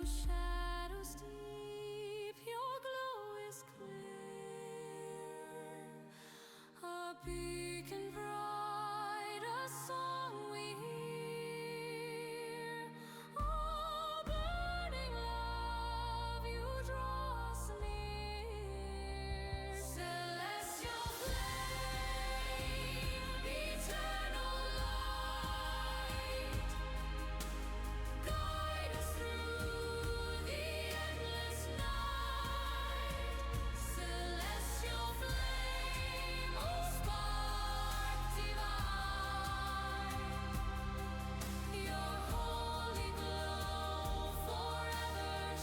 shadows deep, your glow is clear. A beacon bright, a song we hear. Oh, burning love, you draw us near. Celestial flame, eternal light, guide us through the endless night. Celestial flame, oh spark divine, your holy glow forever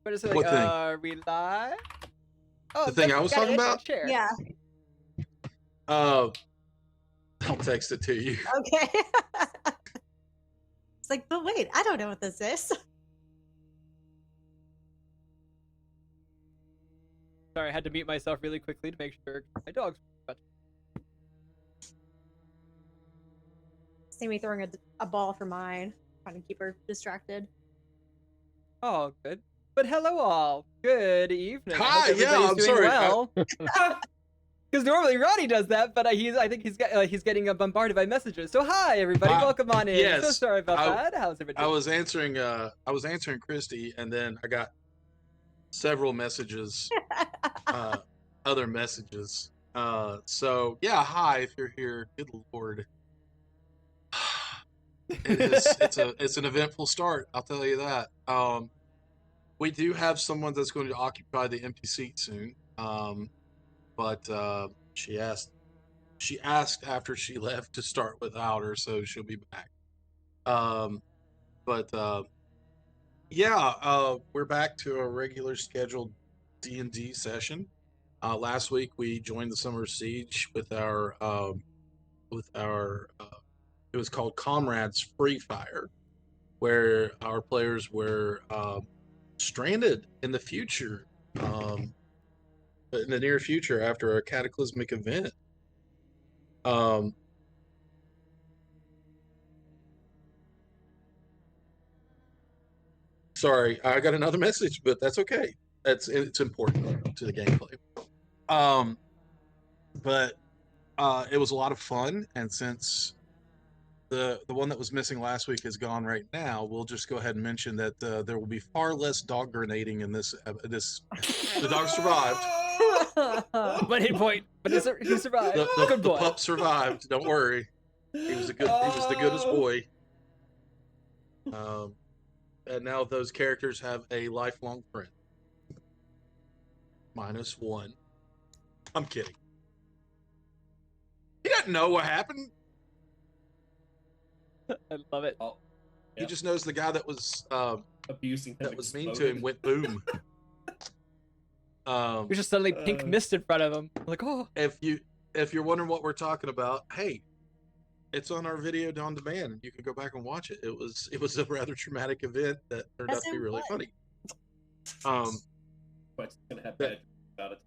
What is it? What thing? Are we live? Oh, The thing I was got talking it. about? Share. Yeah. I'll text it to you. Okay. It's like, but wait, I don't know what this is. Sorry, I had to mute myself really quickly to make sure my dog's. See me throwing a ball for mine, trying to keep her distracted. Oh, good. But hello, all. Good evening. I Hi, hope yeah, everybody's I'm doing sorry. well. Because normally Ronnie does that, but I think he's getting bombarded by messages. So hi, everybody. Welcome on in. So yes, sorry about I- that. How's everybody? I was answering Christy, and then I got several messages, other messages. So yeah, hi, if you're here. Good Lord. It's an eventful start, I'll tell you that. We do have someone that's going to occupy the empty seat soon. But she asked after she left to start without her, so she'll be back. But yeah, we're back to a regular scheduled D&D session. Last week we joined the Summer Siege with our it was called Comrades Free Fire, where our players were stranded in the future, in the near future after a cataclysmic event. Sorry, I got another message, but that's okay. It's important to the gameplay. But it was a lot of fun, and since the one that was missing last week is gone right now, we'll just go ahead and mention that there will be far less dog grenading in this. The dog survived. One hit point, but he survived. Good The boy. pup survived. Don't worry. He was the goodest boy. And now those characters have a lifelong friend. -1. I'm kidding. He doesn't know what happened. I love it. Oh, He just knows the guy that was abusing him. that was mean to him went boom. There's just suddenly pink mist in front of him. I'm like, oh. If you're wondering what we're talking about, hey, it's on our video on demand. You can go back and watch it. It was a rather traumatic event that turned out to be really funny. But it's gonna have bad about it.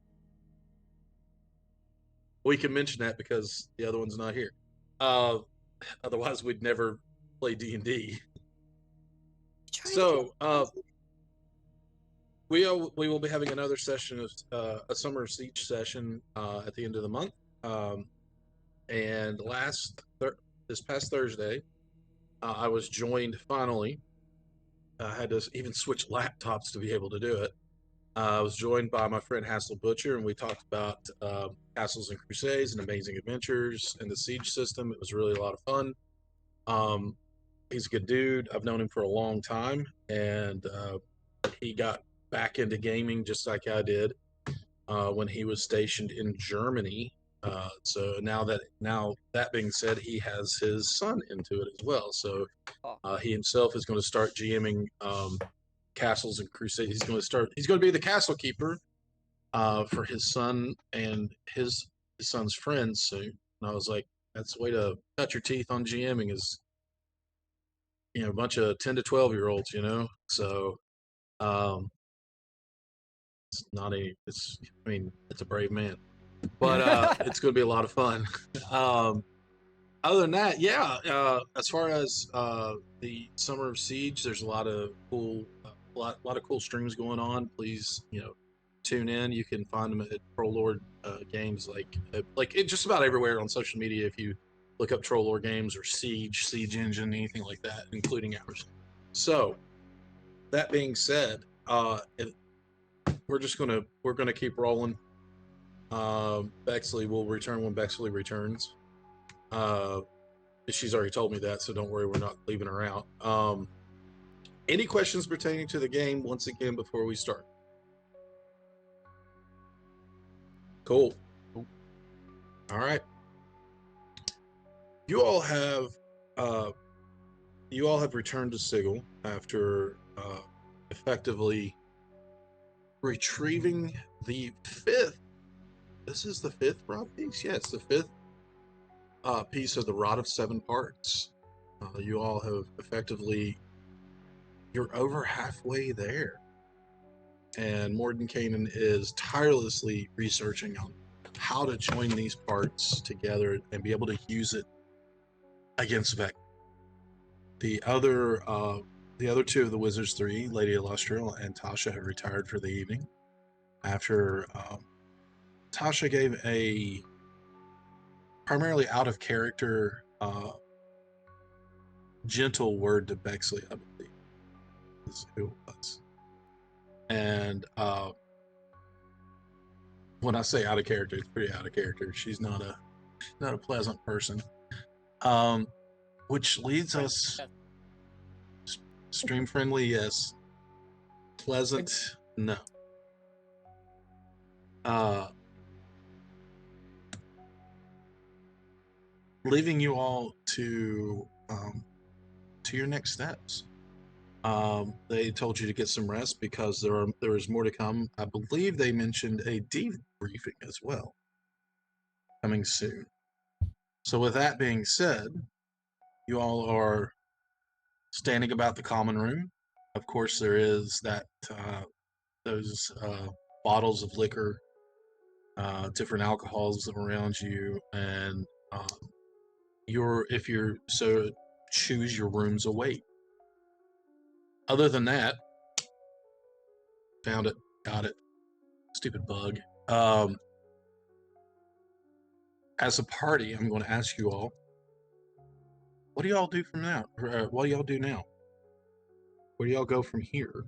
We can mention that because the other one's not here. Otherwise, we'd never play D&D. So we will be having another session of a Summer Siege session at the end of the month. And this past Thursday, I was joined finally. I had to even switch laptops to be able to do it. I was joined by my friend Hassel Butcher, and we talked about Castles and Crusades and Amazing Adventures and the Siege system. It was really a lot of fun. He's a good dude. I've known him for a long time, and he got back into gaming just like I did when he was stationed in Germany. So now that being said, he has his son into it as well. So he himself is going to start GMing Castles and Crusades. He's going to be the castle keeper for his son and his son's friends soon. And I was like, that's the way to cut your teeth on GMing is, a bunch of 10 to 12-year-olds, So it's a brave man, but it's going to be a lot of fun. Other than that, yeah, as far as the Summer of Siege, there's a lot of cool streams going on. Please, tune in. You can find them at Troll Lord Games, like just about everywhere on social media. If you look up Troll Lord Games or Siege Engine, anything like that, including ours. So, that being said, we're gonna keep rolling. Bexley will return when Bexley returns. She's already told me that, so don't worry, we're not leaving her out. Any questions pertaining to the game once again before we start? Cool. All right. You all have returned to Sigil after effectively retrieving the fifth. This is the fifth rod piece. Yes, the fifth piece of the Rod of Seven Parts. You all have effectively, you're over halfway there. And Mordenkainen is tirelessly researching on how to join these parts together and be able to use it against Vecna. The other two of the Wizards three, Lady Illustria and Tasha, have retired for the evening after Tasha gave a primarily out of character gentle word to Bexley, I believe is who it was. And when I say out of character, it's pretty out of character. She's not a pleasant person. Which leads us stream friendly, yes. Pleasant, no. Leaving you all to your next steps. They told you to get some rest because there is more to come. I believe they mentioned a debriefing as well coming soon. So with that being said, you all are standing about the common room. Of course, there is that those bottles of liquor, different alcohols around you, and if you're so choose your rooms await. Other than that, found it, got it. Stupid bug. As a party, I'm going to ask you all, what do y'all do from now? What do y'all do now? Where do y'all go from here?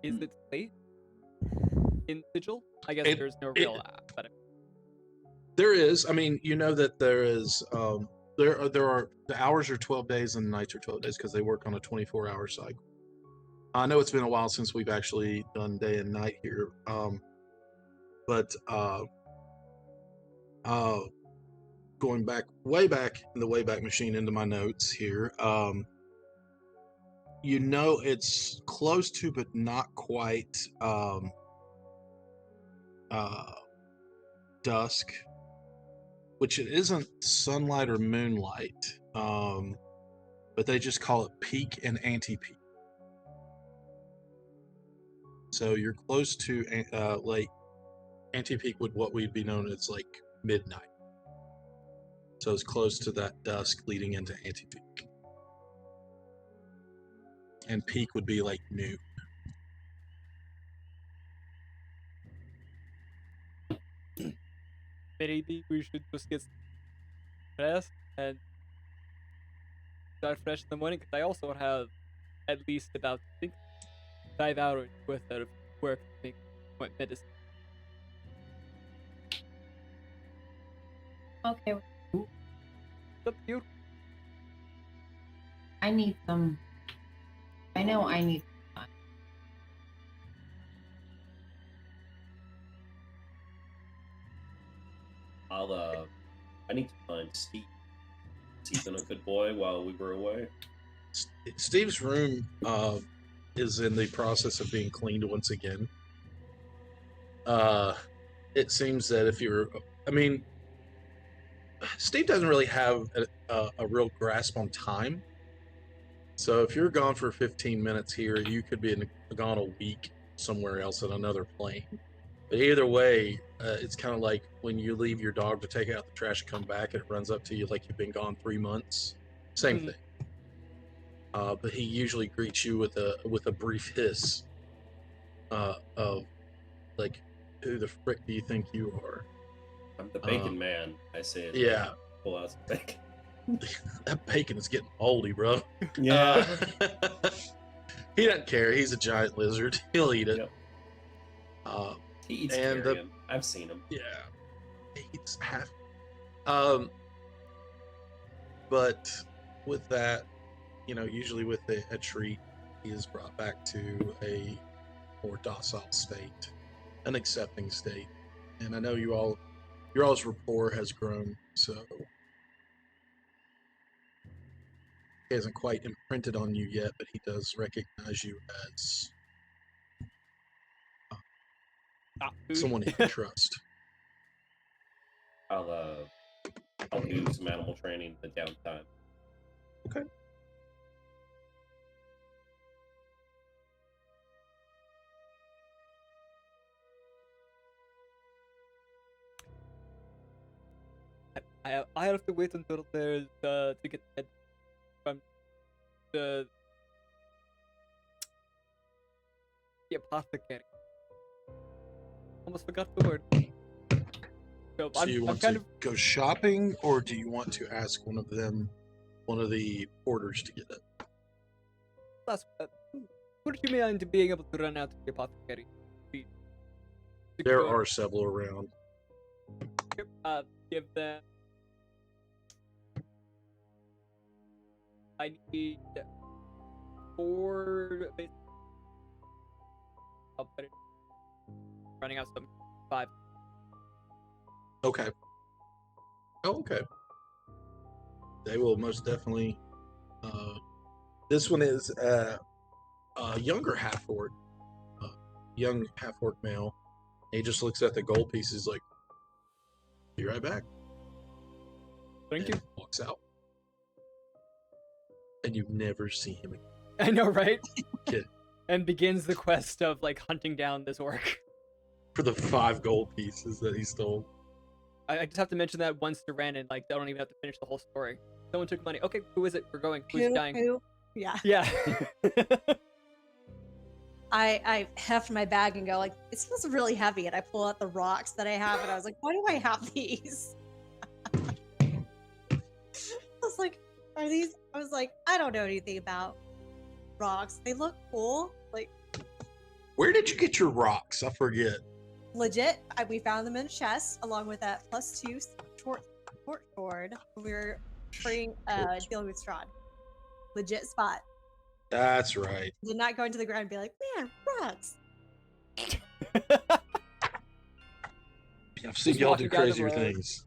Is it late in Sigil? I guess It- there's no it- real but There is. I mean, you know that there is. There are the hours are 12 days and the nights are 12 days because they work on a 24-hour cycle. I know it's been a while since we've actually done day and night here, but going back way back in the Wayback Machine into my notes here, you know it's close to but not quite dusk, which it isn't sunlight or moonlight, but they just call it peak and anti-peak. So you're close to like anti-peak would what we'd be known as like midnight. So it's close to that dusk leading into anti-peak. And peak would be like noon. maybe we should just get rest and start fresh in the morning. Because I also have at least about 5 hours worth of work to make my medicine. Okay, It's up to you. I need some. I know I need. I need to find Steve. Has he been a good boy while we were away? Steve's room is in the process of being cleaned once again. It seems that I mean, Steve doesn't really have a real grasp on time. So if you're gone for 15 minutes here, you could be gone a week somewhere else in another plane. But either way, it's kind of like when you leave your dog to take out the trash and come back, and it runs up to you like you've been gone 3 months. Same thing. But he usually greets you with a brief hiss of like, "Who the frick do you think you are?" I'm the bacon man. I say it. Yeah, Pull out some bacon. that bacon is getting moldy, bro. Yeah. He doesn't care. He's a giant lizard. He'll eat it. Yep. He eats and carrion. I've seen him. Yeah, he eats half. But with that, usually with a treat, he is brought back to a more docile state, an accepting state. And I know your all's rapport has grown, so he hasn't quite imprinted on you yet, but he does recognize you as Food. someone he can trust. I'll do some animal training in the downtime. Okay. I have to wait until there's to get head from the apothecary. Almost forgot the word. So So you I'm want kind to of go shopping, or do you want to ask one of the porters to get it? what did you mean into being able to run out to the apothecary? There Secure- are several around. give them. I need 4. I'll put it. Running out some 5. Okay. Oh, okay. They will most definitely. This one is a younger half-orc, young half-orc male. He just looks at the gold pieces like, "Be right back." Thank you. And walks out, and you never see him again. I know, right? Kid. And begins the quest of like hunting down this orc. For the 5 gold pieces that he stole. I just have to mention that once to Ren, and like I don't even have to finish the whole story. Someone took money. Okay, who is it? We're going. Who's dying? Who? Yeah. Yeah. I heft my bag and go like, it smells really heavy, and I pull out the rocks that I have, and I was like, why do I have these? I was like, are these? I was like, I don't know anything about rocks. They look cool, like Where did you get your rocks? I forget. legit. We found them in a chest along with that +2 short sword when we were dealing with Strahd. Legit spot. That's right. Did not go into the ground and be like, man, rocks. I've seen Just y'all do walking down the crazier road. things.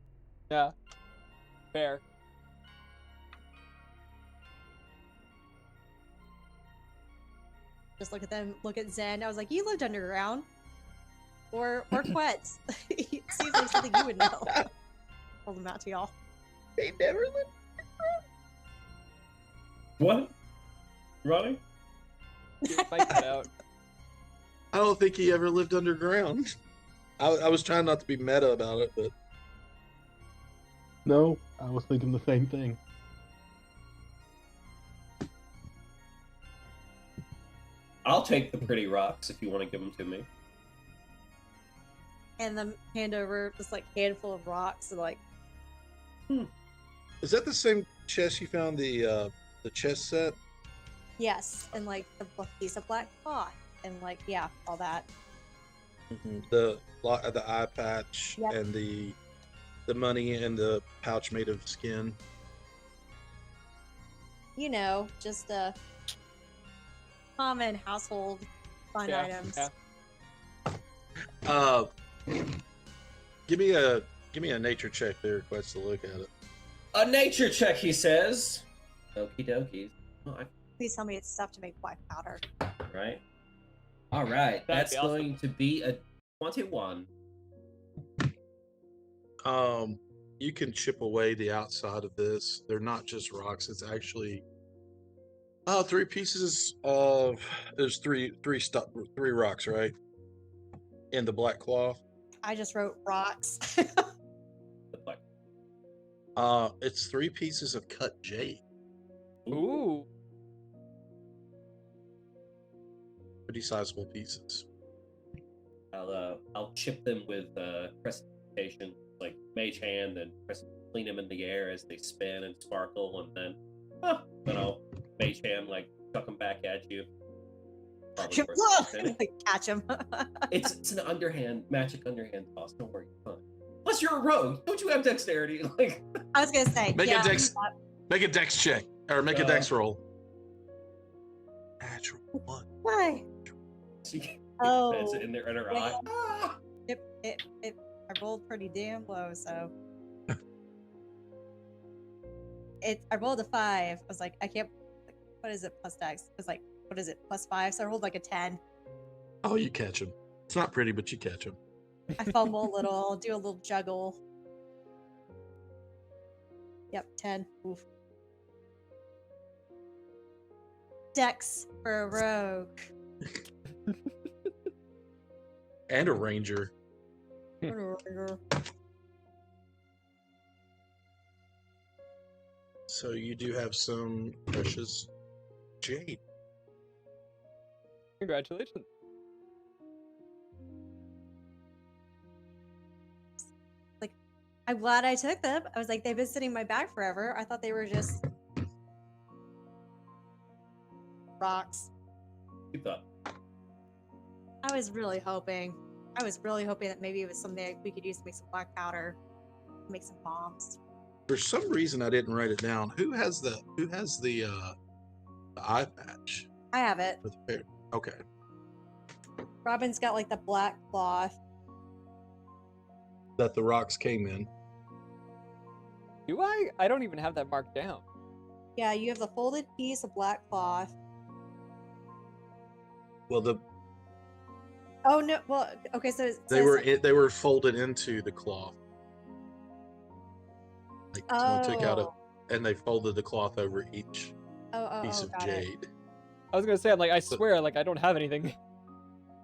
Yeah. Fair. Just look at them, look at Zen. I was like, you lived underground. Or Quetz. It seems like something you would know. Hold them out to y'all. They never lived. What? Ronnie? Fight that out. I don't think he ever lived underground. I was trying not to be meta about it, but No, I was thinking the same thing. I'll take the pretty rocks if you want to give them to me. And then hand over this like handful of rocks and like, is that the same chest you found the chest set? yes, and like the piece of black cloth and like, yeah, all that. The eye patch Yep. and the money and the pouch made of skin. You know, just common household fun Yeah, items. yeah. Give me a nature check there, Quest, to look at it. A nature check, he says. Okie dokies. Oh, Please tell me it's stuff to make black powder. right. All right. That'd That's be awesome. going to be a 21. You can chip away the outside of this. They're not just rocks. It's actually 3 pieces of. There's three rocks, right? In the black cloth. I just wrote rocks. The black. It's 3 pieces of cut jade. Ooh. Pretty sizable pieces. I'll chip them with precipitation, like mage hand, and clean them in the air as they spin and sparkle, and then I'll mage hand like chuck them back at you. Probably worth it. Like, catch him. It's an magic underhand toss. Don't worry, it's fine. Plus, you're a rogue. Don't you have dexterity? Like, I was gonna say, Make a yeah, dex- Make a dex check or make a dex roll. Natural 1. why? she Oh, has it in her eye. well. Ah! I rolled pretty damn low, so I rolled a 5. I was like, I can't. What is it plus dex? It was like, what is it +5? So I rolled like a 10. Oh, you catch him. It's not pretty, but you catch him. I fumble a little, do a little juggle. Yep, 10. Oof. Dex for a rogue. And a ranger. So you do have some precious jade. Congratulations. Like, I'm glad I took them. I was like, they've been sitting in my bag forever. I thought they were just rocks. You thought. I was really hoping that maybe it was something that we could use to make some black powder, make some bombs. For some reason, I didn't write it down. Who has the eye patch? I have it. For the bear? Okay. Robin's got like the black cloth. That the rocks came in. Do I? I don't even have that marked down. Yeah, you have the folded piece of black cloth. Well, Oh no! Well, okay, so it they says- were folded into the cloth. Like someone took out Oh. and they folded the cloth over each piece of got it. jade. I was gonna say, I'm like, I swear, like, I don't have anything.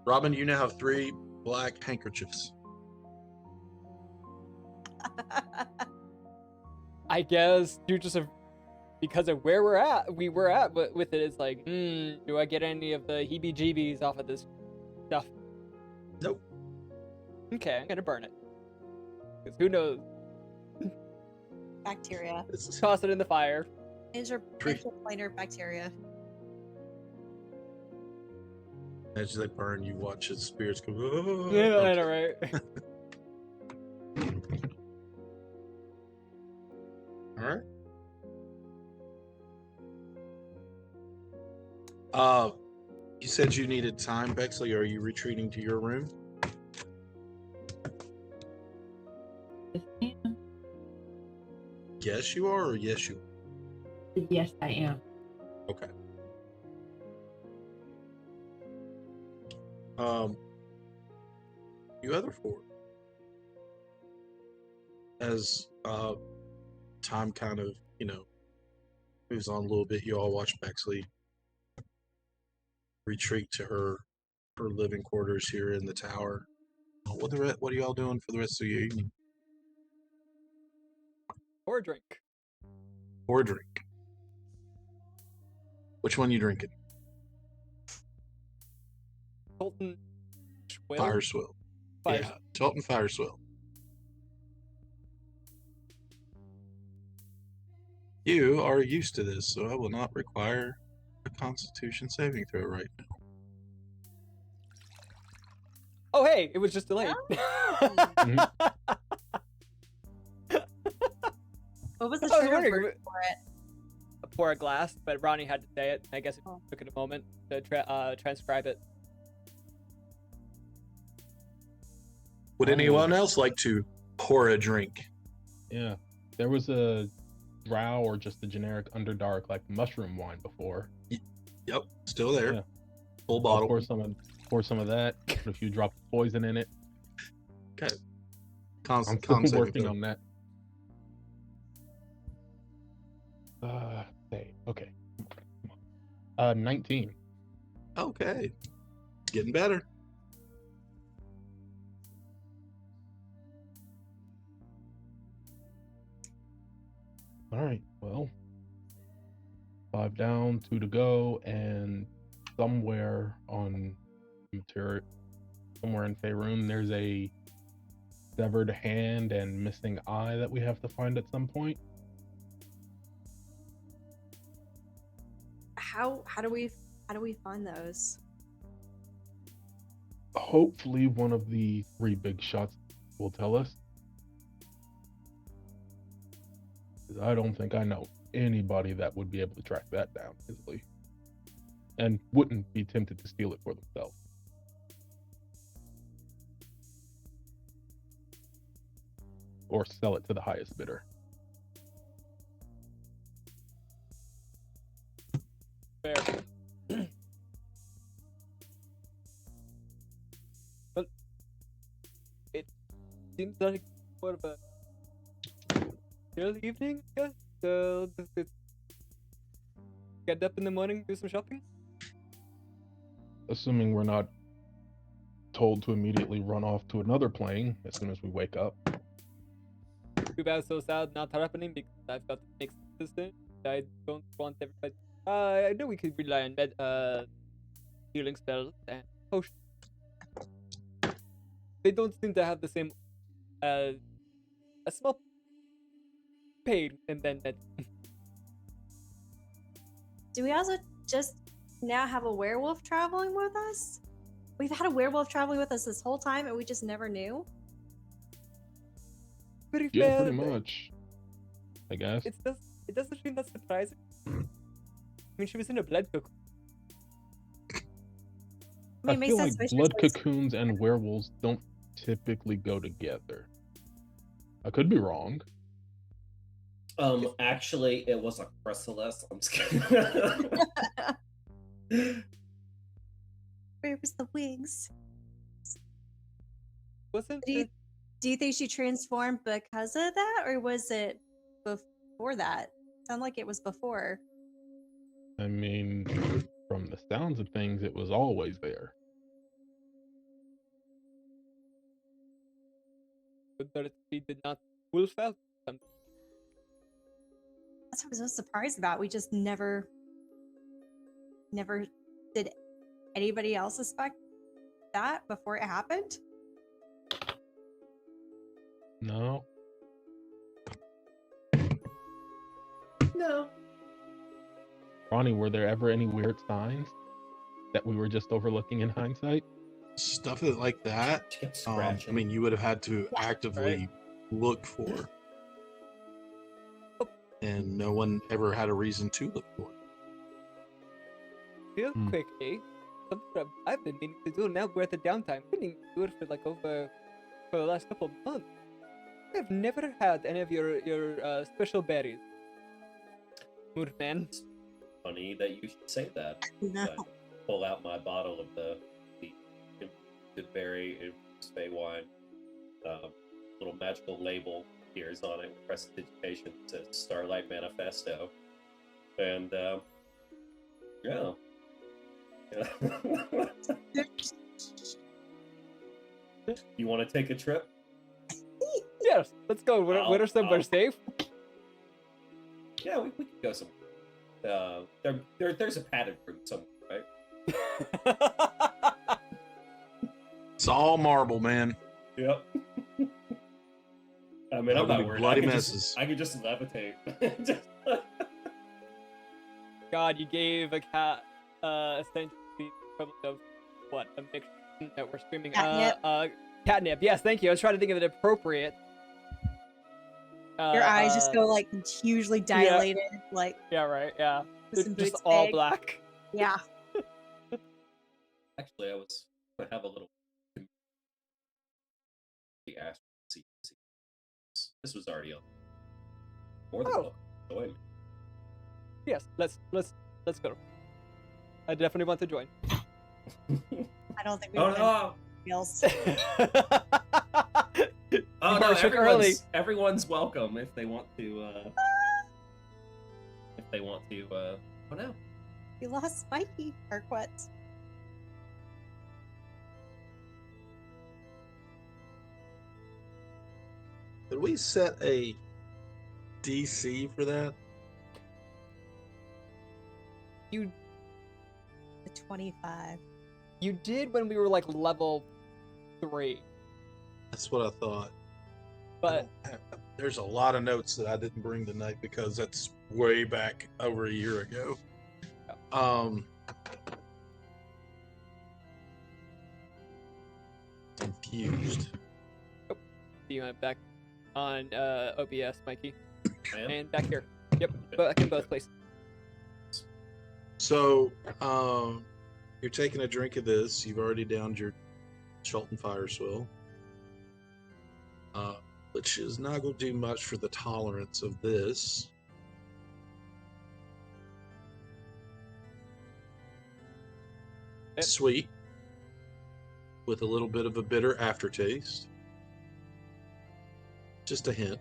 Robin, you now have 3 black handkerchiefs. I guess due to because of where we were at with it, it's like, do I get any of the heebie-jeebies off of this stuff? Nope. Okay, I'm gonna burn it. Because who knows? Bacteria. It's Toss it in the fire. Interplanar bacteria. as they burn, you watch as spirits go. "Oh." Yeah, I Okay. know, right? All right. You said you needed time, Bexley. Are you retreating to your room? Yes, you are, or yes, you Yes, I am. are. Okay. You other 4. As time kind of, moves on a little bit, you all watch Bexley retreat to her living quarters here in the tower. What are y'all doing for the rest of your evening? Or a drink. Or a drink? Which one you drinking? Colton Schwill? Fire Swill. Fire Yeah, Chelton Fire Swill. You are used to this, so I will not require a Constitution saving throw right now. Oh, hey, it was just delayed. What was the I was trigger wondering word if for it? Pour a glass, but Ronnie had to say it. I guess it Oh. took it a moment to transcribe it. Would Oh. anyone else like to pour a drink? Yeah. There was a drow or just a generic Underdark like mushroom wine before. Yep, still there. Yeah. Full I'll bottle. pour some of that. Put a few drops of poison in it. Okay. I'm Con still saving working throw. on that. Okay. 19. Okay. Getting better. All right. Well, 5 down, 2 to go, and somewhere on material, somewhere in Faerun, there's a severed hand and missing eye that we have to find at some point. How do we find those? Hopefully, one of the 3 big shots will tell us. 'Cause I don't think I know anybody that would be able to track that down easily, and wouldn't be tempted to steal it for themselves. Or sell it to the highest bidder. Fair. But it seems like more of a Till evening, yes. Just get up in the morning, do some shopping. Assuming we're not told to immediately run off to another plane as soon as we wake up. Too bad, so sad, not happening because I've got to make some decisions. I don't want everybody. I know we could rely on healing spells and potions. They don't seem to have the same a small pain and then that. Do we also just now have a werewolf traveling with us? We've had a werewolf traveling with us this whole time and we just never knew? Pretty Yeah, fair. pretty much. I guess. It doesn't seem that surprising. I mean, she was in a blood cocoon. I mean, I it makes feel sense like why blood she's- cocoons and werewolves don't typically go together. I could be wrong. Actually, it was a chrysalis. I'm just kidding. Where was the wings? Wasn't Do you, it? do you think she transformed because of that, or was it before that? Sound like it was before. I mean, from the sounds of things, it was always there. That she did not wolf out something. That's what I was so surprised about. We just never did anybody else suspect that before it happened? No. No. Ronnie, were there ever any weird signs that we were just overlooking in hindsight? Stuff like that. She kept I scratching. mean, you would have had to actively look for, and no one ever had a reason to look for it. Real Hmm. quickly, something I've been meaning to do now. We're at the downtime. I've been meaning to do it for the last couple of months. I've never had any of your special berries. Moodman. Funny that you should say that. No. I pull out my bottle of the berry infused Fey wine. Little magical label appears on it with prestidigitation. It says Starlight Manifesto. And yeah. You want to take a trip? Yes, let's go. We're somewhere I'll- safe. Yeah, we could go somewhere. There's a padded room somewhere, right? It's all marble, man. Yep. I mean, That I'm would not be worried. bloody I messes. could just levitate. Just- God, you gave a cat essentially the equivalent of what a mixture that we're screaming. Catnip. Catnip. Yes, thank you. I was trying to think of it appropriate. Your eyes just go like hugely dilated, like Yeah, right. Yeah, with it's some just boots all big. black. Yeah. Actually, I was gonna have a little. The ask. See. This was already on. More than Oh. welcome. Join me. Yes, let's go. I definitely want to join. I don't think we Oh have no! anything else. Oh You no! shook early. Everyone's welcome if they want to. If they want to. Oh no! We lost Spiky, Arquette. Did we set a DC for that? You The 25. you did when we were like level 3, That's what I thought. but There's a lot of notes that I didn't bring tonight because that's way back over a year ago. Confused. you went back on OBS, Mikey, I am? and back here. Yep, back in both places. So, you're taking a drink of this. You've already downed your Cholton Fire Swill, which is not going to do much for the tolerance of this. Yep. Sweet, with a little bit of a bitter aftertaste. Just a hint.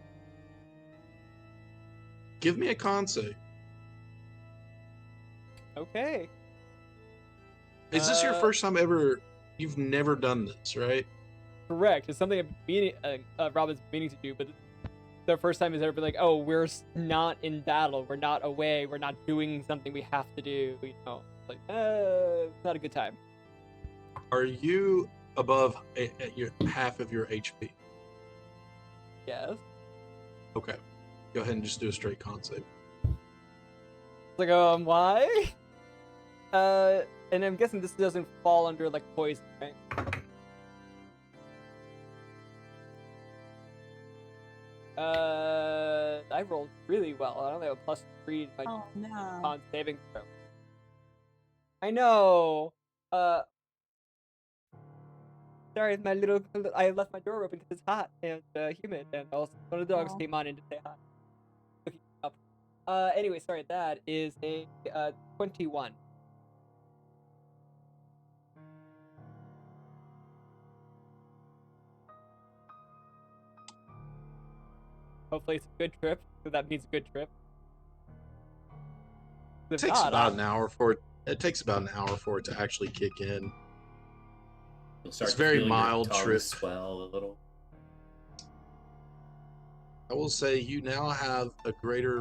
Give me a con save. Okay. Is this your Uh, first time ever? You've never done this, right? Correct. It's something Robin's meaning to do, but the first time he's ever been like, "Oh, we're not in battle. We're not away. We're not doing something we have to do." You know, like, not a good time. Are you above at your half of your HP? Yes. Okay. Go ahead and just do a straight con save. It's like, why? And I'm guessing this doesn't fall under like poison, right? I rolled really well. I only have a +3 to my Oh no. con saving throw. I know. Sorry, I left my door open because it's hot and humid, and also one of the dogs Aw. came on in to say hi. Looking up. Anyway, sorry. That is a 21. Hopefully, it's a good trip. So that means a good trip. It takes about an hour for it. It takes about an hour for it to actually kick in. You'll start It's very to feel your mild tongue trip. swell a little. I will say you now have a greater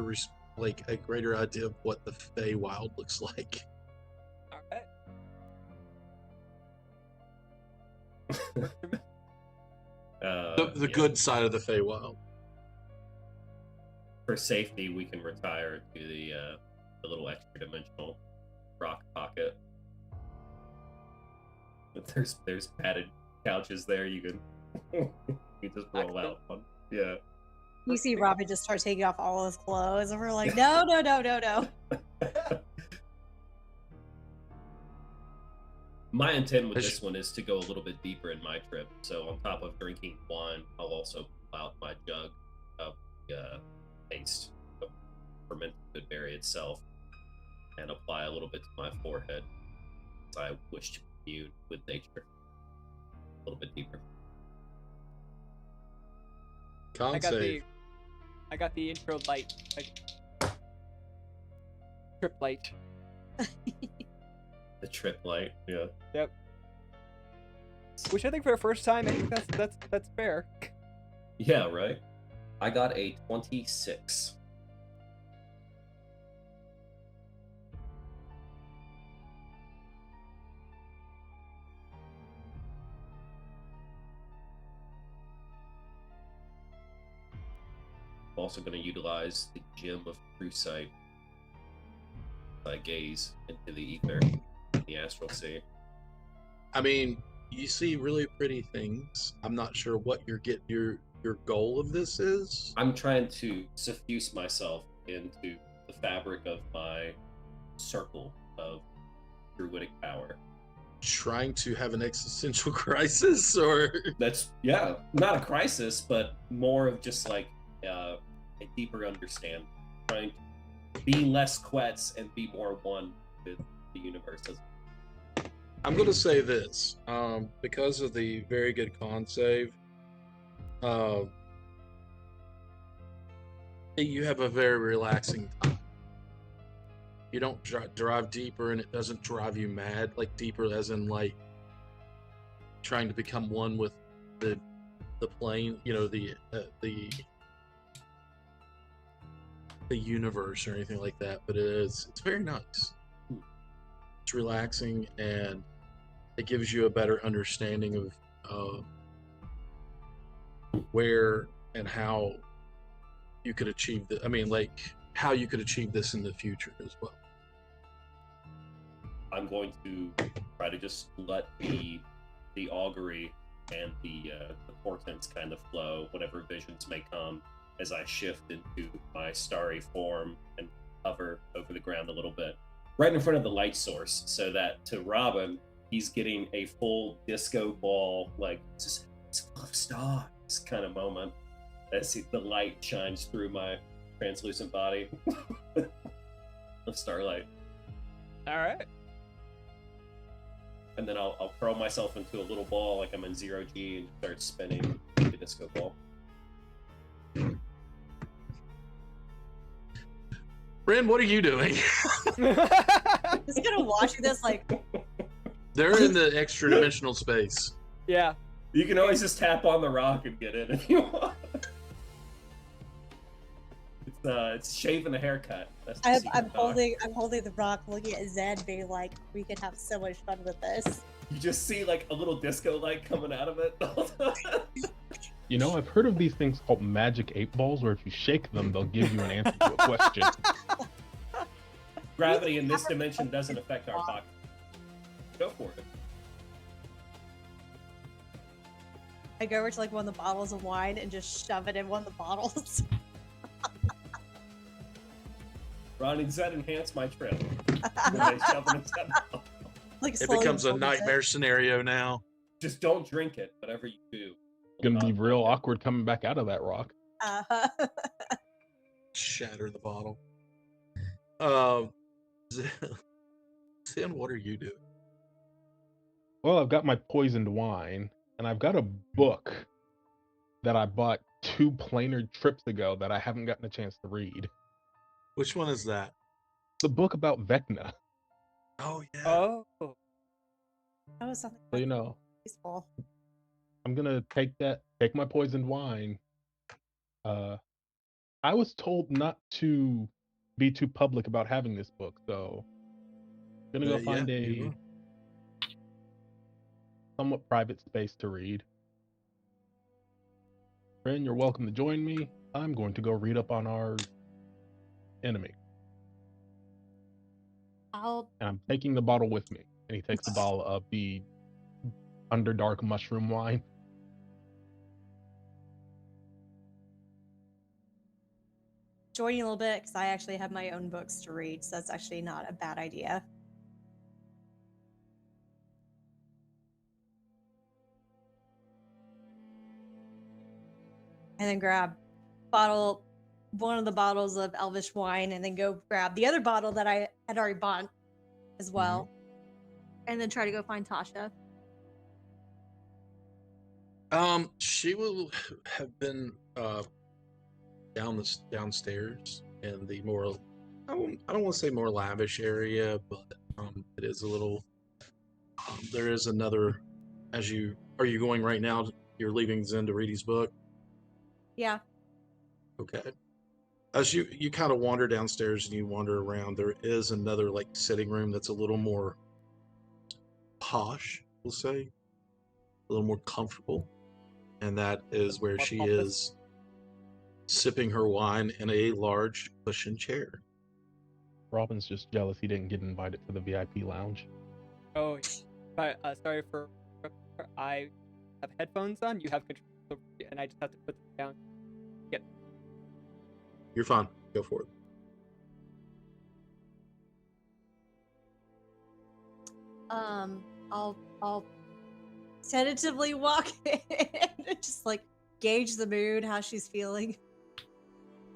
idea of what the Feywild looks like. All right. The Yeah. good side of the Feywild. For safety, we can retire to the little extra dimensional rock pocket. But there's padded couches there. You can you just roll out on. Yeah. You see Robin just start taking off all his clothes, and we're like, no, no, no, no, no. My intent with As this one is to go a little bit deeper in my trip. So on top of drinking wine, I'll also pull out my jug of paste of fermented good berry itself and apply a little bit to my forehead as I wish to commune with nature a little bit deeper. Con save. I got the intro light, like trip light. The trip light, yeah. Yep. Which I think for the first time, I think that's fair. Yeah, right? I got a 26. I'm also going to utilize the gem of true sight. I gaze into the ether, the astral sea. I mean, you see really pretty things. I'm not sure what your goal of this is. I'm trying to suffuse myself into the fabric of my circle of druidic power. Trying to have an existential crisis, or That's, yeah, not a crisis, but more of just like a deeper understanding. Trying to be less quets and be more one with the universe. I'm going to say this because of the very good con save. You have a very relaxing time. You don't drive deeper, and it doesn't drive you mad. Like deeper, as in like trying to become one with the plane. You know, the universe or anything like that. But it's very nice. It's relaxing, and it gives you a better understanding of where and how you could achieve I mean, like how you could achieve this in the future as well. I'm going to try to just let the augury and the portents kind of flow, whatever visions may come, as I shift into my starry form and hover over the ground a little bit, right in front of the light source, so that to Robin, he's getting a full disco ball, like just full of stars kind of moment as the light shines through my translucent body of starlight. All right. And then I'll curl myself into a little ball like I'm in 0G and start spinning the disco ball. Ren, what are you doing? Just kind of watching this, like, They're in the extra dimensional space. Yeah. You can always just tap on the rock and get in if you want. It's shaving a haircut. That's the secret I'm sauce. holding the rock, looking at Zed, being like, we could have so much fun with this. You just see like a little disco light coming out of it. You know, I've heard of these things called magic 8-balls, where if you shake them, they'll give you an answer to a question. Gravity in this dimension doesn't affect our pocket. Go for it. I go over to like one of the bottles of wine and just shove it in one of the bottles. Ronnie, does that enhance my trip? When I shove it in that bottle? Like It slowly becomes a builds it. nightmare scenario now. Just don't drink it, whatever you do. Gonna be real awkward coming back out of that rock. Uh-huh. Shatter the bottle. Zen, what are you doing? Well, I've got my poisoned wine, and I've got a book that I bought 2 planar trips ago that I haven't gotten a chance to read. Which one is that? It's a book about Vecna. Oh yeah. Oh. That was something So, you know, peaceful. I'm gonna take my poisoned wine. I was told not to be too public about having this book, so I'm gonna go Yeah, find you a will. somewhat private space to read. Friend, you're welcome to join me. I'm going to go read up on our enemy. I'll And I'm taking the bottle with me. And he takes the bottle of the Underdark mushroom wine. join you a little bit because I actually have my own books to read, so that's actually not a bad idea. And then grab one of the bottles of Elvish wine, and then go grab the other bottle that I had already bought as well, and then try to go find Tasha. She will have been downstairs in the more I don't want to say more lavish area, but it is a little. There is another. Are you going right now? You're leaving Zen to read his book. Yeah. Okay. As you kind of wander downstairs and you wander around, there is another like sitting room that's a little more posh, we'll say, a little more comfortable, and that is where she is sipping her wine in a large cushioned chair. Robin's just jealous he didn't get invited to the VIP lounge. Oh. Sorry for. I have headphones on. You have control, and I just have to put them down. You're fine. Go for it. I'll tentatively walk in and just like gauge the mood, how she's feeling.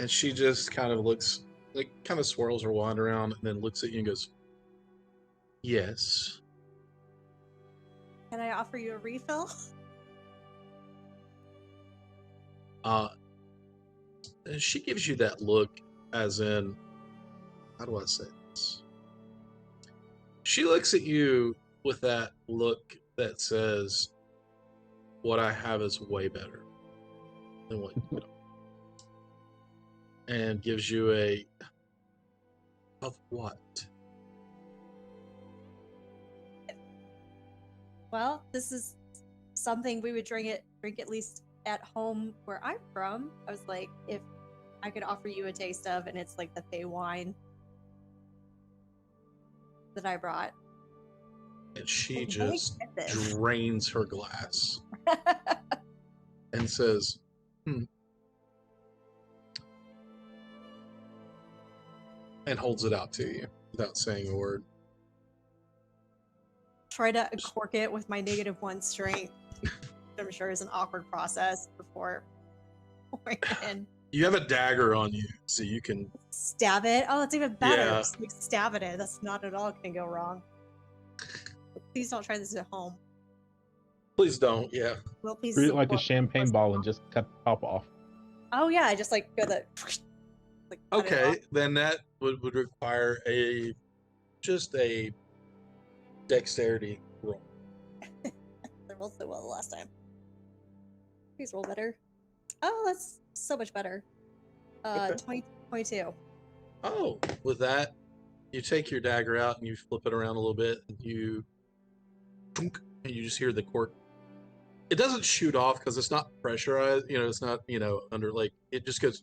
And she just kind of looks, like, kind of swirls her wand around and then looks at you and goes, "Yes." Can I offer you a refill? And she gives you that look as in, how do I say this? She looks at you with that look that says, "What I have is way better than what you got." And gives you a, "Of what?" Well, this is something we would drink at least at home where I'm from. I was like, if I could offer you a taste of, and it's like the Fey wine that I brought. And she Like, just let me get this. drains her glass and says, and holds it out to you without saying a word. Try to cork it with my -1 strength. I'm sure is an awkward process before pouring it in. You have a dagger on you, so you can. Stab it. Oh, that's even better. Yeah. Just like stab at it. That's not at all gonna go wrong. Please don't try this at home. Please don't. Yeah. Well, please. Treat it like a well, champagne ball and just cut the top off. Oh yeah, I just like go the. Like, cut it Okay. off. Then that would require just a dexterity roll. I rolled so well the last time. Please roll better. Oh, that's so much better. Okay. 22. Oh, with that, you take your dagger out and you flip it around a little bit, and you just hear the cork. It doesn't shoot off because it's not pressurized. It's not under like it just goes,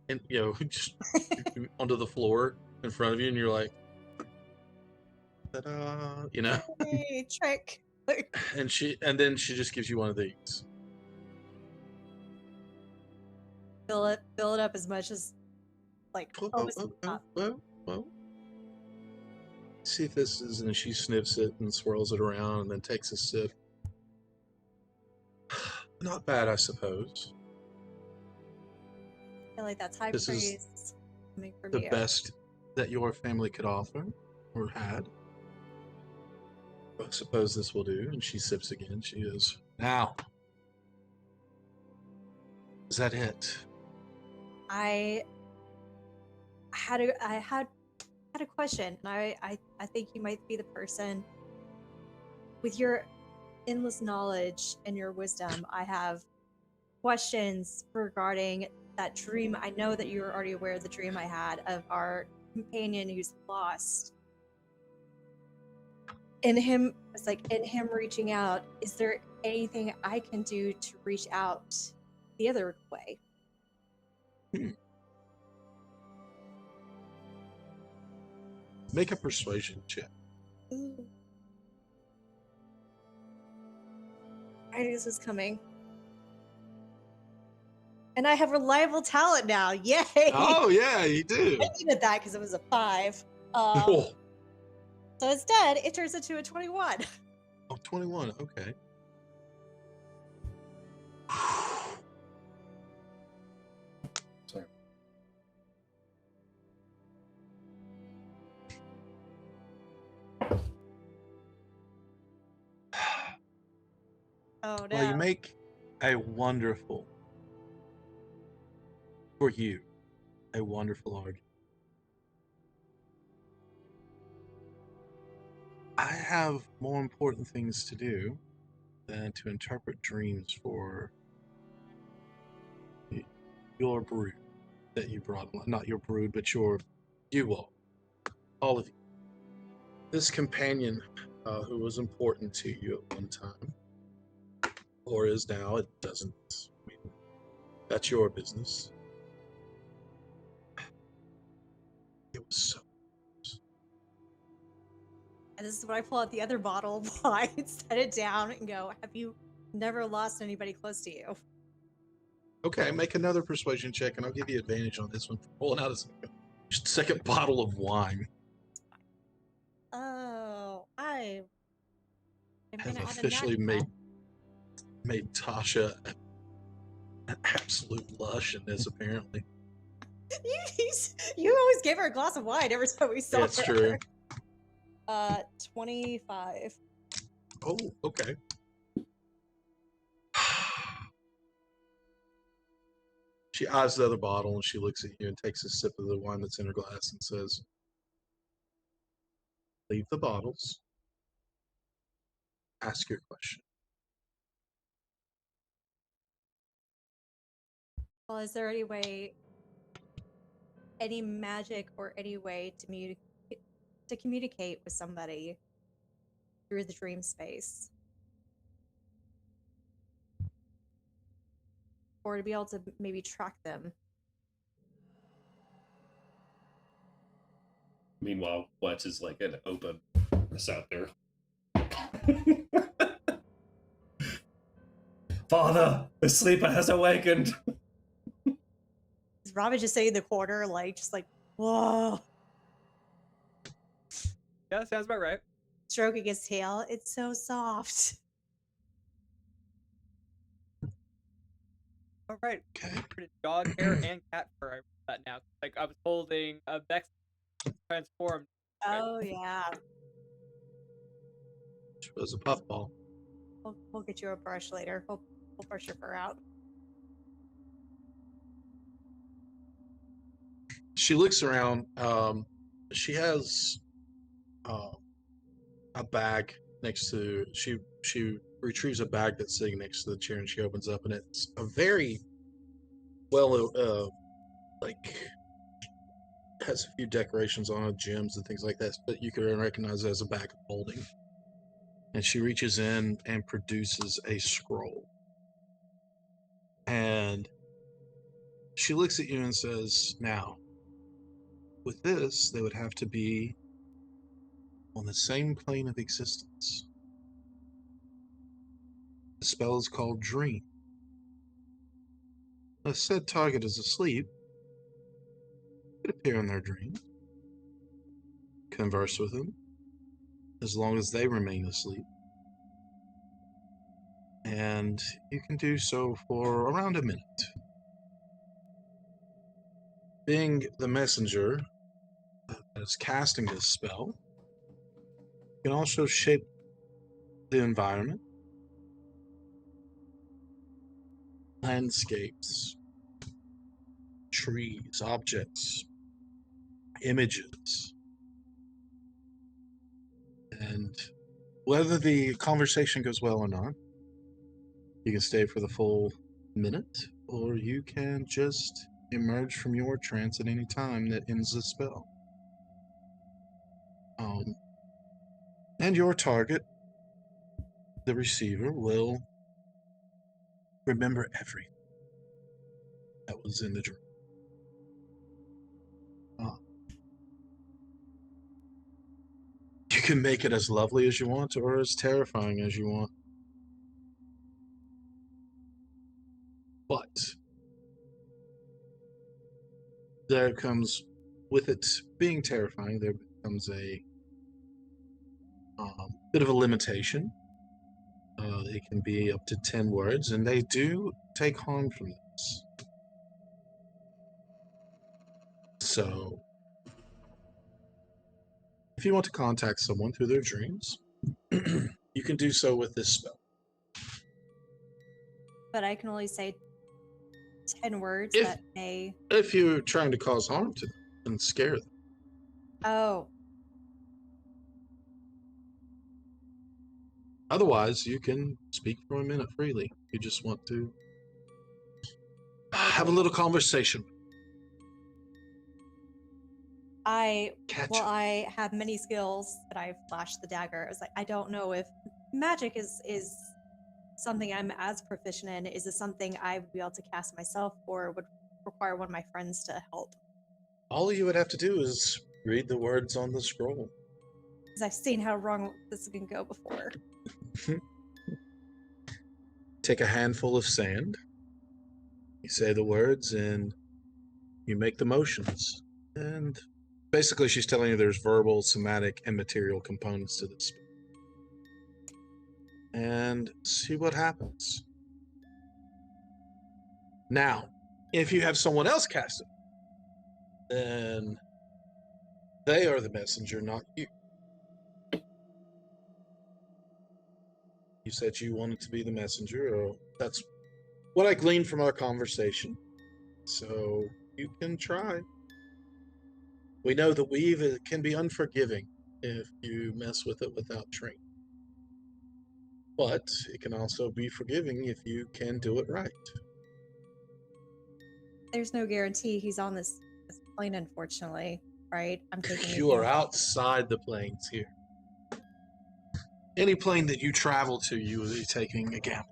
and just onto the floor in front of you, and you're like, ta-da, Hey, trick. and then she just gives you one of these. Fill it up as much as almost top. Well. See if this is, and she sniffs it and swirls it around, and then takes a sip. Not bad, I suppose. I feel like that's high This is praise coming from The you. best that your family could offer or had. I suppose this will do. And she sips again. She goes, now, is that it? I had a question, and I think you might be the person with your endless knowledge and your wisdom. I have questions regarding that dream. I know that you're already aware of the dream I had of our companion who's lost. In him reaching out, is there anything I can do to reach out the other way? Make a persuasion check. Ooh. I knew this was coming. And I have reliable talent now. Yay! Oh, yeah, you do. I needed that because it was a 5. Oh, So instead, it turns into a 21. 21. Okay. Sorry. Oh no. Well, you make a wonderful argument. I have more important things to do than to interpret dreams for your brood that you brought. Not your brood, but you all of you. This companion who was important to you at one time, or is now, it doesn't. I mean, that's your business. It was so. And this is when I pull out the other bottle of wine, set it down, and go, have you never lost anybody close to you? Okay, make another persuasion check, and I'll give you advantage on this one for pulling out a second bottle of wine. Oh, I'm Have gonna add a officially natural. made Tasha an absolute lush in this, apparently. You always gave her a glass of wine every time we saw Yeah, her. it's true. 25. Oh, okay. She eyes the other bottle and she looks at you and takes a sip of the wine that's in her glass and says, leave the bottles. Ask your question. Well, is there any way, any magic or any way to communicate with somebody through the dream space? Or to be able to maybe track them? Meanwhile, Fletch is like an open receptor. Father, the sleeper has awakened. Is Robin just sitting in the corner, whoa, Yeah, sounds about right. stroking his tail? It's so soft. All right. Okay. Pretty dog hair and cat fur. I remember that now. Like I was holding a Vex transformed. Oh, yeah. She was a puffball. We'll get you a brush later. We'll brush your fur out. she looks around. She has a bag next to. She retrieves a bag that's sitting next to the chair, and she opens up, and it's a very well, like has a few decorations on it, gems and things like that, but you can recognize it as a bag of holding. And she reaches in and produces a scroll. And she looks at you and says, now, with this, they would have to be on the same plane of existence. The spell is called Dream. A said target is asleep. Could appear in their dreams. Converse with them, as long as they remain asleep. And you can do so for around a minute. Being the messenger that is casting this spell, you can also shape the environment, landscapes, trees, objects, images. And whether the conversation goes well or not, you can stay for the full minute, or you can just emerge from your trance at any time that ends the spell. And your target, the receiver, will remember everything that was in the dream. You can make it as lovely as you want or as terrifying as you want. But there comes, with it being terrifying, there becomes a bit of a limitation. It can be up to 10 words, and they do take harm from this. So, if you want to contact someone through their dreams, you can do so with this spell. But I can only say 10 words If- that may. If you're trying to cause harm to them and scare them. Oh, Otherwise, you can speak for a minute freely. You just want to have a little conversation. Catch well, I have many skills, but I flashed the dagger. I was like, I don't know if magic is something I'm as proficient in. Is this something I would be able to cast myself, or would require one of my friends to help? All you would have to do is read the words on the scroll. Because I've seen how wrong this can go before. Take a handful of sand. You say the words and you make the motions. And basically she's telling you there's verbal, somatic, and material components to this. And see what happens. Now, if you have someone else cast it, then they are the messenger, not you. You said you wanted to be the messenger, or that's what I gleaned from our conversation. So you can try. We know the weave can be unforgiving if you mess with it without training. But it can also be forgiving if you can do it right. There's no guarantee he's on this plane, unfortunately, right? I'm taking a You are gamble. outside the planes here. Any plane that you travel to, you will be taking a gamble.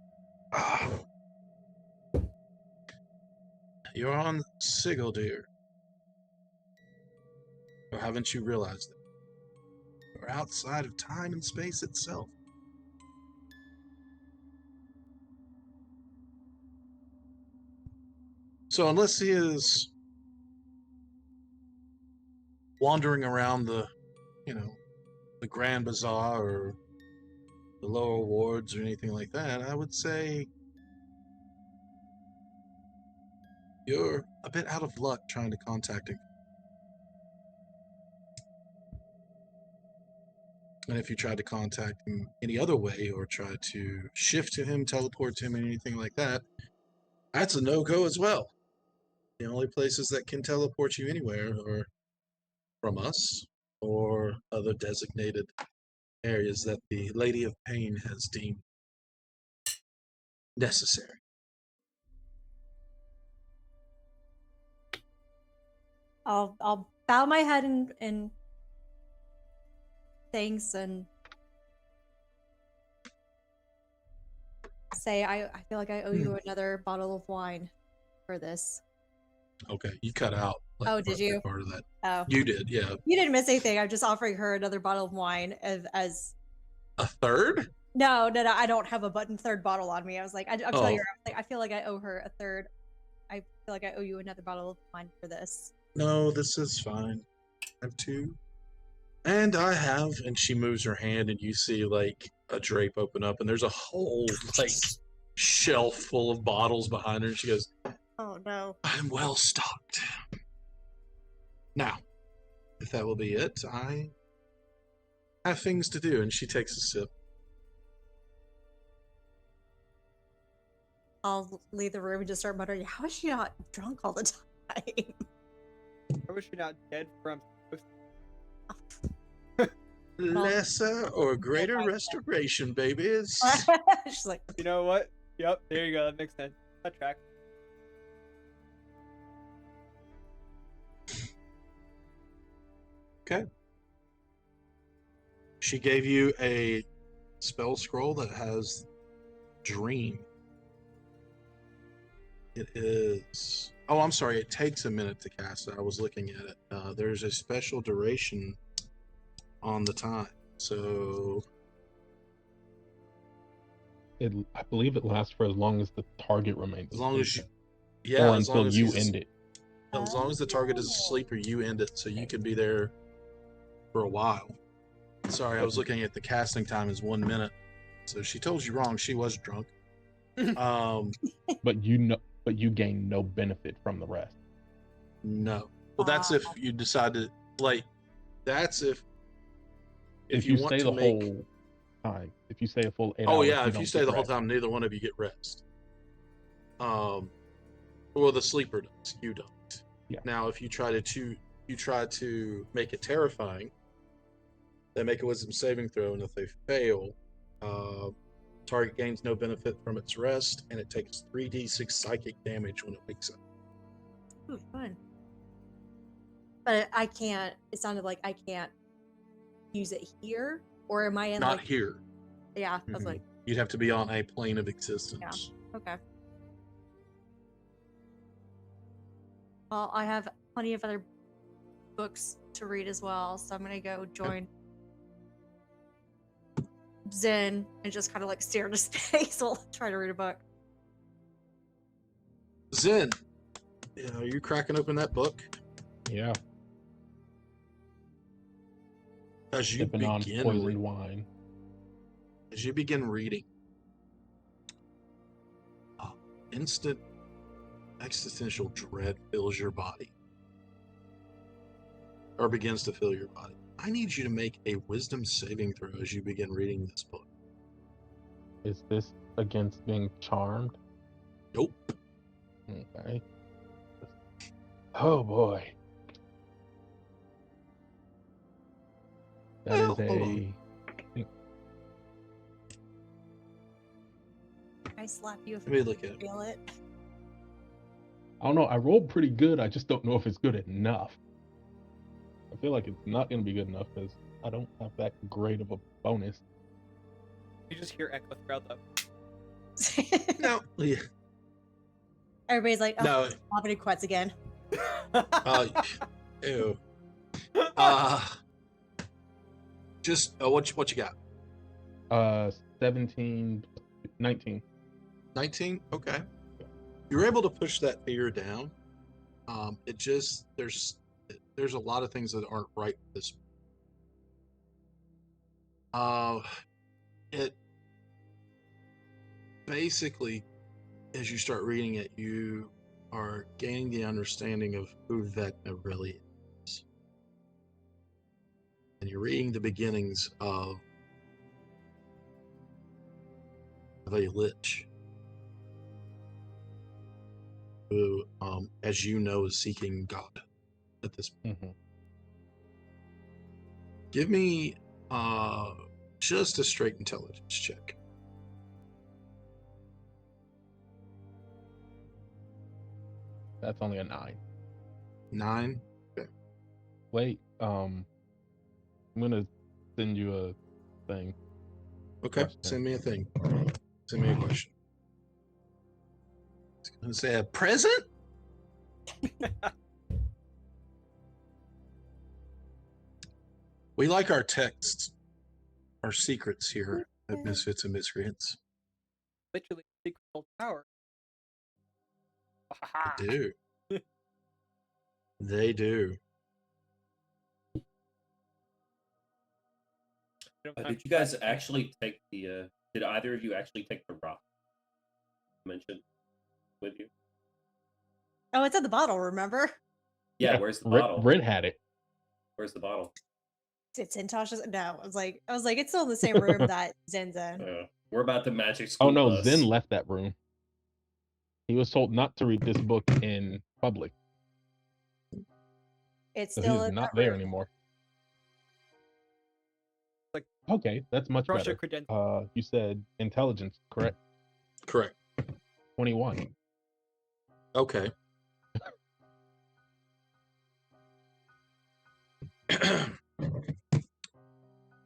You're on Sigildir. Or haven't you realized that? You're outside of time and space itself. So unless he is wandering around the Grand Bazaar or the lower wards or anything like that, I would say you're a bit out of luck trying to contact him. And if you try to contact him any other way or try to shift to him, teleport to him, and anything like that, that's a no-go as well. The only places that can teleport you anywhere are from us or other designated areas that the Lady of Pain has deemed necessary. I'll bow my head in thanks and say I feel like I owe you another bottle of wine for this. Okay, you cut out. Oh, for did a big you? Part of that. Oh, You did, yeah. you didn't miss anything. I'm just offering her another bottle of wine as A third? no, I don't have a third bottle on me. I was like, I'm telling Oh. her, I was like, I feel like I owe her a third. I feel like I owe you another bottle of wine for this. No, this is fine. I have two. And I have, and she moves her hand, and you see like a drape open up, and there's a whole like shelf full of bottles behind her. And she goes, Oh no. I'm well stocked. Now, if that will be it, I have things to do. And she takes a sip. I'll leave the room and just start muttering, how is she not drunk all the time? I wish you're not dead from. Lesser or greater right. restoration, babies. She's like, You know what? Yep, there you go. That makes sense. That tracks. Okay. She gave you a spell scroll that has dream. It is. Oh, I'm sorry. It takes a minute to cast it. I was looking at it. There's a special duration on the time. So I believe it lasts for as long as the target remains as long as you, asleep, yeah, or as long until as you he's- end it. as long as the target is asleep or you end it, so you could be there for a while. Sorry, I was looking at the casting time is 1 minute. So she told you wrong. She was drunk. But you gain no benefit from the rest. No. Well, that's if you decide to like. That's if If you want stay to the make. whole time, if you stay a full 8 Oh hours, yeah, if you don't stay get the whole rest. time, neither one of you get rest. Well, the sleeper does. You don't. Yeah. Now, if you try to make it terrifying, they make a wisdom saving throw, and if they fail, target gains no benefit from its rest, and it takes 3d6 psychic damage when it wakes up. ooh, fun. But I can't, it sounded like I can't use it here, or am I in Not like, here. yeah, I was Mhm. like, You'd have to be on a plane of existence. okay. Well, I have plenty of other books to read as well, so I'm gonna go join Zen and just kind of like stare into space while I try to read a book. Zen, are you cracking open that book? Yeah, As you sipping on begin poisoned wine. as you begin reading, instant existential dread fills your body, or begins to fill your body. I need you to make a wisdom saving throw as you begin reading this book. Is this against being charmed? Nope. Okay. Oh boy. That Well, is hold on. I slap you if Let me look at you it. feel it. I don't know. I rolled pretty good. I just don't know if it's good enough. I feel like it's not going to be good enough because I don't have that great of a bonus. You just hear echo throughout the. No. Yeah. Everybody's like, oh, No. happening quits again. Ew. Just what you got? 17, 19. 19. Okay. You're able to push that fear down. It just there's a lot of things that aren't right with this. It basically, as you start reading it, you are gaining the understanding of who Vecna really is, and you're reading the beginnings of a lich. who, as you know, is seeking God at this point. Mhm. Give me just a straight intelligence check. That's only a 9. 9. Wait, I'm gonna send you a thing. Okay, Question. send me a thing. Send me a question. It's gonna say a present. We like our texts, our secrets here at Misfits and Miscreants. Literally, secret old tower. They do. They do. Did you guys actually take the? Did either of you actually take the rock mentioned with you? Oh, it's in the bottle, remember? Yeah. Where's the Rit, bottle? Rit had it. Where's the bottle? It's in Tasha's. No, I was like, it's still in the same room that Zen's in. We're about to magic Oh school no, bus. Zen left that room. He was told not to read this book in public, It's so still he's in not that there room. anymore. Like- Okay, that's much Brush better. your credentials. You said intelligence, correct? Correct. 21. Okay.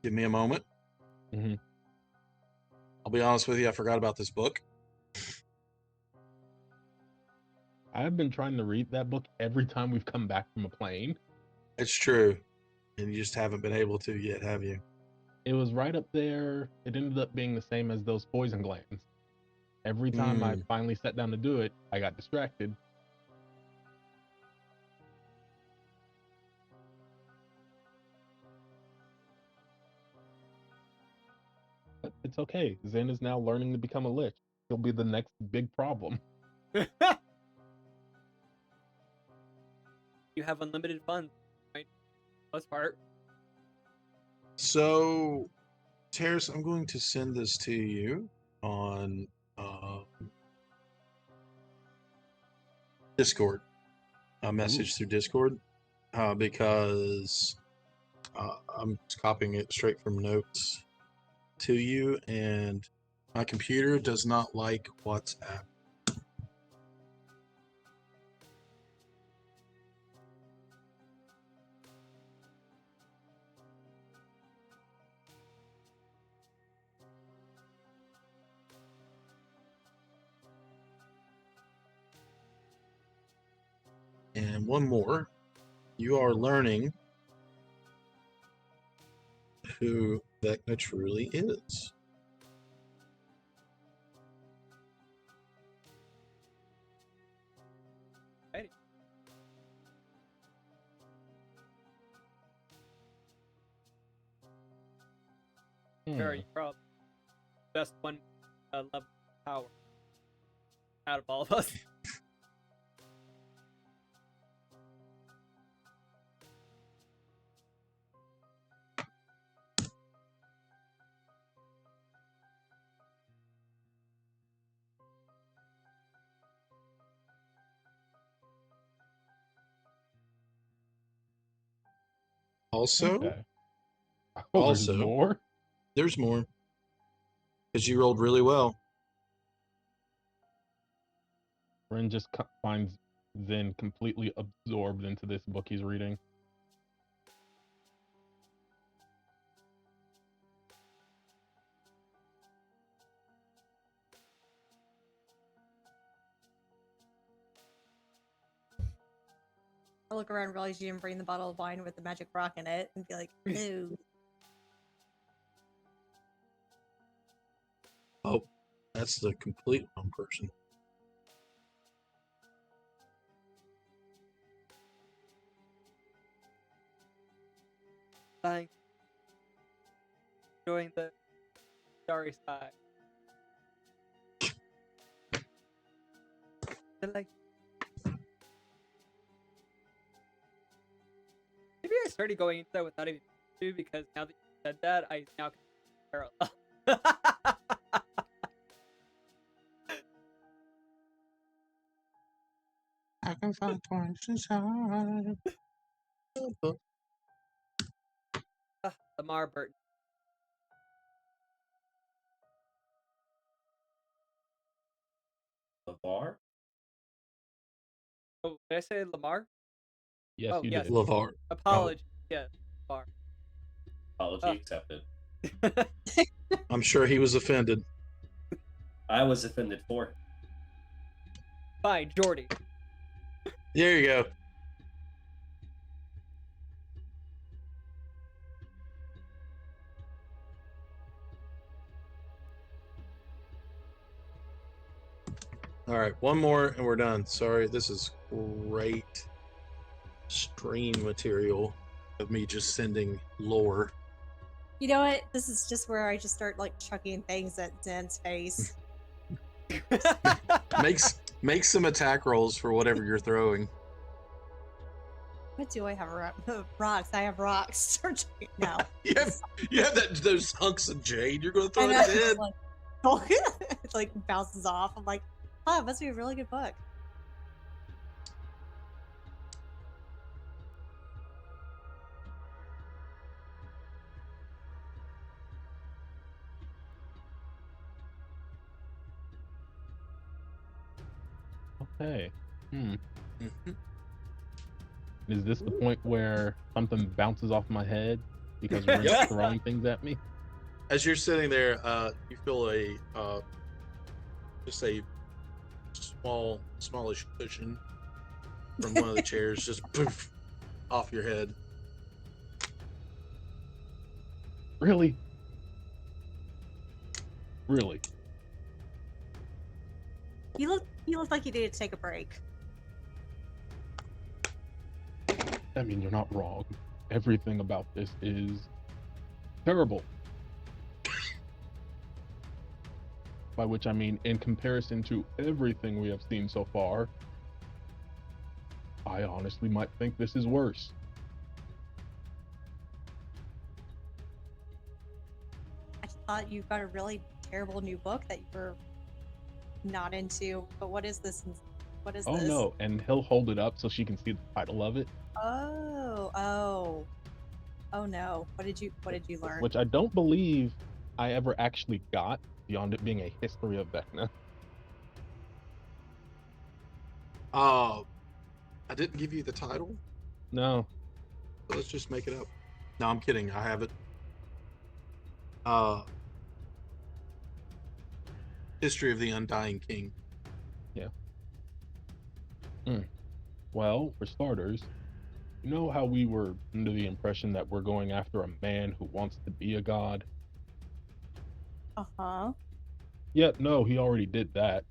Give me a moment. Mhm. I'll be honest with you, I forgot about this book. I've been trying to read that book every time we've come back from a plane. It's true. And you just haven't been able to yet, have you? It was right up there. It ended up being the same as those poison glands. Every time I finally sat down to do it, I got distracted. But it's okay. Zen is now learning to become a lich. He'll be the next big problem. You have unlimited funds, right? Plus part. So, Terrace, I'm going to send this to you on Discord, a message through Discord, because I'm just copying it straight from notes to you, and my computer does not like WhatsApp. And one more, you are learning who Vecna truly is. Right. Very probably best one level power out of all of us. Also, Okay. Oh, there's Also- more? there's more. Because you rolled really well. Ren just finds Zen completely absorbed into this book he's reading. I look around and realize you didn't bring the bottle of wine with the magic rock in it and be like, no. Oh, that's the complete wrong person. Like enjoying the starry sky. They're like, maybe I started going into that without even to, because now that you said that, I now can parallel. I can find twice as high. Lamar Burton. LeVar? Oh, did I say Lamar? Yes, Oh, you yes. did. LeVar. Apology. Yes, Lamar. Apology accepted. I'm sure he was offended. I was offended for. Fine, Jordy. There you go. All right, one more and we're done. Sorry, this is great stream material of me just sending lore. You know what? This is just where I just start like chucking things at Zen's face. Make some attack rolls for whatever you're throwing. What do I have? Rocks. I have rocks. No. You have those hunks of jade. You're going to throw I it know, at it's Zen. like, it like bounces off. I'm like, oh, it must be a really good book. Okay. Mhm. Is this the point where something bounces off my head because Rin's Yep. throwing things at me? As you're sitting there, you feel just a smallish cushion from one of the chairs just poof off your head. Really? Really? You look like you needed to take a break. I mean, you're not wrong. Everything about this is terrible. By which I mean, in comparison to everything we have seen so far, I honestly might think this is worse. I thought you got a really terrible new book that you were not into. But what is this? What is Oh this? no, and he'll hold it up so she can see the title of it, Oh no. What did you learn? which I don't believe I ever actually got beyond it being a history of Vecna. I didn't give you the title, No. so let's just make it up. No, I'm kidding. I have it. History of the Undying King. Well, for starters, you know how we were under the impression that we're going after a man who wants to be a god? Uh-huh. Yeah, no, he already did that.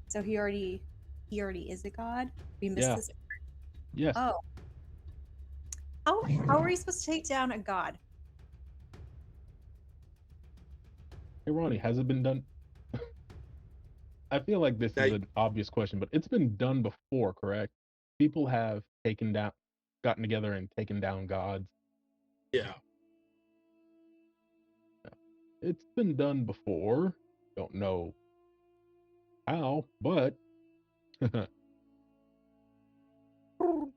So he already is a god? We missed Yeah. this. Yes. Oh. How are we supposed to take down a god? Hey, Ronnie, has it been done? I feel like this is an obvious question, but it's been done before, correct? People have gotten together and taken down gods. Yeah. It's been done before. Don't know how, but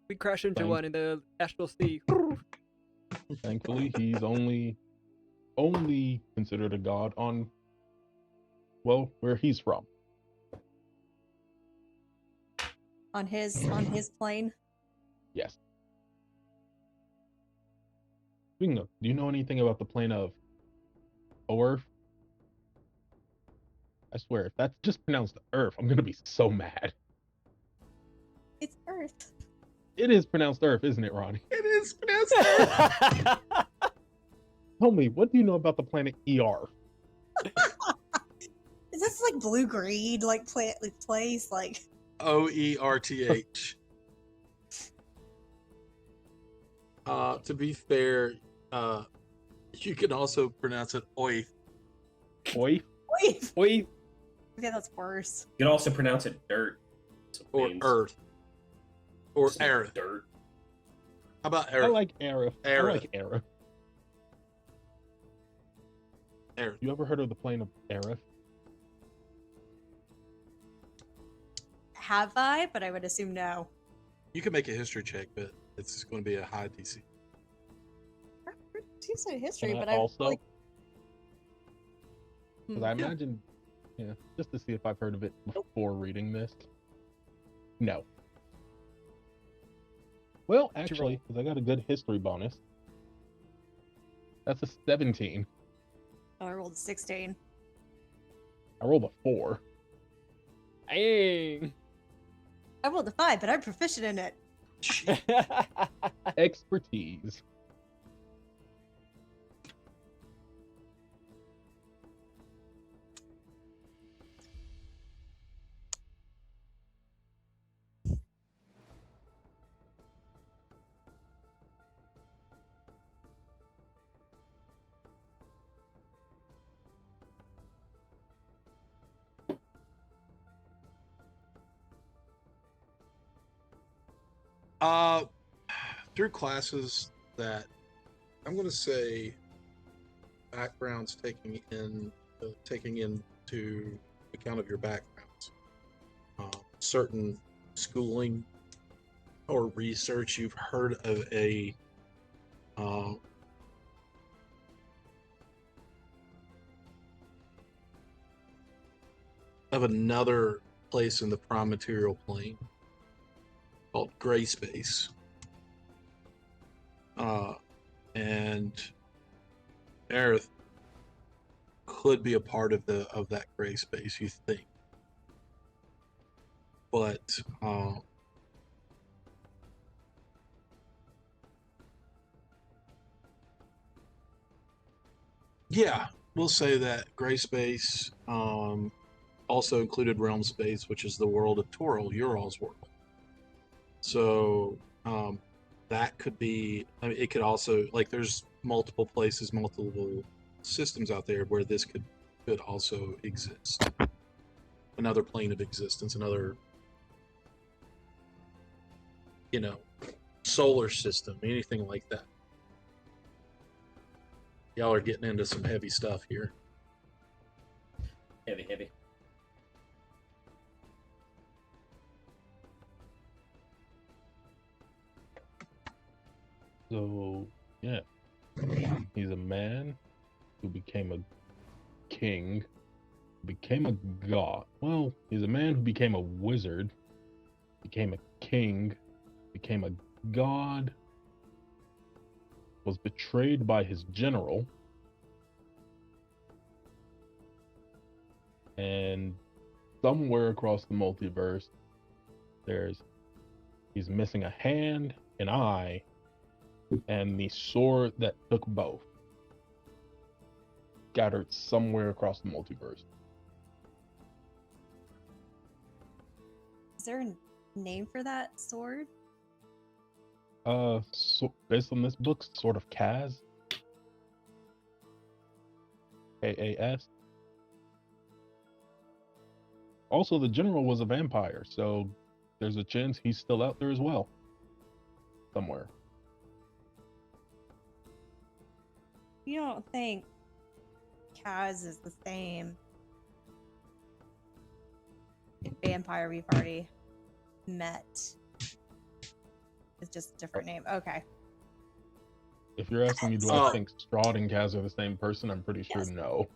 We crash into Thank- one in the Astral Sea. thankfully he's only considered a god on, well, where he's from. On his plane? Yes. Speaking of, do you know anything about the plane of Earth? I swear, if that's just pronounced Earth, I'm gonna be so mad. It's Earth. It is pronounced Earth, isn't it, Ronnie? It is pronounced. Tell me, what do you know about the planet ER? Is this like blue green place? Like OERTH. To be fair, you can also pronounce it Oith. Oi? wait. We Okay, that's worse. You can also pronounce it dirt. So it Or means Earth. Or just like Aerith. dirt. How about I Aerith? like Aerith. I Aerith. like Aerith. Aerith. You ever heard of the plane of Aerith? have I, but I would assume no. You can make a history check, but it's going to be a high DC. Decent history, Can I but I also, like. because I imagine, yeah, just to see if I've heard of it before reading this. No. Well, you actually, roll? because I got a good history bonus. That's a 17. Oh, I rolled a 16. I rolled a 4. Dang. I rolled a 5, but I'm proficient in it. Expertise. Through classes that I'm going to say backgrounds taking into account of your backgrounds, certain schooling or research you've heard of another place in the prime material plane called gray space. And Aerith could be a part of that gray space, you think. But yeah, we'll say that gray space also included realm space, which is the world of Toril, Ural's world. So that could be, I mean, it could also, like, there's multiple places, multiple systems out there where this could also exist. Another plane of existence, another, solar system, anything like that. Y'all are getting into some heavy stuff here. Heavy. So, yeah. He's a man who became a king, became a god. Well, he's a man who became a wizard, became a king, became a god, was betrayed by his general, and somewhere across the multiverse, he's missing a hand, an eye, and the sword that took both. Scattered somewhere across the multiverse. Is there a name for that sword? So based on this book, sort of Kaz. K-A-S. Also, the general was a vampire, so there's a chance he's still out there as well. Somewhere. You don't think Kaz is the same vampire we've already met? It's just a different name. Okay. If you're asking me, do I think Strahd and Kaz are the same person? I'm pretty sure Yes. no.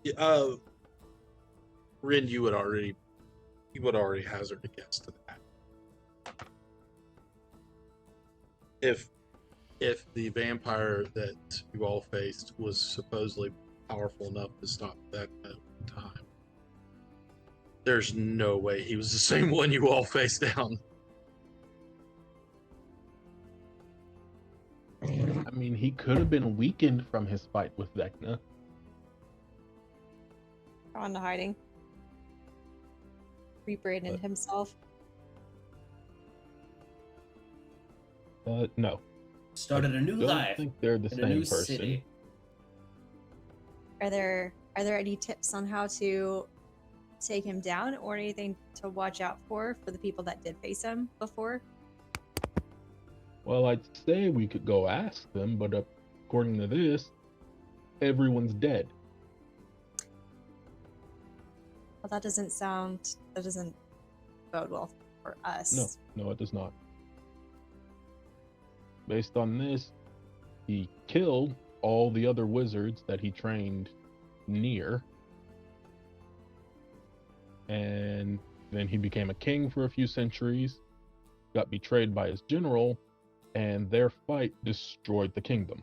Yeah, Rin, you would already hazard a guess to that. If the vampire that you all faced was supposedly powerful enough to stop that at one time, there's no way he was the same one you all faced down. I mean, he could have been weakened from his fight with Vecna. Gone to hiding. Rebranded But- himself. But no. Started a new Don't life think they're the in a same new person. city. Are there any tips on how to take him down or anything to watch out for the people that did face him before? Well, I'd say we could go ask them, but according to this, everyone's dead. Well, that doesn't sound that doesn't bode well for us. No, it does not. Based on this, he killed all the other wizards that he trained near. And then he became a king for a few centuries, got betrayed by his general, and their fight destroyed the kingdom.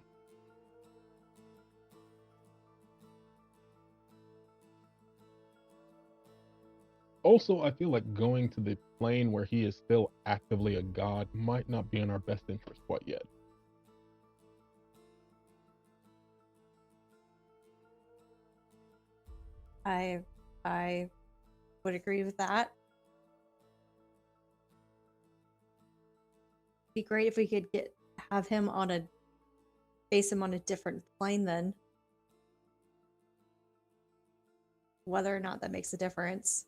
Also, I feel like going to the plane where he is still actively a god might not be in our best interest quite yet. I would agree with that. Be great if we could have him on a base him on a different plane then. Whether or not that makes a difference.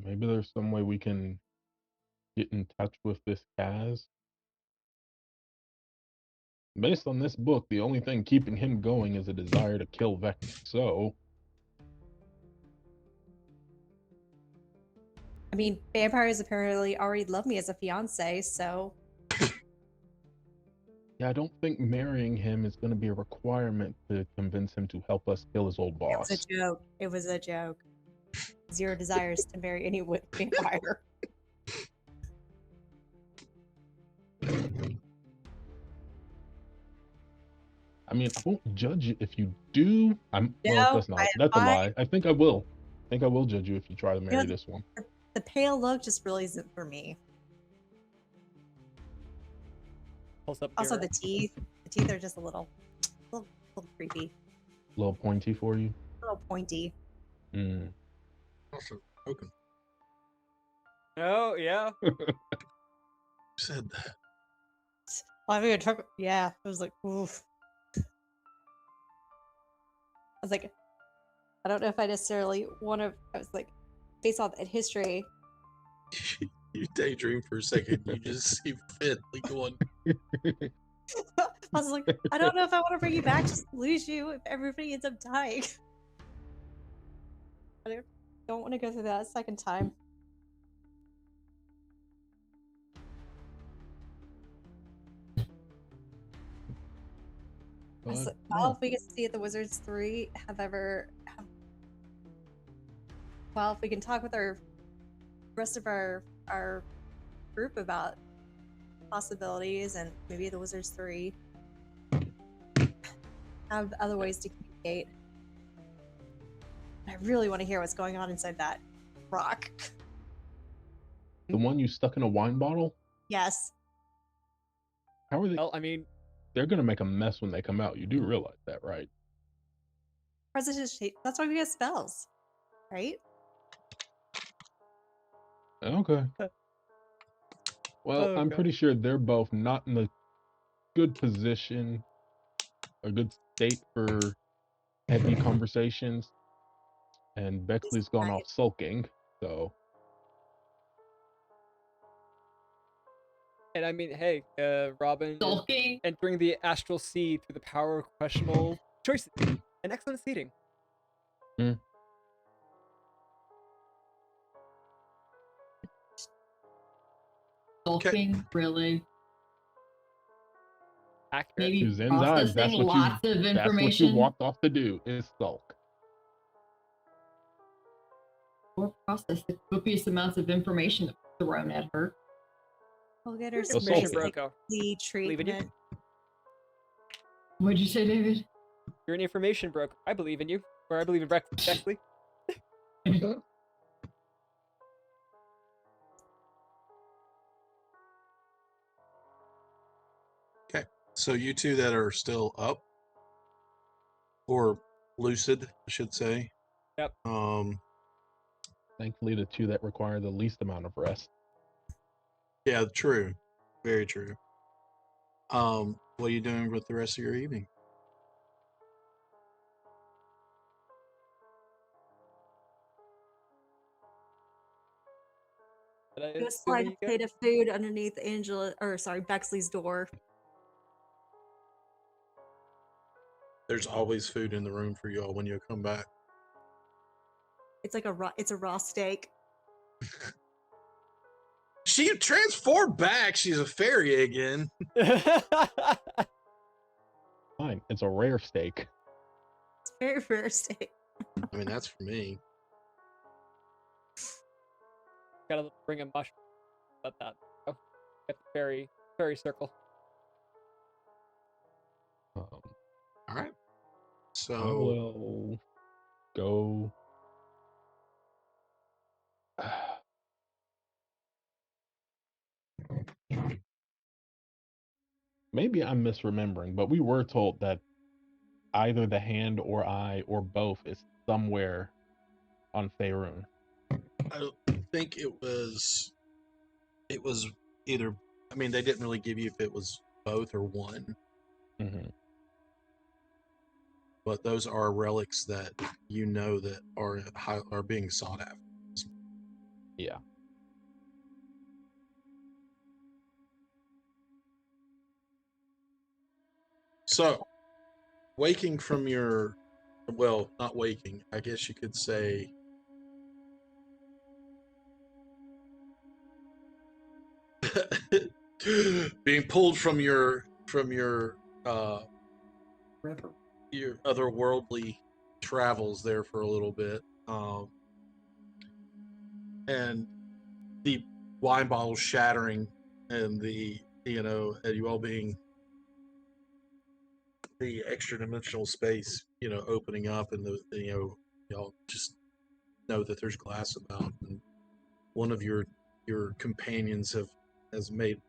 Maybe there's some way we can get in touch with this Kaz. Based on this book, the only thing keeping him going is a desire to kill Vecna. So, I mean, vampires apparently already love me as a fiance, so yeah, I don't think marrying him is going to be a requirement to convince him to help us kill his old it boss. was a joke. It was a joke. Zero desires to marry any vampire. I mean, I won't judge you if you do. Well, No, that's a I- lie. I think I will. I think I will judge you if you try to marry know, this one. The pale look just really isn't for me. Pulls up Also, your- the teeth. The teeth are just a little creepy, A little pointy for you. a little pointy. Mm. Also, broken. Oh, yeah. Who said that? Well, I mean, yeah, it was like, oof. I was like, I don't know if I necessarily want to. I was like, based on that history. You daydream for a second. You just see Finn going. I was like, I don't know if I want to bring you back, just lose you if everybody ends up dying. I don't want to go through that a second time. I was But, like, well, if we get to see if the Wizards 3 well, if we can talk with our rest of our group about possibilities and maybe the Wizards 3 have other ways to communicate. I really want to hear what's going on inside that rock. the one you stuck in a wine bottle? Yes. How are they? Well, I mean, They're going to make a mess when they come out. You do realize that, right? Prestidigitation. That's why we get spells, right? Okay. Well, Oh, I'm God. pretty sure they're both not in a good position, a good state for heavy conversations. And Bexley's gone off sulking, so and I mean, hey, Robin is Sulking. entering the astral sea through the power of questionable choices and excellent seating. Sulking, really? Accurate. Maybe to Zen's eyes, processing that's what lots of that's what you information. walked off to do is sulk. Or process the copious amounts of information that was thrown at her. We'll get her Here's some information, basic Broco. the Believe in you. treatment. What'd you say, David? You're an information broke. I believe in you. Or I believe in Bexley. So you two that are still up, or lucid, I should say. Yep. Thankfully, the two that require the least amount of rest. Yeah, true. Very true. What are you doing with the rest of your evening? Go slide a plate of food underneath Bexley's door. There's always food in the room for y'all when you come back. It's like it's a raw steak. She transformed back. She's a fairy again. Fine. It's a rare steak. It's very rare steak. I mean, that's for me. Gotta bring a mushroom about that. Oh, get the fairy circle. All right. I So will go. Maybe I'm misremembering, but we were told that either the hand or eye or both is somewhere on Faerun. I think it was either. I mean, they didn't really give you if it was both or one, Mm-hmm. but those are relics that you know that are being sought after. Yeah. So, waking from your, well, not waking. I guess you could say. Being pulled from your River. your otherworldly travels there for a little bit, and the wine bottle shattering, and and you all being the extra dimensional space, opening up, and y'all just know that there's glass about, and one of your companions has made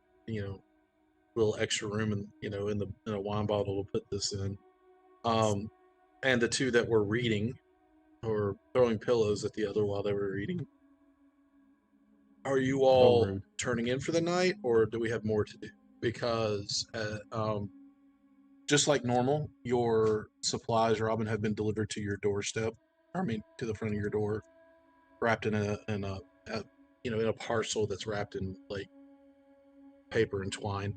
little extra room in a wine bottle to put this in. And the two that were reading or throwing pillows at the other while they were reading. Are you all rude. turning in for the night, or do we have more to do? Because just like normal, your supplies, Robin, have been delivered to your doorstep. I mean, to the front of your door, wrapped in a parcel that's wrapped in like paper and twine.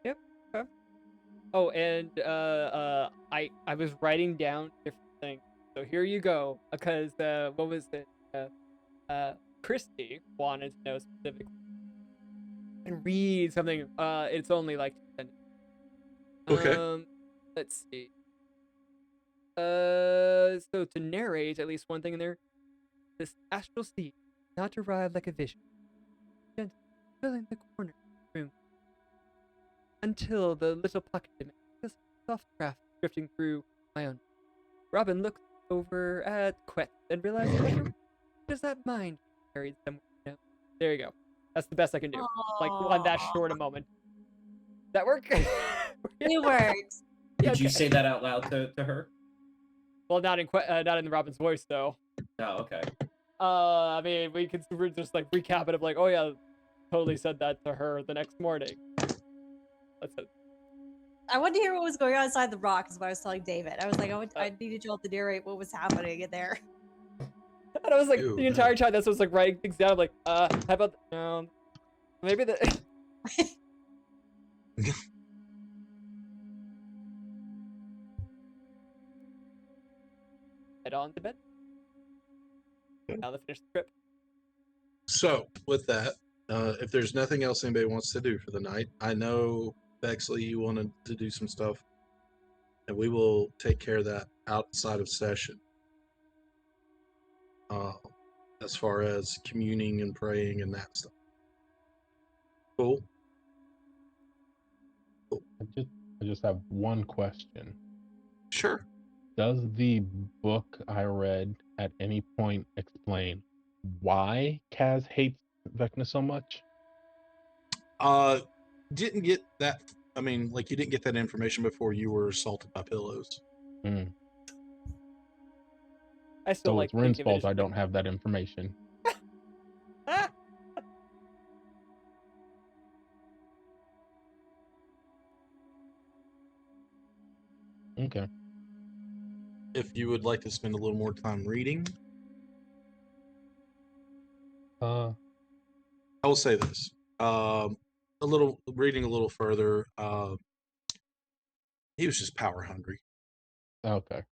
Yep. Okay. Oh, and I was writing down different things. So here you go. Because what was it? Christy wanted to know specifically and read something. It's only like 2 sentences. Okay. Let's see. So to narrate at least one thing in there, this astral seed not arrive like a vision, gently filling the corner of the room until the little pocket dimension, a soft craft drifting through my own. Robin looked over at Quet and realized what does that mind carried somewhere. There you go. That's the best I can do. Like on that short a moment. That work? It works. Yeah, Did you okay. say that out loud to her? Well, not in Robin's voice though. Oh, okay. I mean, we're just like recap it of like, oh yeah, totally said that to her the next morning. That's it. I wanted to hear what was going on inside the rock, is what I was telling David. I was like, I needed y'all to narrate what was happening in there. And I was like, Ew, the entire no. time, that's what I was like writing things down. I'm like, how about maybe the. Head on to bed. Now to finish the trip. So, with that, if there's nothing else anybody wants to do for the night, I know, Bexley, you wanted to do some stuff, and we will take care of that outside of session. As far as communing and praying and that stuff. Cool. I just have one question. Sure. Does the book I read at any point explain why Kaz hates Vecna so much? Didn't get that. I mean, like, you didn't get that information before you were assaulted by pillows. Mm. I still So like it's Rin's thinking of it fault I as- don't have that information. Okay. If you would like to spend a little more time reading, Uh, I will say this. Reading a little further, he was just power hungry. okay.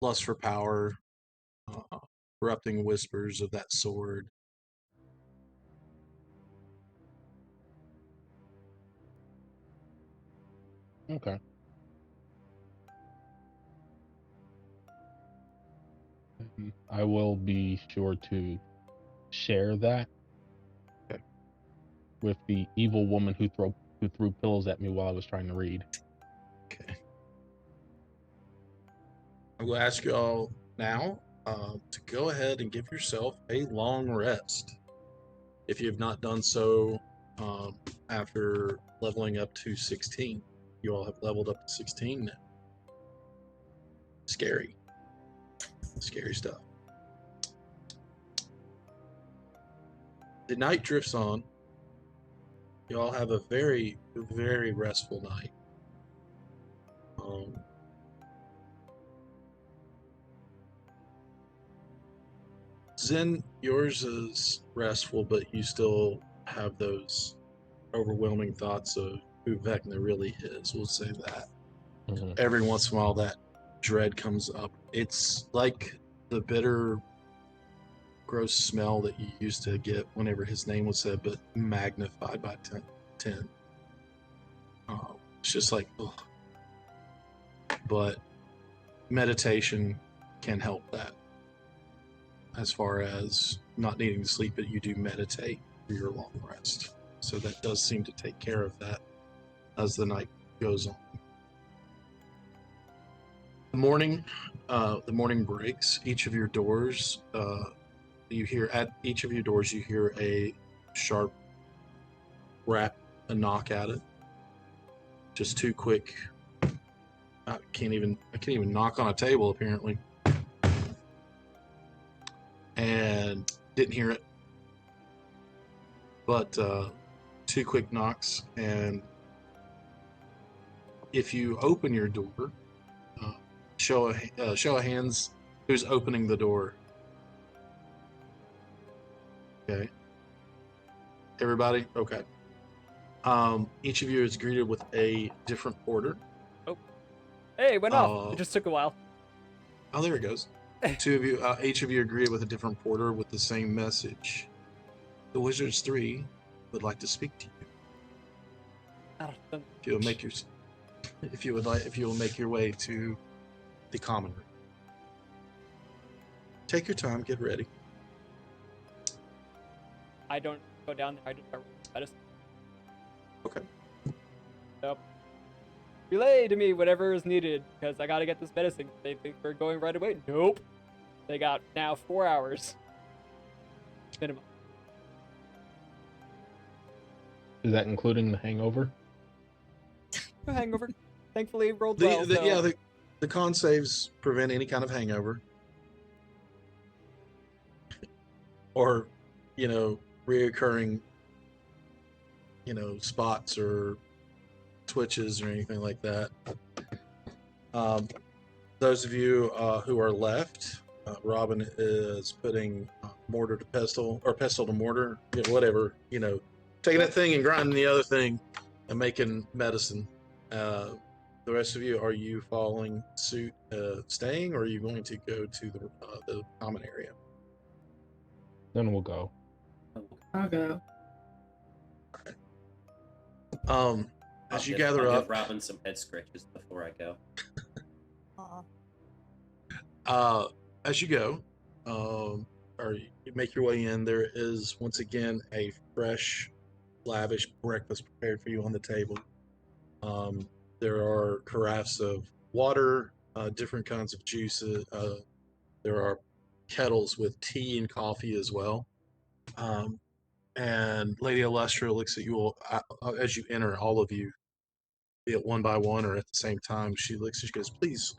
lust for power, corrupting whispers of that sword. Okay. I will be sure to share that Okay. with the evil woman who threw pillows at me while I was trying to read. Okay. I'm going to ask you all now to go ahead and give yourself a long rest. If you have not done so after leveling up to 16, you all have leveled up to 16 now. Scary. Scary stuff. The night drifts on. You all have a very, very restful night. Zen, yours is restful, but you still have those overwhelming thoughts of who Vecna really is. We'll say that. Mhm. Every once in a while, that dread comes up. It's like the bitter, gross smell that you used to get whenever his name was said, but magnified by 10. It's just like, ugh. But meditation can help that. As far as not needing to sleep, but you do meditate for your long rest. So that does seem to take care of that as the night goes on. The morning breaks. Each of your doors, you hear a sharp rap, a knock at it. Just two quick. I can't even knock on a table apparently, and didn't hear it. But two quick knocks, and if you open your door, show of hands who's opening the door. Okay. Everybody? Okay. Each of you is greeted with a different order. Hey, it went off. It just took a while. Oh, there it goes. Two of you, each of you agree with a different porter with the same message. The Wizards 3 would like to speak to you. If you will make your, if you will make your way to the common room. Take your time, get ready. I don't go down there. I just start medicine. Okay. Yep. Relay to me whatever is needed because I gotta get this medicine. They think we're going right away. Nope. They got now 4 hours minimum. Is that including the hangover? No hangover. Thankfully, rolled well. So. Yeah, the con saves prevent any kind of hangover. Or, reoccurring, spots or twitches or anything like that. Those of you who are left, Robin is putting mortar to pestle or pestle to mortar, whatever, taking that thing and grinding the other thing and making medicine. The rest of you, are you following suit, staying, or are you going to go to the common area? Then we'll go. I'll go. As you gather I'll up, give Robin some head scratches before I go. as you go, or you make your way in, there is once again a fresh, lavish breakfast prepared for you on the table. There are carafes of water, different kinds of juices. There are kettles with tea and coffee as well. And Lady Alestra looks at you all as you enter, all of you, be it one by one or at the same time. She looks and she goes, "Please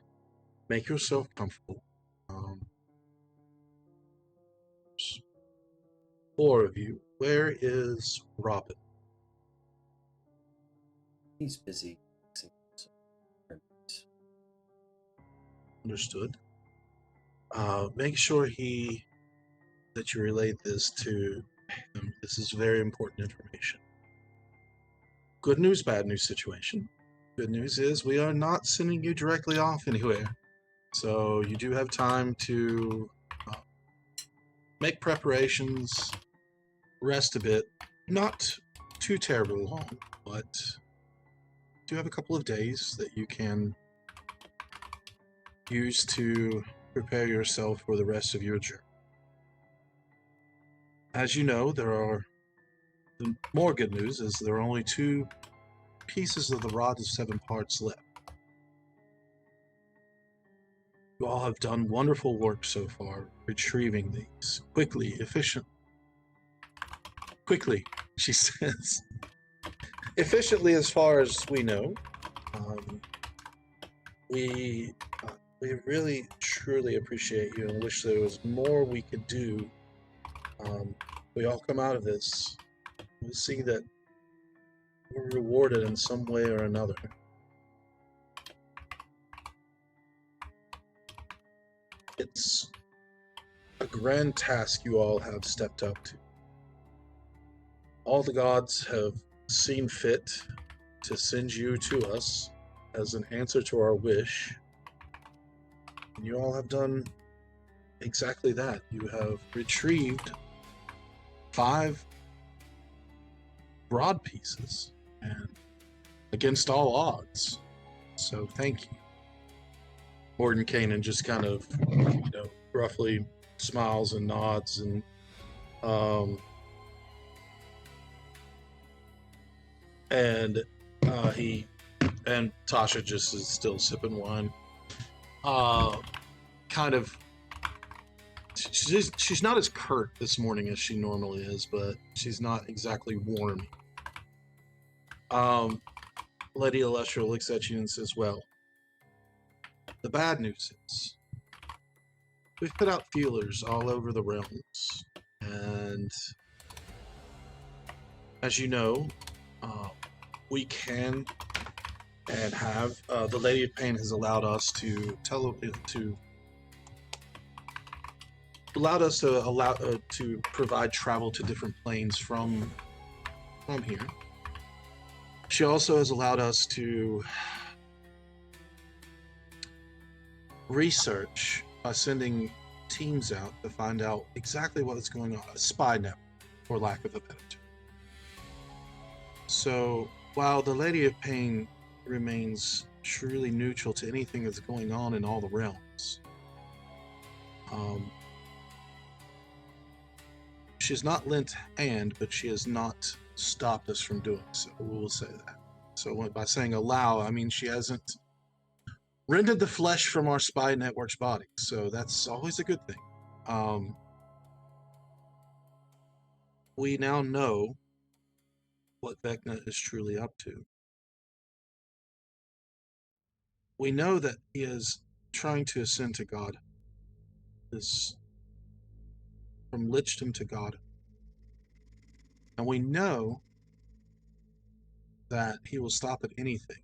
make yourself comfortable. 4 of you. Where is Robin?" He's busy. Understood. Make sure that you relay this to him. This is very important information. Good news, bad news situation. Good news is we are not sending you directly off anywhere. So you do have time to make preparations, rest a bit. Not too terribly long, but do have a couple of days that you can use to prepare yourself for the rest of your journey. As you know, the more good news is there are only 2 pieces of the Rod of 7 Parts left. You all have done wonderful work so far, retrieving these quickly, efficiently. Quickly, she says. Efficiently, as far as we know. We really, truly appreciate you and wish there was more we could do. We all come out of this. We'll see that we're rewarded in some way or another. It's a grand task you all have stepped up to. All the gods have seen fit to send you to us as an answer to our wish. And you all have done exactly that. You have retrieved 5 broad pieces, and against all odds. So thank you. Mordenkainen just kind of, roughly smiles and nods, and he and Tasha just is still sipping wine. Kind of, she's not as curt this morning as she normally is, but she's not exactly warm. Lady Alestra looks at you and says, well, the bad news is we've put out feelers all over the realms, and as you know, we can and have, the Lady of Pain has allowed us to provide travel to different planes from here. She also has allowed us to research by sending teams out to find out exactly what is going on, a spy network, for lack of a better term. So while the Lady of Pain remains truly neutral to anything that's going on in all the realms, she's not lent hand, but she has not stopped us from doing so. We will say that. So by saying allow, I mean she hasn't rendered the flesh from our spy network's body. So that's always a good thing. We now know what Vecna is truly up to. We know that he is trying to ascend to God. This from lichdom to God. And we know that he will stop at anything.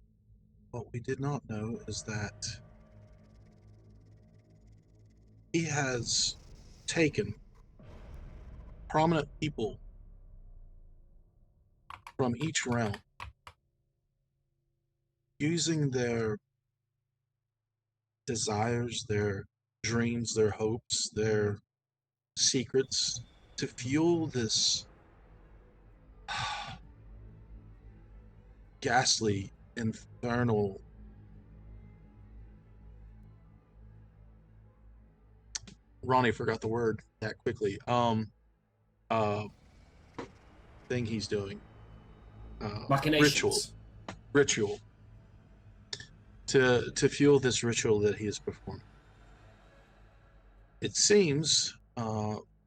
What we did not know is that he has taken prominent people from each realm, using their desires, their dreams, their hopes, their secrets to fuel this ghastly, infernal Ronnie forgot the word that quickly. Thing he's doing. Machinations. Ritual. To fuel this ritual that he is performing. It seems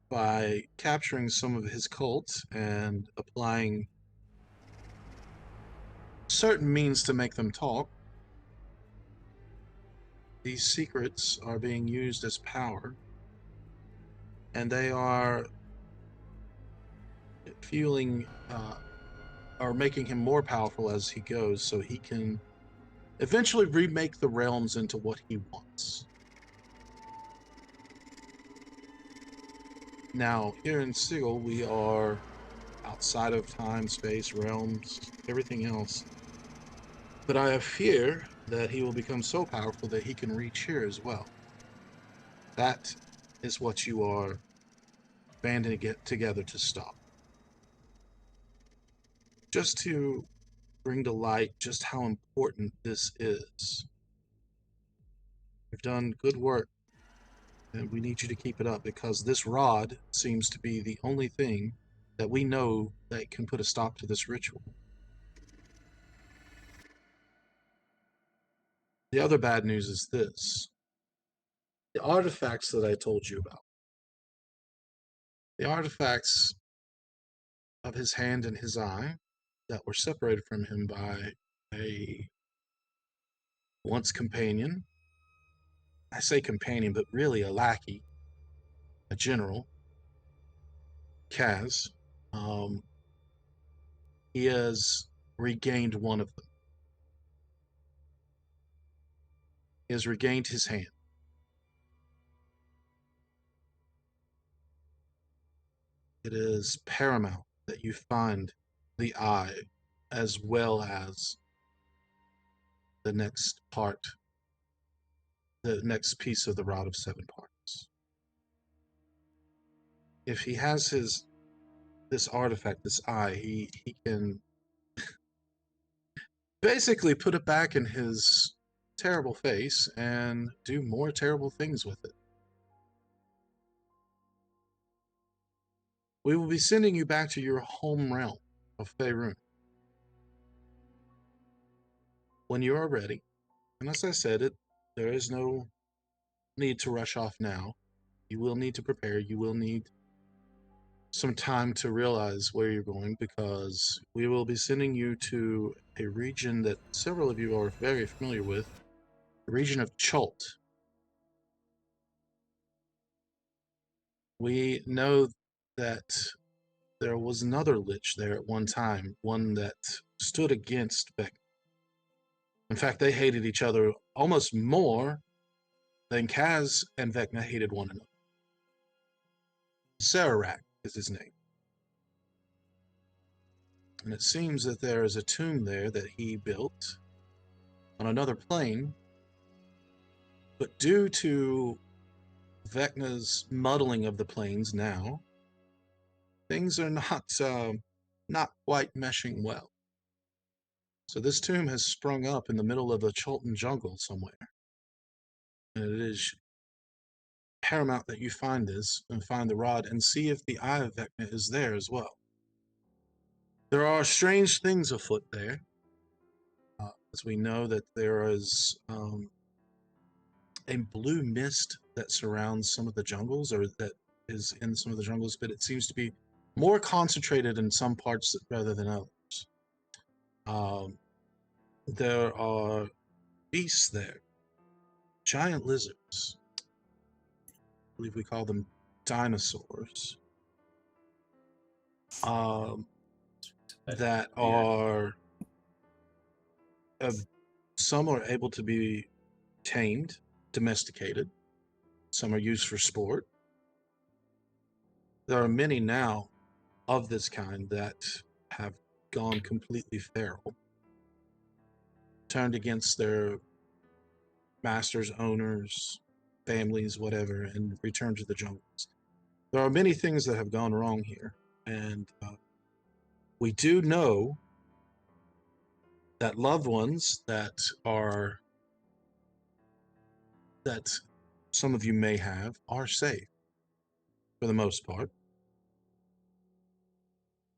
by capturing some of his cults and applying certain means to make them talk, these secrets are being used as power, and they are fueling or making him more powerful as he goes, so he can eventually remake the realms into what he wants. Now, here in Sigil, we are outside of time, space, realms, everything else. But I have fear that he will become so powerful that he can reach here as well. That is what you are banding together to stop. Just to bring to light just how important this is. You've done good work, and we need you to keep it up because this rod seems to be the only thing that we know that can put a stop to this ritual. The other bad news is this. The artifacts that I told you about. The artifacts of his hand and his eye that were separated from him by a once companion. I say companion, but really a lackey, a general, Kaz. He has regained one of them. He has regained his hand. It is paramount that you find the eye as well as the next part, the next piece of the rod of 7 parts. If he has this artifact, this eye, he can basically put it back in his terrible face and do more terrible things with it. We will be sending you back to your home realm of Faerun when you are ready. And as I said, there is no need to rush off now. You will need to prepare. You will need some time to realize where you're going because we will be sending you to a region that several of you are very familiar with, the region of Chult. We know that there was another lich there at one time, one that stood against Vecna. In fact, they hated each other almost more than Kaz and Vecna hated one another. Sararak is his name. And it seems that there is a tomb there that he built on another plane, but due to Vecna's muddling of the planes now, things are not quite meshing well. So this tomb has sprung up in the middle of the Chultan jungle somewhere. And it is paramount that you find this and find the rod and see if the Eye of Vecna is there as well. There are strange things afoot there, as we know that there is a blue mist that surrounds some of the jungles, or that is in some of the jungles, but it seems to be more concentrated in some parts rather than others. There are beasts there, giant lizards. I believe we call them dinosaurs. That are some are able to be tamed, domesticated. Some are used for sport. There are many now of this kind that have gone completely feral, turned against their masters, owners, families, whatever, and returned to the jungles. There are many things that have gone wrong here, and we do know that loved ones that some of you may have are safe for the most part.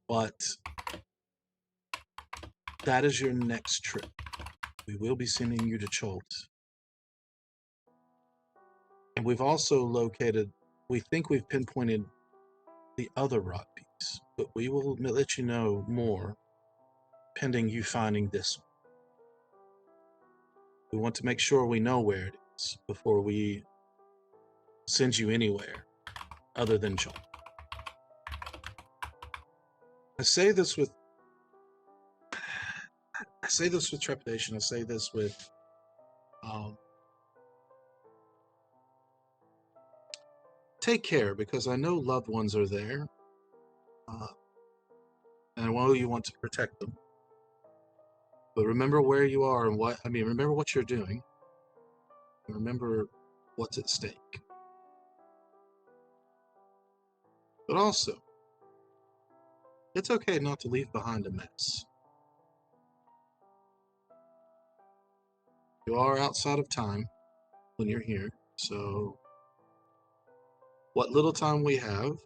But that is your next trip. We will be sending you to Chult. And we've also we think we've pinpointed the other rod piece, but we will let you know more pending you finding this one. We want to make sure we know where it is before we send you anywhere other than Chult. I say this with trepidation. I say this with take care, because I know loved ones are there, and I know you want to protect them. But remember where you are and remember what you're doing. And remember what's at stake. But also, it's okay not to leave behind a mess. You are outside of time when you're here, so what little time we have,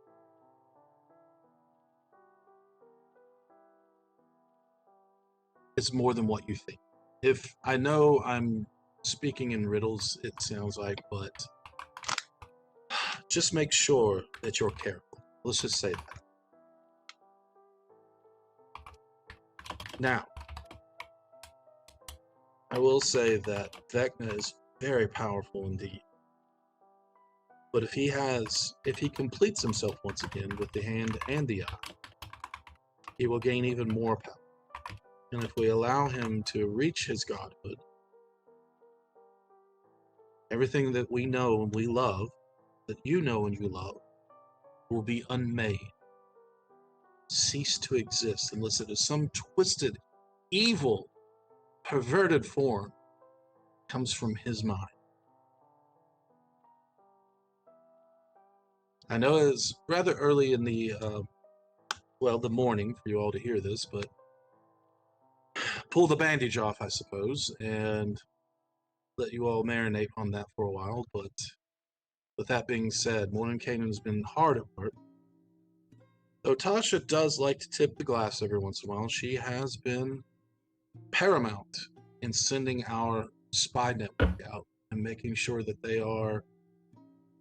it's more than what you think. If I know I'm speaking in riddles, it sounds like, but just make sure that you're careful. Let's just say that. Now, I will say that Vecna is very powerful indeed. But if he completes himself once again with the hand and the eye, he will gain even more power. And if we allow him to reach his godhood, everything that we know and we love, that you know and you love, will be unmade, cease to exist, unless it is some twisted, evil, perverted form comes from his mind. I know it's rather early in the morning for you all to hear this, but pull the bandage off, I suppose, and let you all marinate on that for a while. But with that being said, Morning Canaan has been hard at work. Though Tasha does like to tip the glass every once in a while, she has been paramount in sending our spy network out and making sure that they are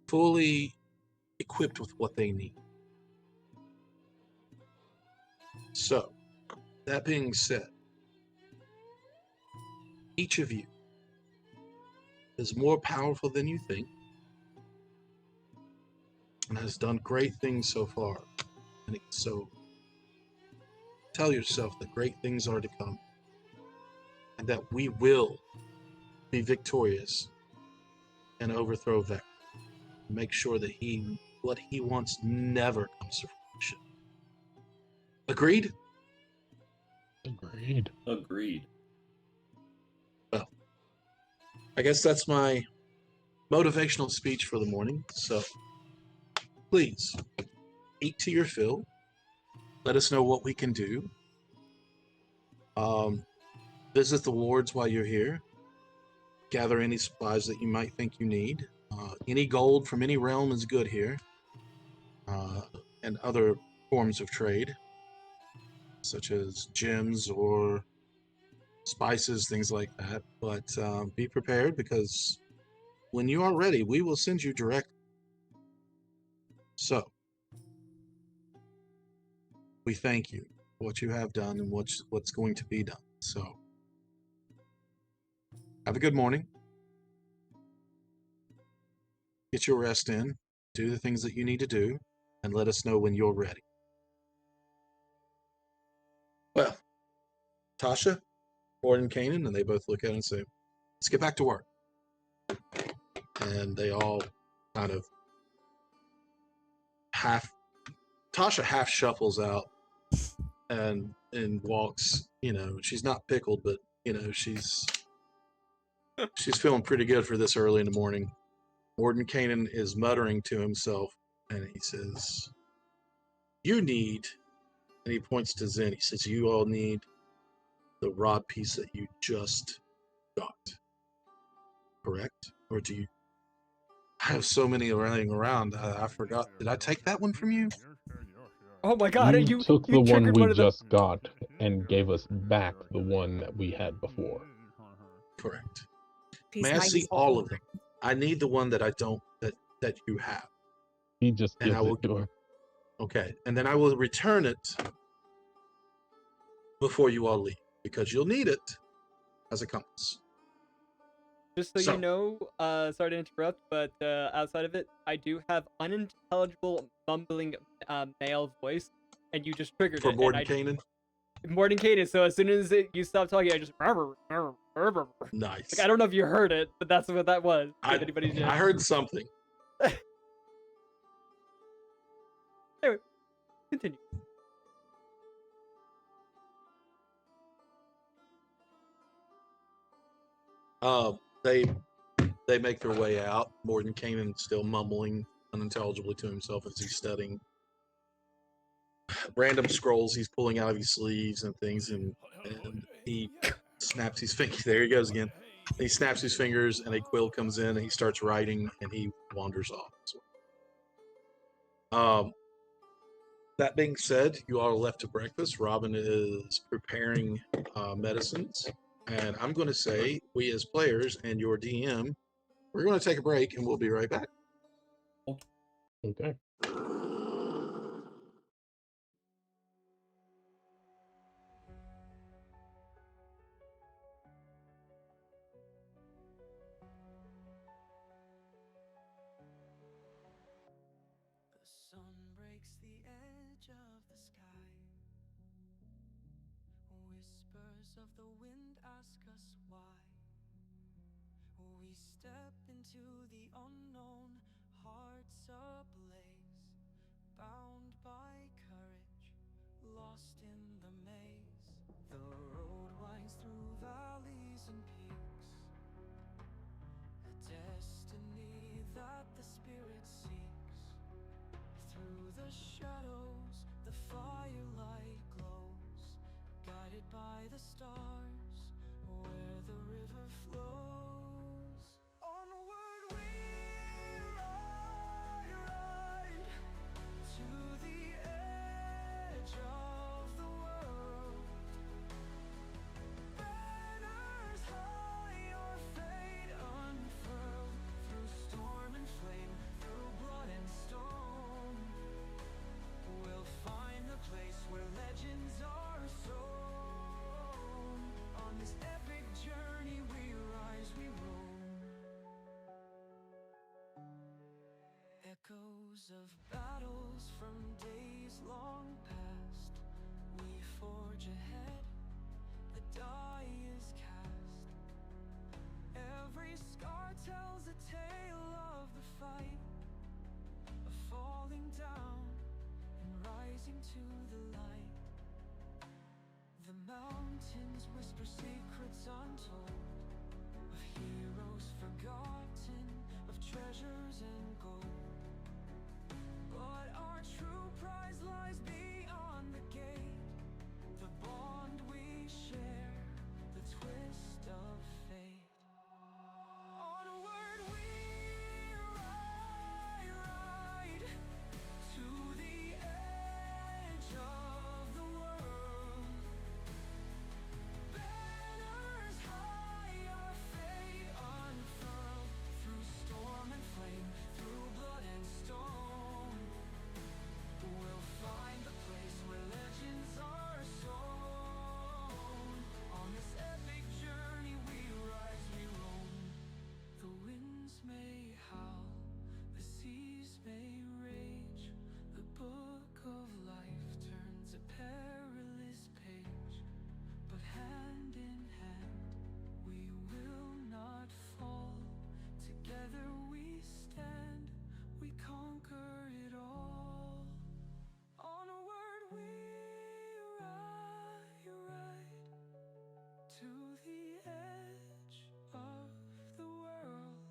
fully equipped with what they need. So, that being said, each of you is more powerful than you think and has done great things so far. And so, tell yourself that great things are to come and that we will be victorious and overthrow Vecna. Make sure that what he wants never comes to fruition. Agreed? Agreed. Agreed. Well, I guess that's my motivational speech for the morning. So, please, eat to your fill. Let us know what we can do. Visit the wards while you're here. Gather any supplies that you might think you need. Any gold from any realm is good here. And other forms of trade, such as gems or spices, things like that. But be prepared, because when you are ready, we will send you direct. So, we thank you for what you have done and what's going to be done. So, have a good morning. Get your rest in. Do the things that you need to do, and let us know when you're ready. Well, Tasha, Ford, and Kanan, and they both look at it and say, let's get back to work. And they all kind of Tasha half shuffles out and walks, she's not pickled, but she's feeling pretty good for this early in the morning. Warden Kanan is muttering to himself, and he says, you need, and he points to Zen, he says, you all need the rod piece that you just got. Correct? Or do you? I have so many running around, I forgot. Did I take that one from you? Oh my god, You took the one triggered we one of the... just got and gave us back the one that we had before. Correct. He's May I see all of them? I need the one that I don't, that you have. He just And gives I will, it to her. okay, and then I will return it before you all leave, because you'll need it as a compass. Just so you know, sorry to interrupt, but outside of it, I do have unintelligible, mumbling male voice, and you just triggered For it. Morden Kanan? Morden Kanan, so as soon as you stop talking, I just... Nice. Like, I don't know if you heard it, but that's what that was. If anybody did. I heard something. Anyway, continue. They make their way out. Mordenkainen still mumbling unintelligibly to himself as he's studying random scrolls he's pulling out of his sleeves and things, and he snaps his fingers. There he goes again. He snaps his fingers, and a quill comes in, and he starts writing, and he wanders off. That being said, you all are left to breakfast. Robin is preparing medicines, and I'm going to say we as players and your DM, we're going to take a break, and we'll be right back. Okay. The sun breaks the edge of the sky. Whispers of the wind ask us why. We step into the unknown, hearts ablaze, bound by courage, lost in the maze. The road winds through valleys and peaks, a destiny that the spirit seeks. Through the shadows, the firelight glows, guided by the stars, where the river flows. Onward we ride to the edge of the world. Banners high, our fate unfurled, through storm and flame, through blood and stone. We'll find the place where legends are sown. On this epic journey we rise, we roam. Echoes of battles from days long past. We forge ahead, the die is cast. Every scar tells a tale of the fight, of falling down and rising to the light. The mountains whisper secrets untold, of heroes forgotten, of treasures and gold. But our true prize lies beyond the gate, the bond we share, the twist of fate. Onward we ride to the edge of the world. Banners high, our fate unfurled, through storm and flame, through blood and stone. We'll find the place where legends are sown. On this epic journey we rise, we roam. The winds may howl, the seas may rage, the book of life turns a perilous page. But hand in hand, we will not fall. Together we stand, we conquer it all. Onward we ride to the edge of the world.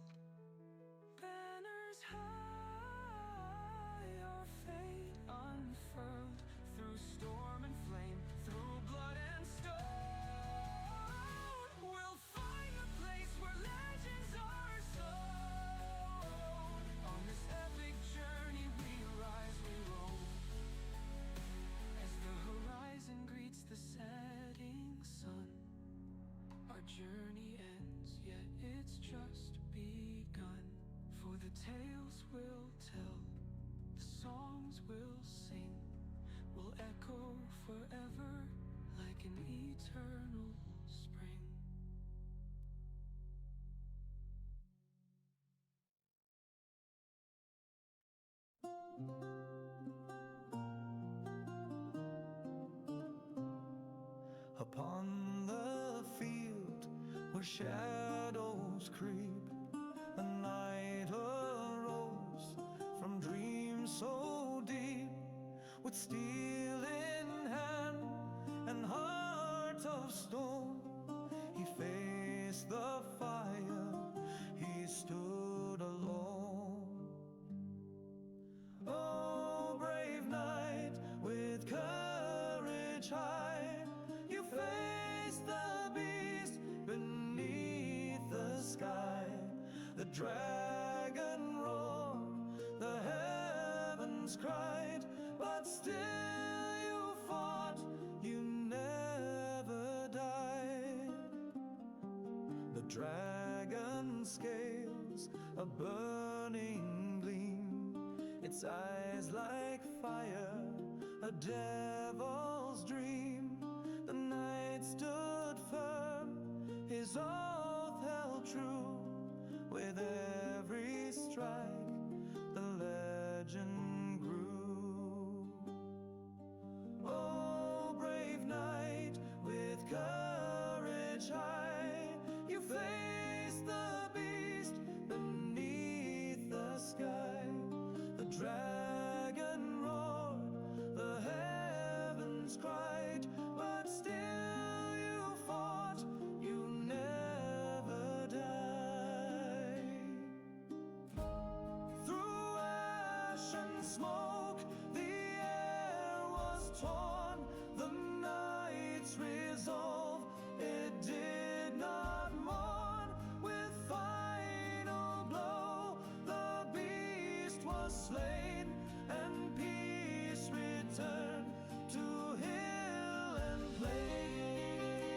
Banners high, our fate unfurled, through storm and flame, through blood and stone. We'll find the place where legends are sown. On this epic journey we rise, we roam. As the horizon greets the setting sun, our journey ends, yet it's just begun. For the tales we'll tell, the songs we'll sing, will echo forever like an eternal spring. Upon the field where shadows creep, a night arose from dreams so deep. With steel in hand and heart of stone, he faced the fight courage high. You face the beast beneath the sky. The dragon roared, the heavens cried, but still you fought, you never died. The dragon scales a burning gleam, its eyes like fire, a devil's dream. The knight stood firm, his oath held true. With every strike, the legend grew. Oh, brave knight, with courage high, you face the beast beneath the sky. The dragon roared, the heavens cried, but still you fought, you never died. Through ash and smoke, the air was torn. The knight's resolve, it did not mourn. With final blow, the beast was slain, and peace returned to hill and plain.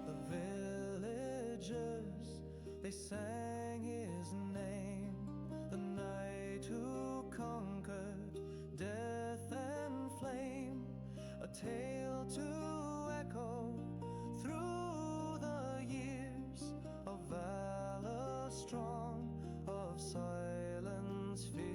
The villagers, they sang his name, the knight who conquered death and flame, a tale to echo through the years, of valor strong, of silence fierce.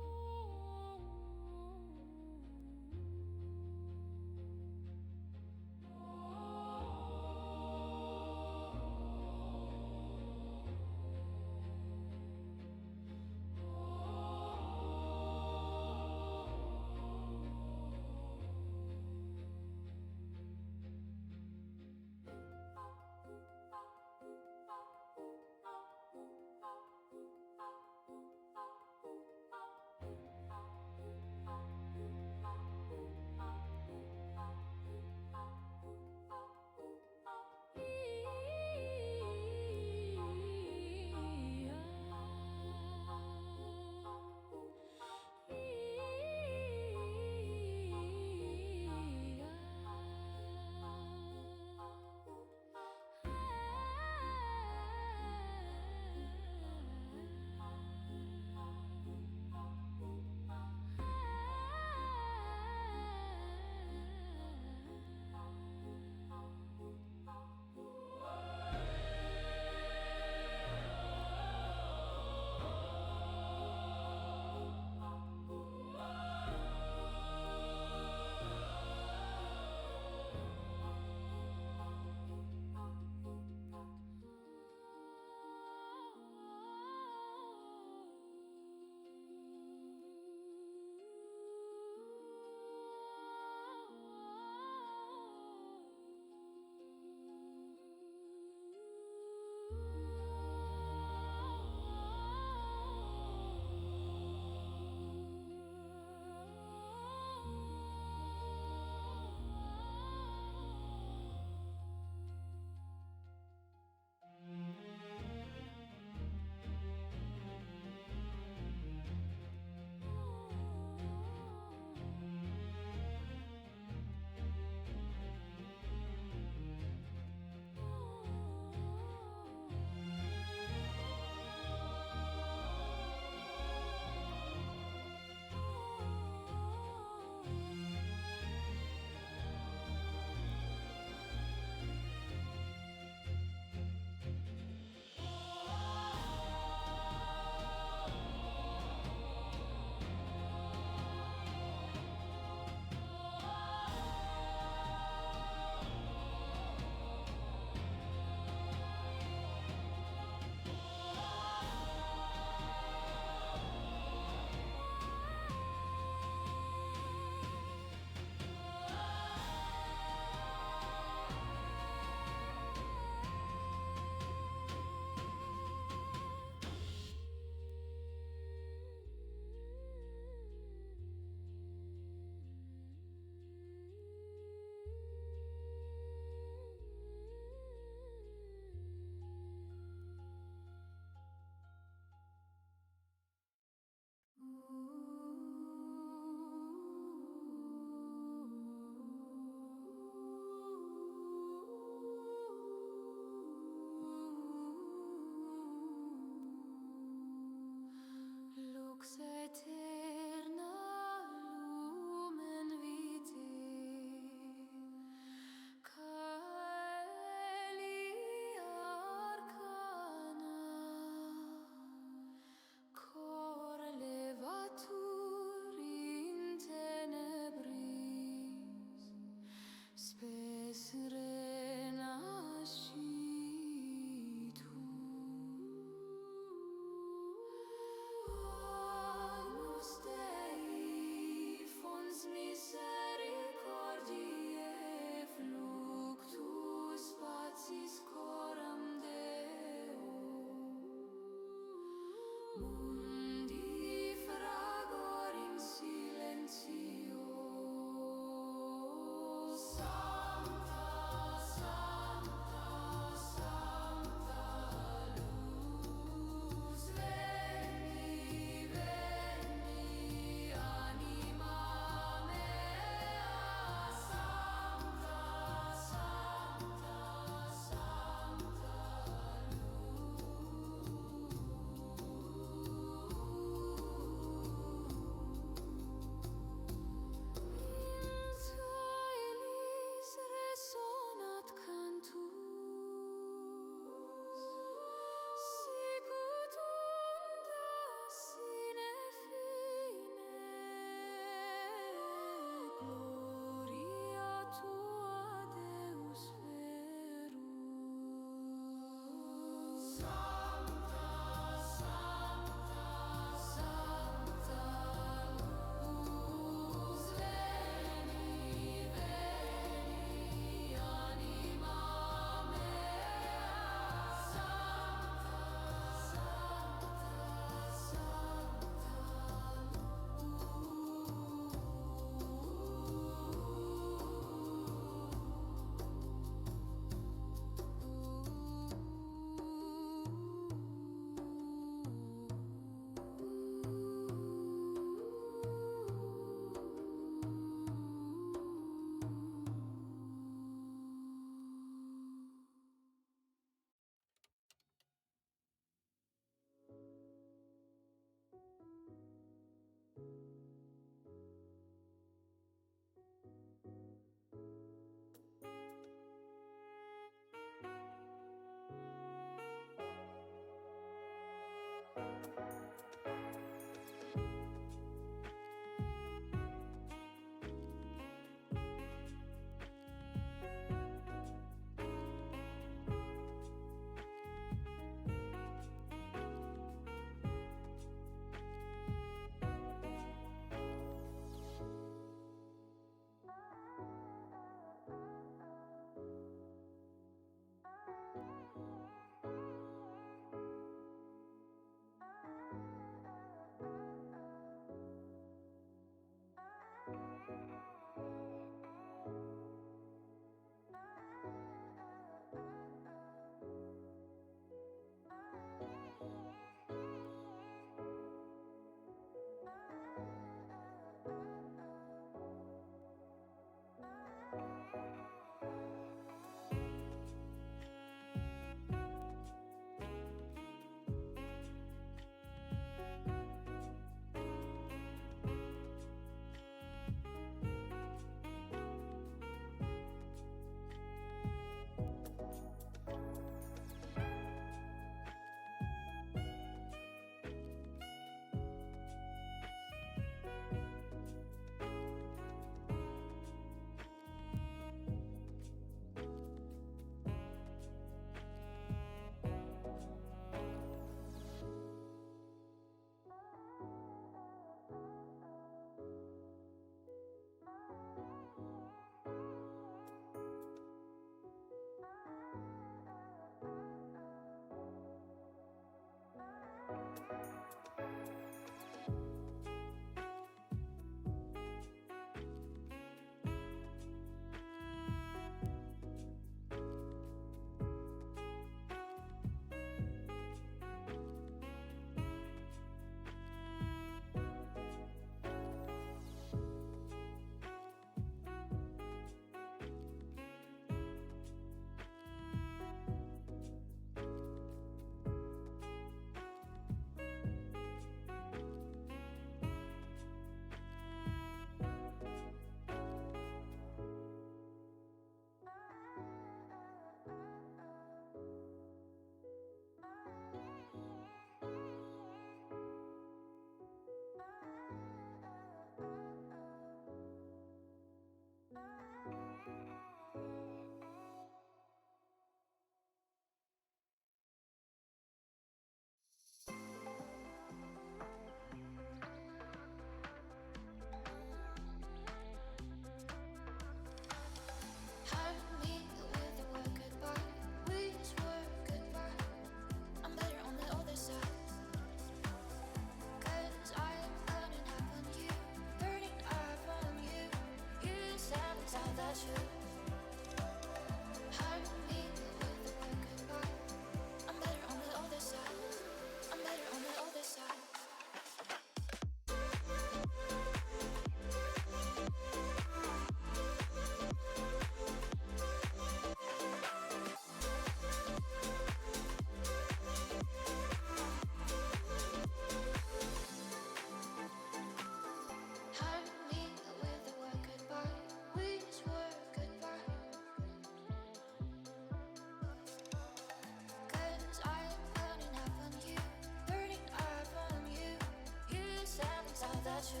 you.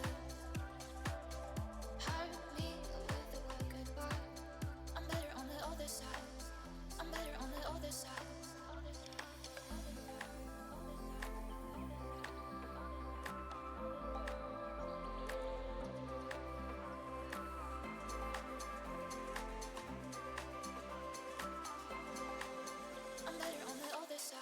Hurt me with the word goodbye. I'm better on the other side. I'm better on the other side. I'm better on the other side.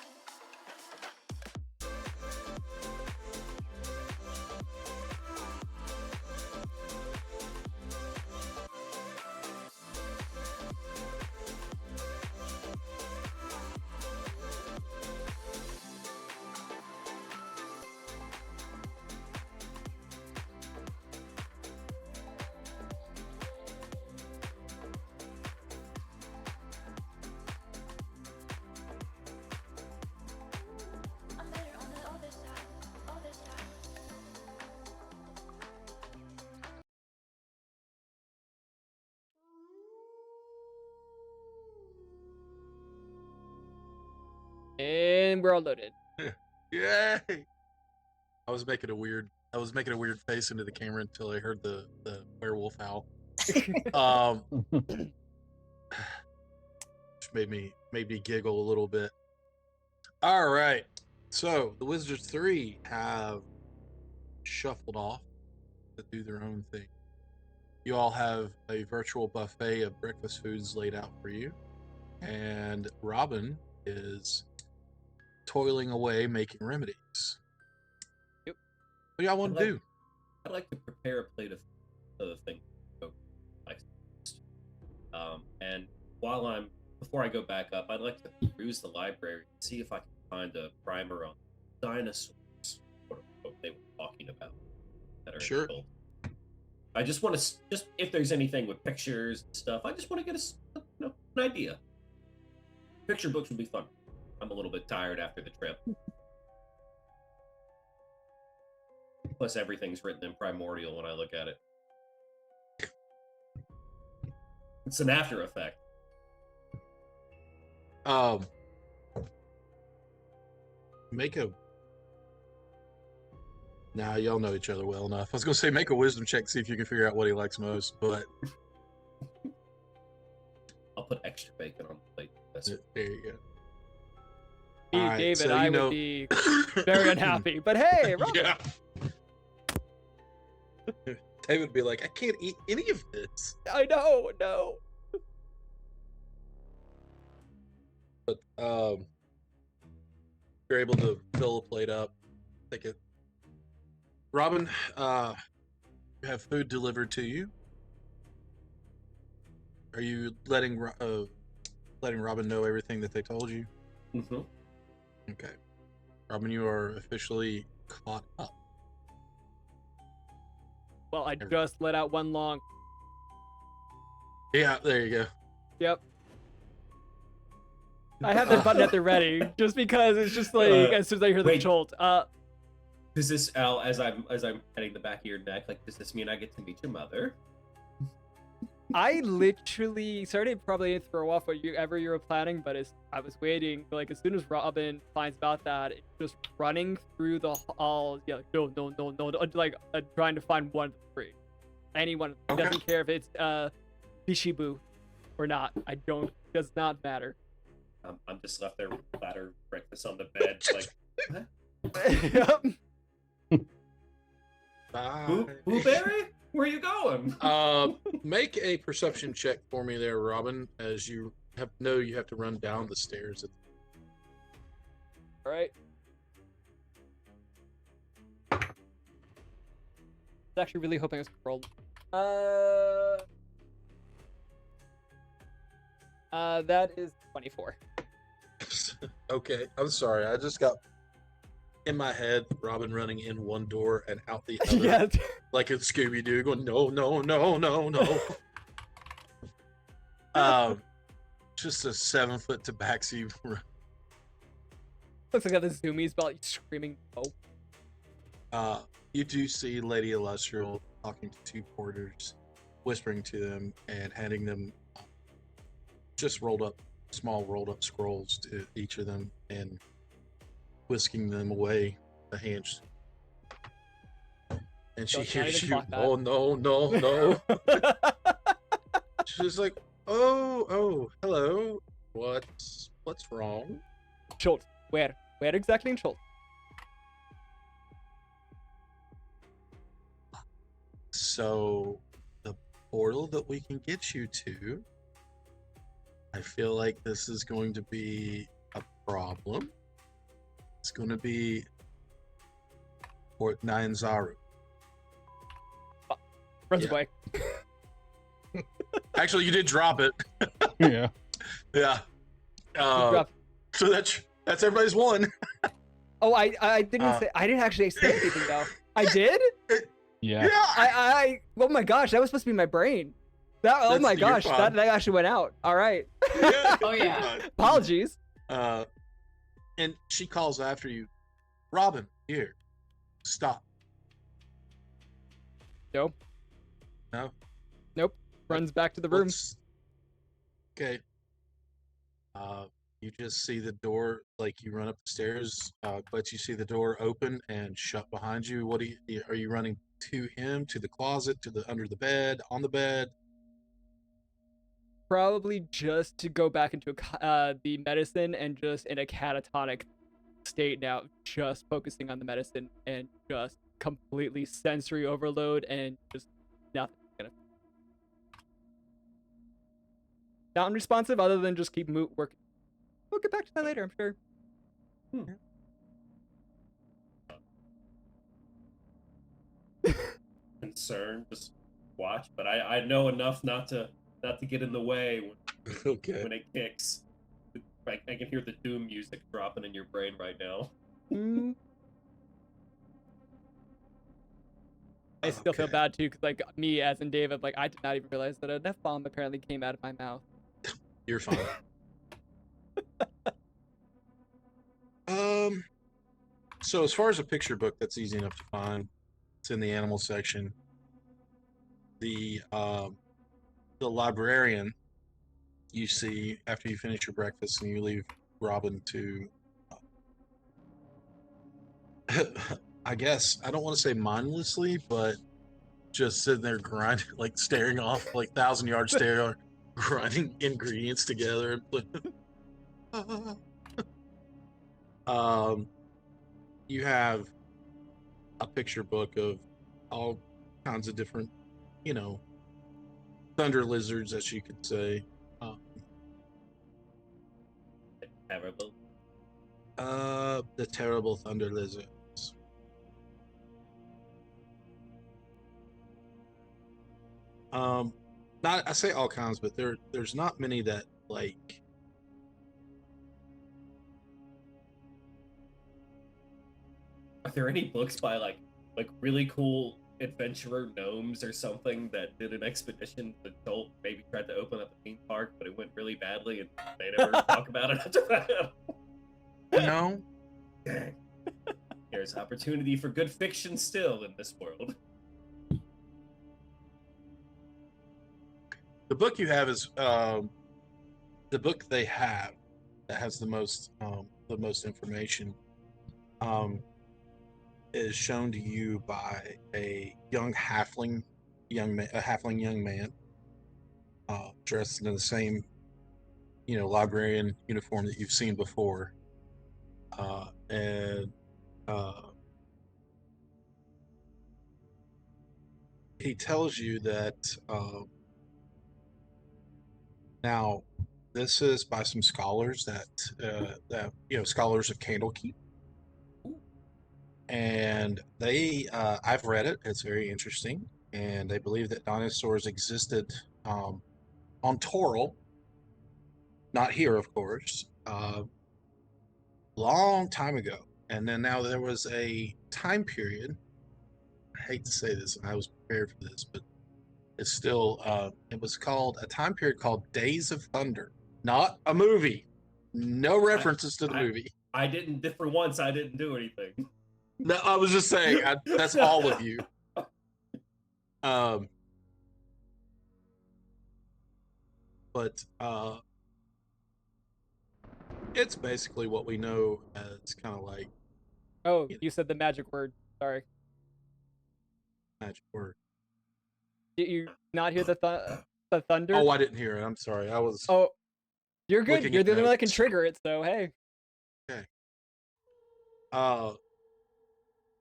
I'm better on the other side. Other side. And we're all loaded. Yay! I was making a weird face into the camera until I heard the werewolf howl. Which made me giggle a little bit. All right. So the Wizards 3 have shuffled off to do their own thing. You all have a virtual buffet of breakfast foods laid out for you. And Robin is toiling away making remedies. Yep. What do y'all want to do? I'd like to prepare a plate of things. And before I go back up, I'd like to peruse the library and see if I can find a primer on dinosaurs, what they were talking about. That are Sure. built. I just want to, if there's anything with pictures and stuff, I just want to get an idea. Picture books would be fun. I'm a little bit tired after the trip. Plus, everything's written in primordial when I look at it. It's an after effect. Make a. Nah, y'all know each other well enough. I was gonna say make a wisdom check, see if you can figure out what he likes most, but I'll put extra bacon on the plate. there you go. Me, All right, David, so I you know- would be very unhappy. But hey, Robin. Yeah. David would be like, I can't eat any of this. I know, no. But you're able to fill the plate up. Take it. Robin, you have food delivered to you. Are you letting Robin know everything that they told you? Mm-hmm. Okay. Robin, you are officially caught up. Well, I just let out one long. Yeah, there you go. Yep. I have that button at the ready, just because it's just like as soon as I hear the wait. jolt. Does this, Al, as I'm petting the back of your neck, like, does this mean I get to meet your mother? I literally started probably throw off whatever you were planning, but I was waiting. Like as soon as Robin finds about that, it's just running through the hall. Yeah, like, no, like trying to find one of the three. Anyone. Okay. Doesn't care if it's Bishibu or not. Does not matter. I'm just left there with a platter of breakfast on the bed, like, what? Yep. Bye. Blueberry? Where are you going? Make a perception check for me there, Robin, as you have to run down the stairs. All right. I was actually really hoping I was rolled. That is 24. Okay, I'm sorry. I just got in my head Robin running in one door and out the other, Yeah. like in Scooby Doo, going no. Just a 7-foot tabaxi. Looks like I got the zoomies about like, screaming. Oh. You do see Lady Illustrial talking to two porters, whispering to them and handing them just small rolled up scrolls to each of them and whisking them away the hands. And she Let's not hears even you. talk that. Oh no, no, no. She's like, oh, hello. What's wrong? Schultz, where? Where exactly in Schultz? So the portal that we can get you to, I feel like this is going to be a problem. It's going to be Fort Nyanzaru. Runs Yeah. away. Actually, you did drop it. Yeah. Yeah. Drop. So that's everybody's one. Oh, I didn't say. I didn't actually say anything though. I did. Yeah. I oh my gosh, that was supposed to be my brain. Oh That's- my you're gosh, fine. that actually went out. All right. Yeah, Oh, you're yeah. fine. Apologies. And she calls after you, Robin, here, stop. Nope. No? Nope. Runs back to the room. Okay. You just see the door, like you run up the stairs, but you see the door open and shut behind you. What are you running to him, to the closet, under the bed, on the bed? Probably just to go back into the medicine and just in a catatonic state now, just focusing on the medicine and just completely sensory overload and just nothing. Not unresponsive other than just keep working. We'll get back to that later, I'm sure. Concerned, just watch. But I know enough not to get in the way Okay. when it kicks. I can hear the doom music dropping in your brain right now. I still feel Okay. bad too, because like me as in David, like I did not even realize that an F-bomb apparently came out of my mouth. You're fine. So as far as a picture book, that's easy enough to find. It's in the animal section. The librarian you see after you finish your breakfast and you leave Robin to I guess I don't want to say mindlessly, but just sitting there grinding, like staring off, like 1,000-yard stare, grinding ingredients together. You have a picture book of all kinds of different, thunder lizards, as you could say. Terrible. The terrible thunder lizards. Not I say all kinds, but there's not many that like. Are there any books by like really cool adventurer gnomes or something that did an expedition that maybe tried to open up a theme park, but it went really badly and they never talk about it after that? No. Dang. There's opportunity for good fiction still in this world. The book you have is the book they have that has the most information. Is shown to you by a halfling young man, dressed in the same, librarian uniform that you've seen before, and he tells you that now this is by some scholars that scholars of Candlekeep. And they, I've read it. It's very interesting, and they believe that dinosaurs existed on Toril, not here, of course, long time ago. And then now there was a time period. I hate to say this, and I was prepared for this, but it's still. It was called a time period called Days of Thunder, not a movie. No references to the movie. I didn't. For once, I didn't do anything. No, I was just saying, that's all of you. But it's basically what we know as kind of like. Oh, you said the magic word. Sorry. Magic word. Did you not hear the the thunder? Oh, I didn't hear it. I'm sorry. I was Oh, you're good. looking You're at the only one that can notes. trigger it, so hey.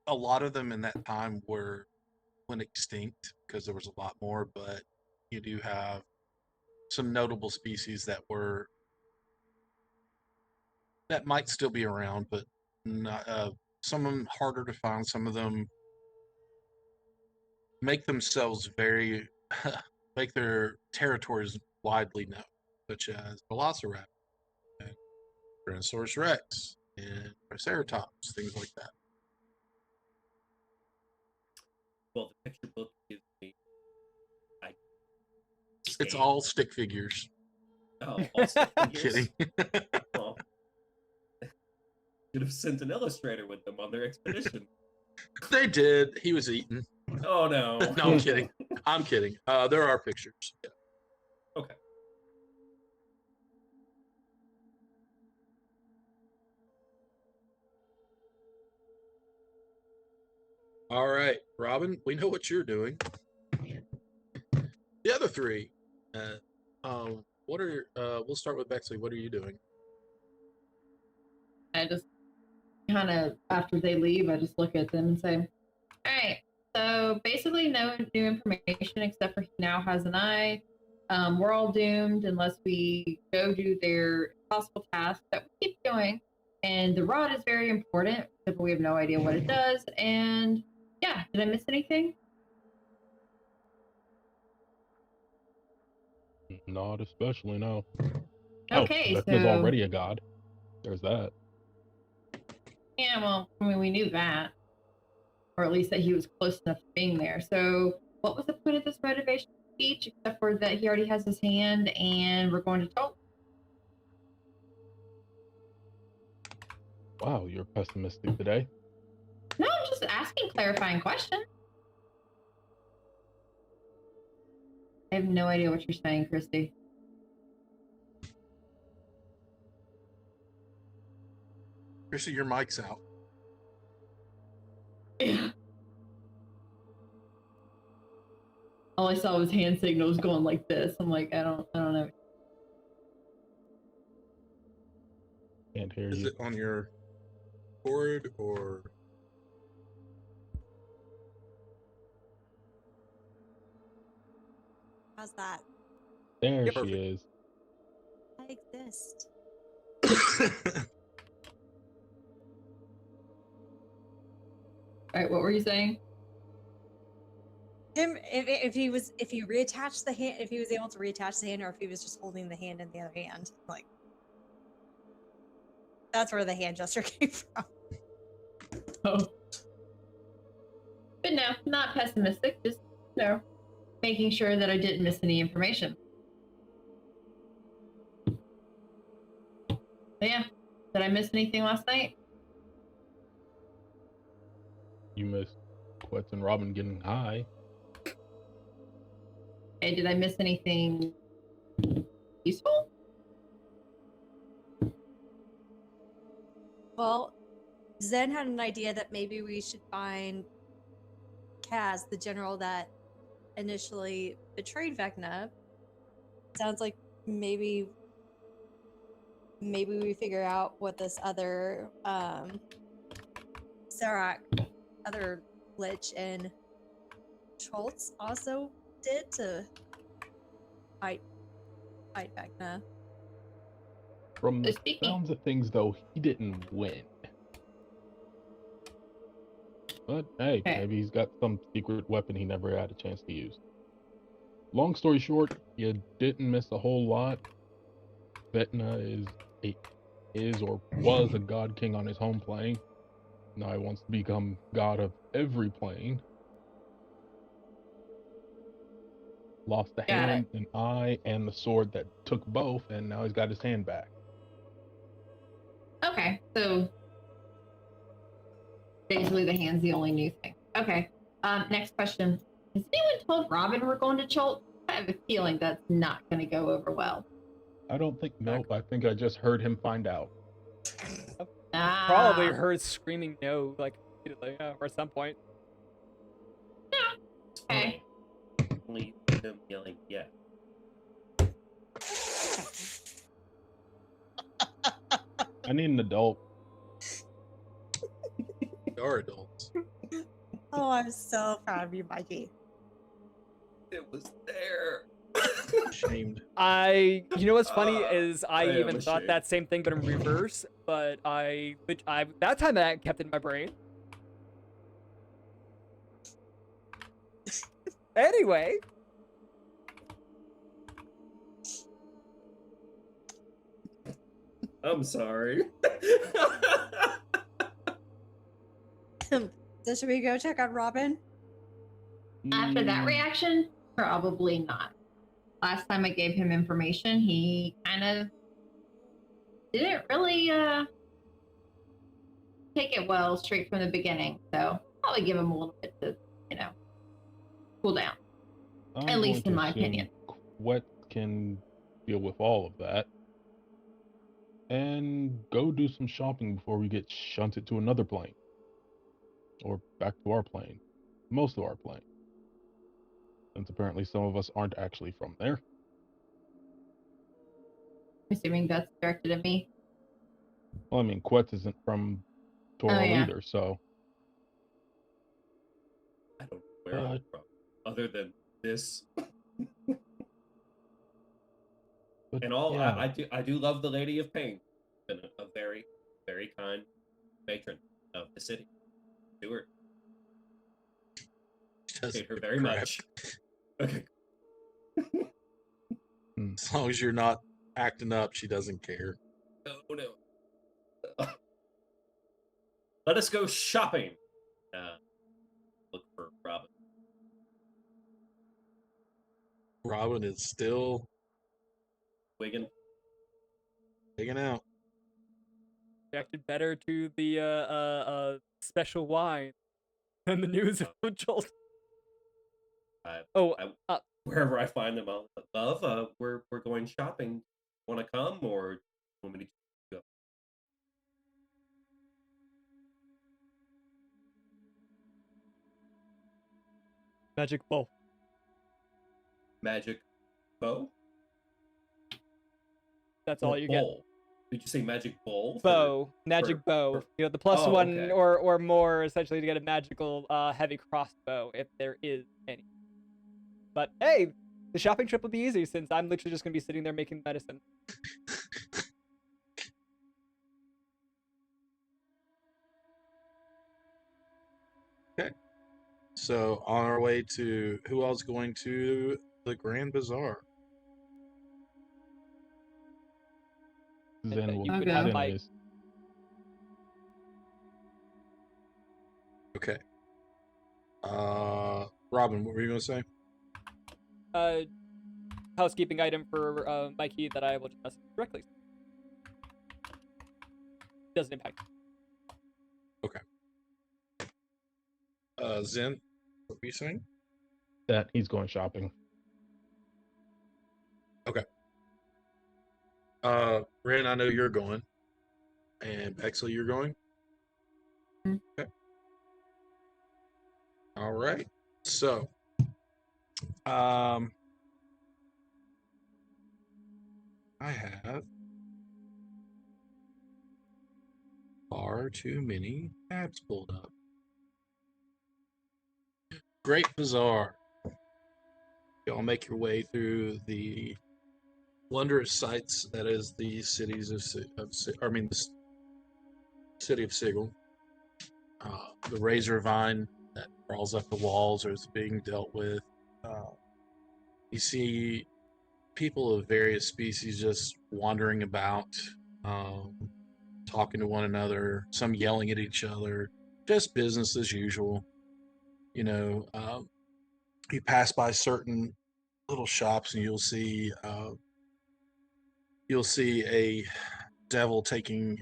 A lot of them in that time went extinct because there was a lot more, but you do have some notable species that might still be around, but not, some of them harder to find. Some of them make themselves very make their territories widely known, such as Velociraptor and Tyrannosaurus Rex and Triceratops, things like that. Well, the picture book gives me. It's all stick figures. Oh, all stick I'm figures. kidding. Oh. Should have sent an illustrator with them on their expedition. They did. He was eaten. Oh no. No, I'm kidding. I'm kidding. There are pictures. Yeah. Okay. All right, Robin, we know what you're doing. The other three, what are? We'll start with Bexley. What are you doing? I just kind of, after they leave, I just look at them and say, all right, so basically no new information except for he now has an eye. We're all doomed unless we go do their possible task that we keep doing. And the rod is very important, but we have no idea what it does. And yeah, did I miss anything? Not especially, no. Okay, oh, Vecna's so already a god. There's that. yeah, well, I mean, we knew that, or at least that he was close enough to being there. So, what was the point of this motivation speech, except for that he already has his hand and we're going to talk? Wow, you're pessimistic today. No, I'm just asking clarifying questions. I have no idea what you're saying, Christy. Chrissy, your mic's out. All I saw was hand signals going like this. I'm like, I don't know. Can't hear Is you. it on your board or? How's that? There Yep. she is. I exist. All right, what were you saying? Him, if he reattached the hand, if he was able to reattach the hand, or if he was just holding the hand in the other hand, like that's where the hand gesture came from. Oh. But no, not pessimistic, just, making sure that I didn't miss any information. But yeah, did I miss anything last night? You missed Quetz and Robin getting high. Hey, did I miss anything useful? Well, Zen had an idea that maybe we should find Kaz, the general that initially betrayed Vecna. Sounds like maybe we figure out what this other Serac, other Lich and Schultz also did to fight Vecna. From the Speaking- sounds of things, though, he didn't win. But hey, Okay. maybe he's got some secret weapon he never had a chance to use. Long story short, you didn't miss a whole lot. Vecna is or was a god king on his home plane. Now he wants to become god of every plane. Lost the Got hand, an eye, and the sword that took both, and now he's got his hand back. Okay, so basically the hand's the only new thing. Okay, next question. Has anyone told Robin we're going to Cholt? I have a feeling that's not going to go over well. I don't think, nope, I think I just heard him find out. Probably Ah. heard screaming no, like repeatedly, or at some point. definitely him yelling yes. I need an adult. We are adults. Oh, I'm so proud of you, Mikey. It was there. Shamed. You know what's funny is I I am even thought ashamed. that same thing, but in reverse. But I that time I kept it in my brain. Anyway, I'm sorry. So should we go check on Robin? After that Mm, reaction, probably not. Last time I gave him information, he kind of didn't really take it well straight from the beginning. So probably give him a little bit to, cool down. I'm At going least to in my assume opinion. Quet can deal with all of that. And go do some shopping before we get shunted to another plane. Or back to our plane. Most of our plane. Since apparently some of us aren't actually from there. Assuming that's directed at me. Well, I mean, Quet isn't from Toral yeah. either, so. I don't know where I'm from, other than this. But And all, yeah, I do love the Lady of Pain. Been a very, very kind matron of the city. Stewart. Hate her very Crap. much. Okay. As long as you're not acting up, she doesn't care. Oh no. Let us go shopping. Look for Robin. Robin is still Wigan. hanging out. reacted better to the special wine than the news of Jolt. Wherever I find them, I'll love. We're going shopping. Want to come or want me to go? Magic bow. Magic bow. That's Or all you bowl. Did you say magic bowl? get. Bow, magic bow. You know, the plus Oh, one okay. or more essentially to get a magical heavy crossbow if there is any. But hey, the shopping trip will be easy since I'm literally just gonna be sitting there making medicine. Okay. So on our way to who else going to the Grand Bazaar? Zen will you I'll could go. have Zen Mike. is. Okay. Robin, what were you gonna say? Housekeeping item for Mikey that I will just message directly. Doesn't impact. Zen, what were you saying? That he's going shopping. Ren, I know you're going. And Bexley, you're going? Mhm. Okay. All right. So, I have far too many tabs pulled up. Great Bazaar. Y'all make your way through the wondrous sights that is the cities the city of Sigil. The razor vine that crawls up the walls is being dealt with. You see people of various species just wandering about, um, talking to one another, some yelling at each other, just business as usual. You know, you pass by certain little shops and you'll see a devil taking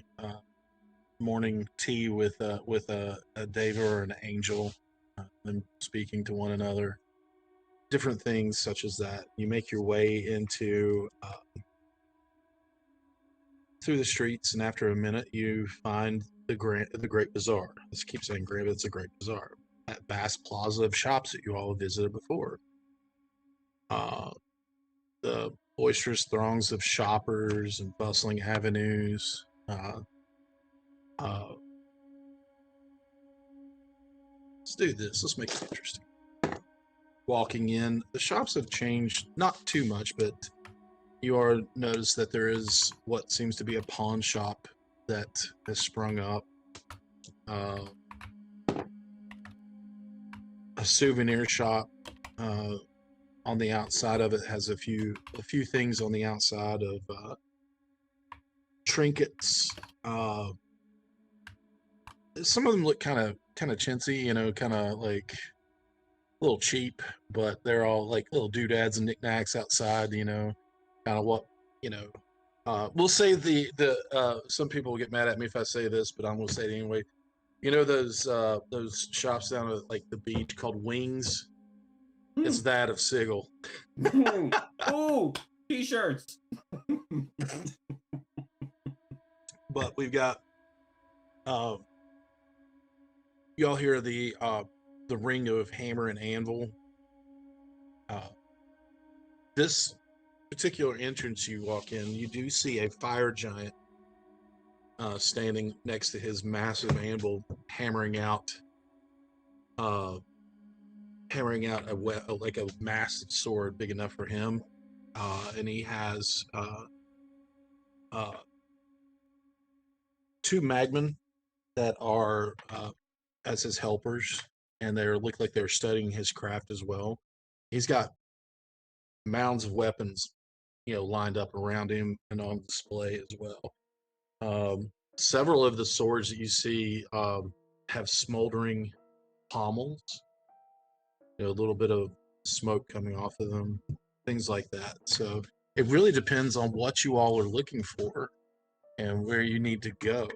morning tea with a deva or an angel, them speaking to one another. Different things such as that. You make your way into through the streets, and after a minute, you find the Great Bazaar. Let's keep saying Grand, but it's a Great Bazaar. That vast plaza of shops that you all visited before. the boisterous throngs of shoppers and bustling avenues. Let's do this. Let's make it interesting. Walking in, the shops have changed, not too much, but you are notice that there is what seems to be a pawn shop that has sprung up. A souvenir shop on the outside of it has a few things on the outside of trinkets. Some of them look kind of chintzy, kind of like a little cheap, but they're all like little doodads and knickknacks outside. Kind of what we'll say the some people will get mad at me if I say this, but I'm gonna say it anyway. Those shops down at like the beach called Wings. It's that of Sigil. Ooh, t-shirts. But we've got y'all hear the ring of hammer and anvil. This particular entrance you walk in, you do see a fire giant standing next to his massive anvil, hammering out a massive sword big enough for him, and he has two magmen that are as his helpers, and they look like they're studying his craft as well. He's got mounds of weapons, lined up around him and on display as well. Several of the swords that you see have smoldering pommels, a little bit of smoke coming off of them, things like that. So it really depends on what you all are looking for and where you need to go.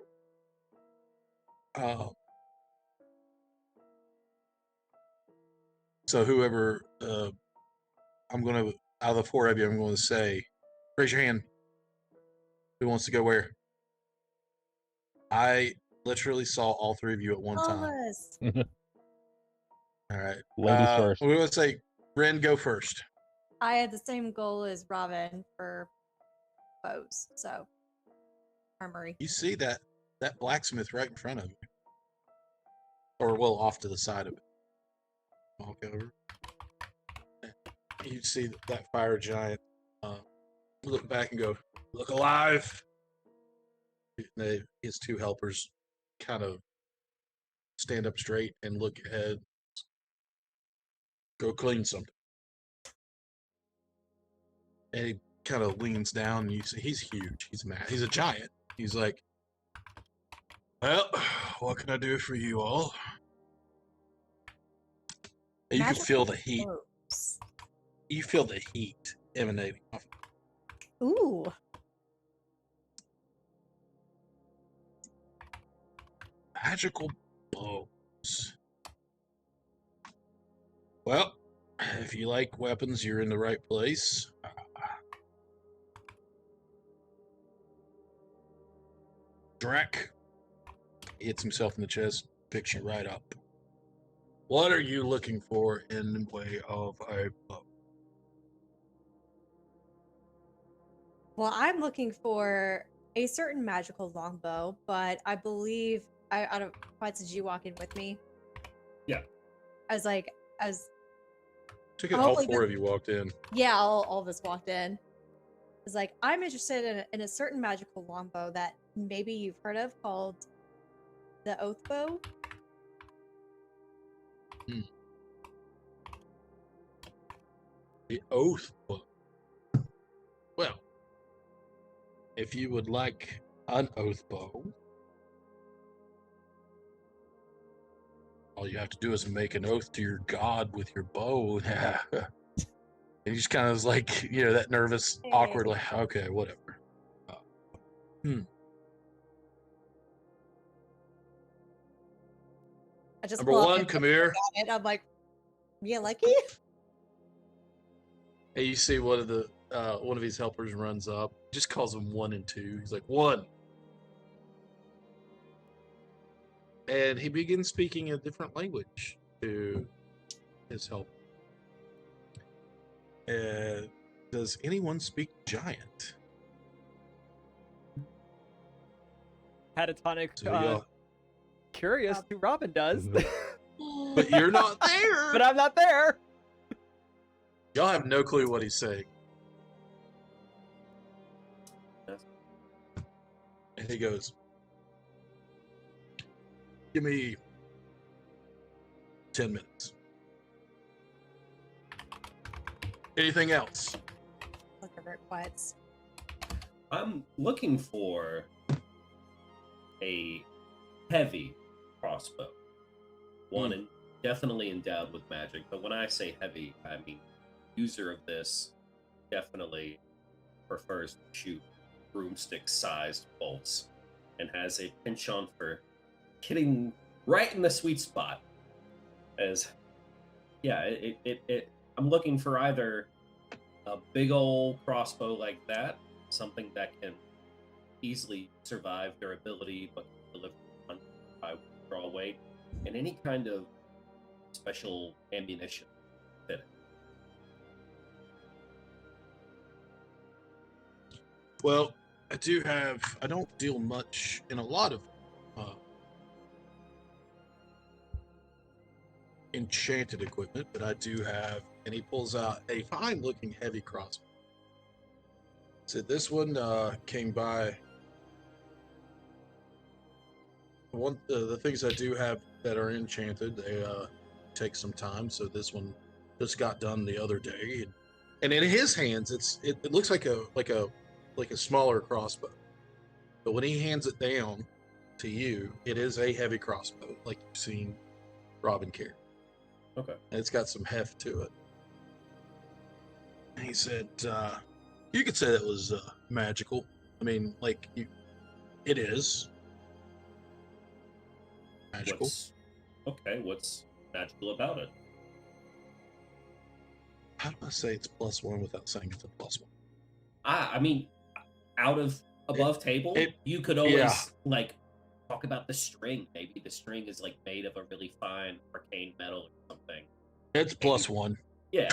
So whoever, out of the four of you, I'm going to say, raise your hand. Who wants to go where? I literally saw all three of you at one time. Us. All right. Ladies first. We would say, Ren, go first. I had the same goal as Robin for bows, so armory. You see that blacksmith right in front of you. Or, well, off to the side of it. Walk over. You see that fire giant look back and go, look alive. His two helpers kind of stand up straight and look ahead. Go clean something. And he kind of leans down, and you see he's huge. He's mad. He's a giant. He's like, well, what can I do for you all? And you can feel the heat. Bows. You feel the heat emanating off. Ooh. Magical bows. Well, if you like weapons, you're in the right place. Drac hits himself in the chest, picks you right up. What are you looking for in the way of a bow? Well, I'm looking for a certain magical longbow, but I believe I don't quite did you walk in with me? Yeah. I was Took it all four of you walked in. yeah, all of us walked in. It's like, I'm interested in a certain magical longbow that maybe you've heard of called the Oath Bow. The Oath Bow. Well, if you would like an Oath Bow, all you have to do is make an oath to your god with your bow. And he just kind of is like, that nervous, awkward, like, okay, whatever. I just Number pull up one, and come here. it. I'm like, yeah, like it. And you see one of his helpers runs up, just calls him 1 and 2. He's like, 1. And he begins speaking a different language to his helper. Does anyone speak giant? Catatonic, So y'all, curious who Robin does. but you're not there. But I'm not there. Y'all have no clue what he's saying. And he goes, "Give me 10 minutes. Anything else?" Look over at Quiet. I'm looking for a heavy crossbow. One and definitely endowed with magic, but when I say heavy, I mean user of this definitely prefers to shoot broomstick-sized bolts and has a penchant for hitting right in the sweet spot. As yeah, I'm looking for either a big old crossbow like that, something that can easily survive durability but can deliver high draw weight, and any kind of special ammunition fit it. Well, I don't deal much in a lot of enchanted equipment, but I do have, and he pulls out a fine looking heavy crossbow. So this one came by. One the things I do have that are enchanted, they take some time. So this one just got done the other day, and in his hands, it looks like a smaller crossbow, but when he hands it down to you, it is a heavy crossbow, like you've seen Robin carry. Okay. And it's got some heft to it. And he said, "You could say that was magical. I mean, it is magical." What's magical about it? How do I say it's +1 without saying it's a +1? I mean, out of above table, you could always talk about the string. Maybe the string is like made of a really fine arcane metal or something. It's +1. Yeah.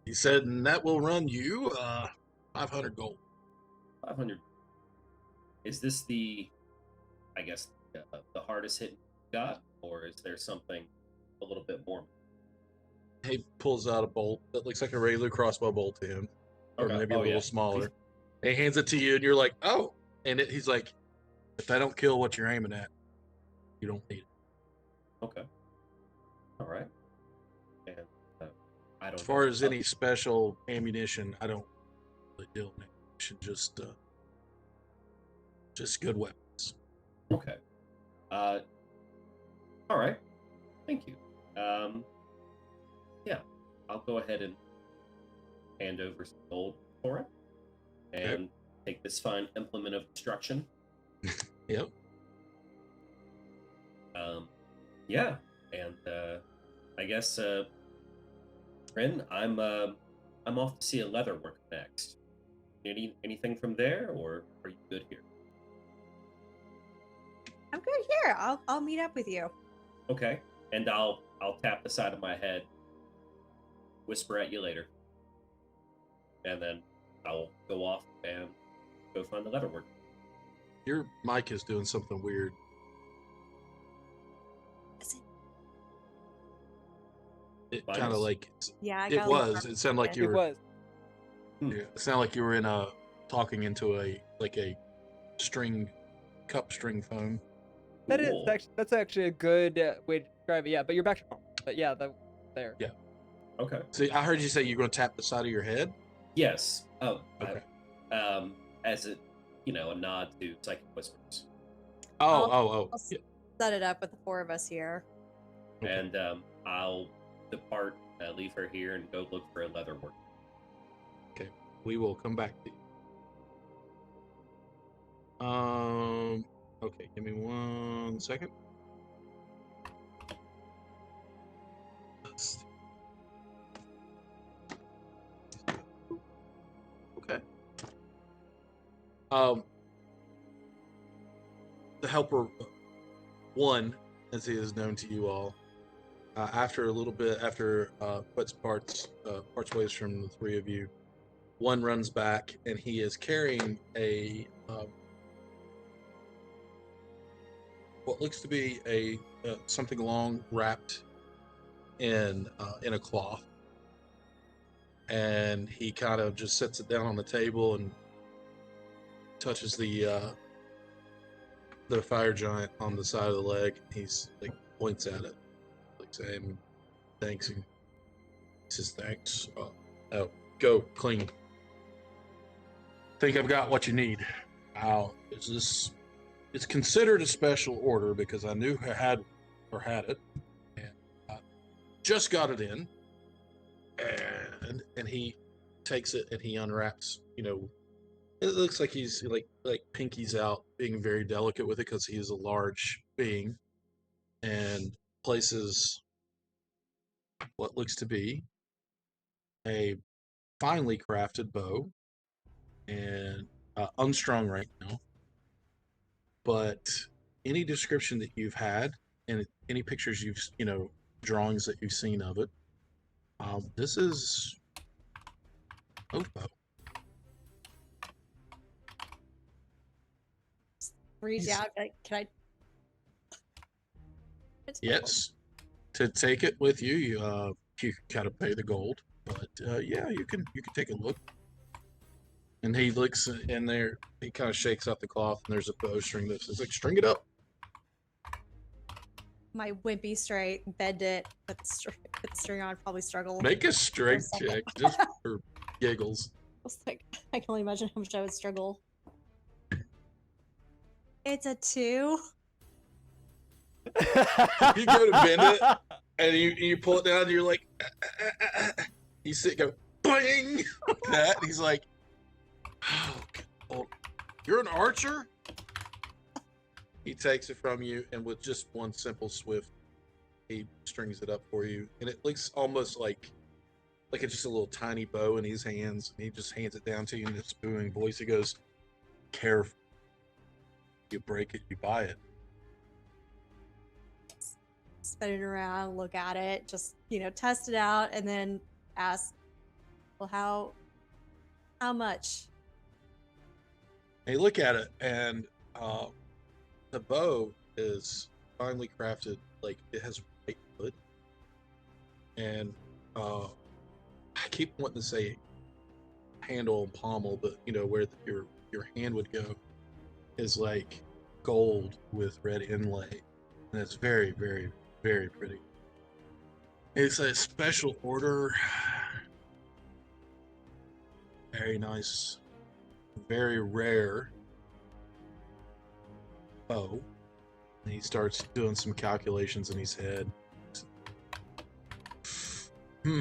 He said, and that will run you 500 gold. 500. Is this I guess, the hardest hit you got, or is there something a little bit more? He pulls out a bolt that looks like a regular crossbow bolt to him, or Okay. maybe a little smaller. And he hands it to you, and you're like, "Oh!" And he's like, "If I don't kill what you're aiming at, you don't need it." Okay. All right. And I don't. As far as any special ammunition, I don't really deal in ammunition. Just good weapons. Okay. All right. Thank you. Yeah, I'll go ahead and hand over some gold for it, and take this fine implement of destruction. Yep. Yeah, and I guess, Ren, I'm off to see a leather worker next. Anything from there, or are you good here? I'm good here. I'll meet up with you. Okay, and I'll tap the side of my head, whisper at you later, and then I'll go off and go find the leather worker. Your mic is doing something weird. Is it? It Mine kind of is? like Yeah, I it got a little was. It sounded like you It were. was. Yeah, it sounded like you were in talking into a cup string phone. That is Cool. that's actually a good way to describe it. Yeah, but you're back to normal. But yeah, there. Yeah. Okay. See, I heard you say you're going to tap the side of your head. Yes. Oh. Okay. As a nod to psychic whispers, Oh. I'll set it up with the four of us here. Okay. and I'll depart, leave her here, and go look for a leather worker. Okay. We will come back to you. Okay. Give me 1 second. Let's see. Okay. The helper one, as he is known to you all, after a little bit, after parts ways from the three of you, one runs back and he is carrying a what looks to be a something long wrapped in a cloth, and he kind of just sets it down on the table and touches the fire giant on the side of the leg. He's like points at it, like saying thanks. And he says thanks. Oh, go clean. Think I've got what you need. How is this? It's considered a special order because I knew I had it, and I just got it in. And he takes it and he unwraps. It looks like he's like pinkies out, being very delicate with it because he is a large being, and places what looks to be a finely crafted bow, and unstrung right now. But any description that you've had, and any pictures you've drawings that you've seen of it, this is oath bow. Reach He's- out. Can I? Yes, to take it with you, you gotta pay the gold. But yeah, you can take a look. And he looks in there. He kind of shakes out the cloth, and there's a bowstring that says, like, string it up. My wimpy straight, bend it, put the string on, probably struggle. Make a strength second. check just for giggles. I was like, I can only imagine how much I would struggle. It's a 2. You go to bend it, and you pull it down, and you're like, you sit, go, bang, like that. And he's like, oh, you're an archer? He takes it from you, and with just one simple swift, he strings it up for you, and it looks almost like it's just a little tiny bow in his hands, and he just hands it down to you in this booming voice. He goes, careful. You break it, you buy it. Spin it around, look at it, just test it out, and then ask, well, how much? And you look at it, and the bow is finely crafted. Like, it has white wood, and I keep wanting to say handle and pommel, but where your hand would go is like gold with red inlay, and it's very, very, very pretty. It's a special order. Very nice, very rare bow. And he starts doing some calculations in his head. Let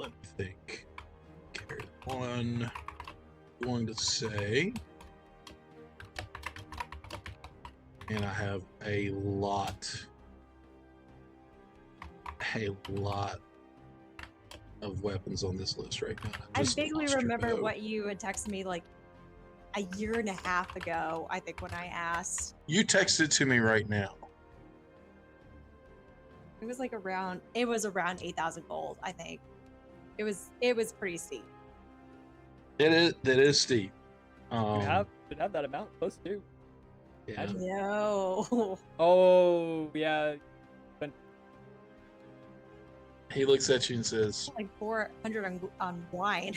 me think. Carry one. I'm going to say, and I have a lot of weapons on this list right now. I Just vaguely lost your remember bow. what you had texted me like a year and a half ago, I think, when I asked. You texted to me right now. It was around 8,000 gold, I think. It was pretty steep. That is steep. Should have that amount close to. Yeah. No. Oh yeah. He looks at you and says, Like 400 on wine.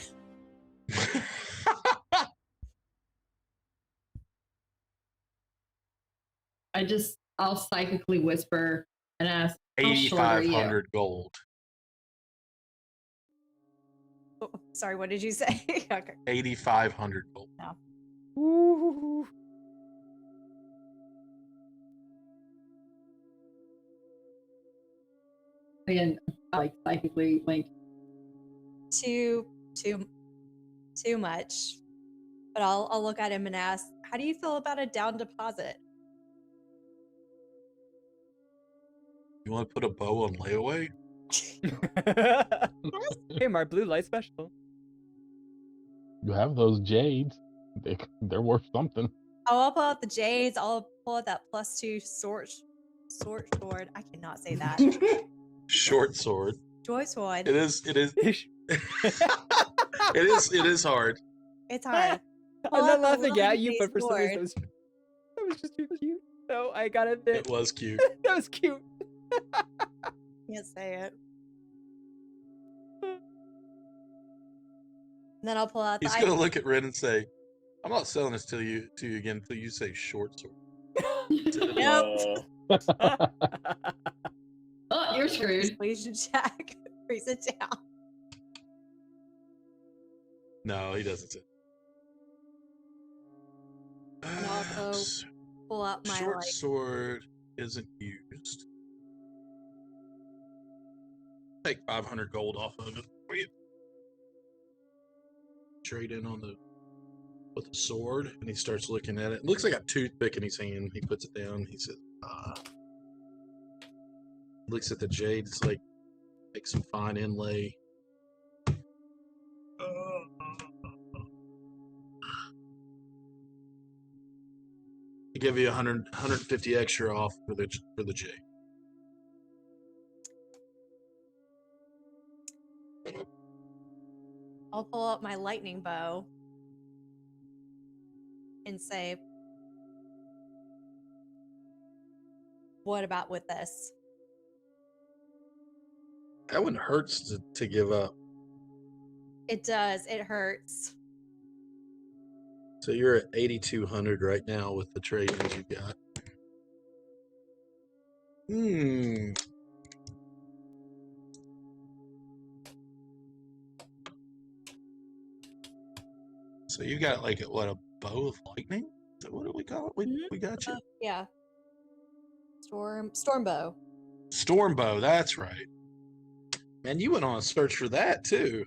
I'll psychically whisper and ask, how short are you? 8,500 gold. Oh, sorry, what did you say? Okay. 8,500 gold. Ooh. Again, like psychically link. Too much. But I'll look at him and ask, how do you feel about a down deposit? You want to put a bow on layaway? Hey, my blue light special. You have those jades. They're worth something. I'll pull out the jades. I'll pull out that +2 sword. I cannot say that. Short sword. Joy sword. It is. It is. It is hard. It's hard. I'm not laughing at you, Leatherface but for some reason sword. that was just too cute. So I gotta admit, It was cute. that was cute. Can't say it. And then I'll pull out the He's gonna look at Ren and say, "I'm not selling this to you again until you say short sword." Yep. Oh, you're screwed. Persuasion check. Freeze it down. No, he doesn't say. And also pull out my Short sword isn't used. Take 500 gold off of it for you. Trade in on with the sword, and he starts looking at it. It looks like a toothpick in his hand. He puts it down. He says, looks at the jade. It's like some fine inlay. He give you 150 extra off for the jade. I'll pull out my lightning bow and say, what about with this? That one hurts to give up. It does. It hurts. So you're at 8,200 right now with the trade that you got. So you got like a bow of lightning? Is that what do we call it? We got you. Yeah. Storm bow. Storm bow, that's right. Man, you went on a search for that too.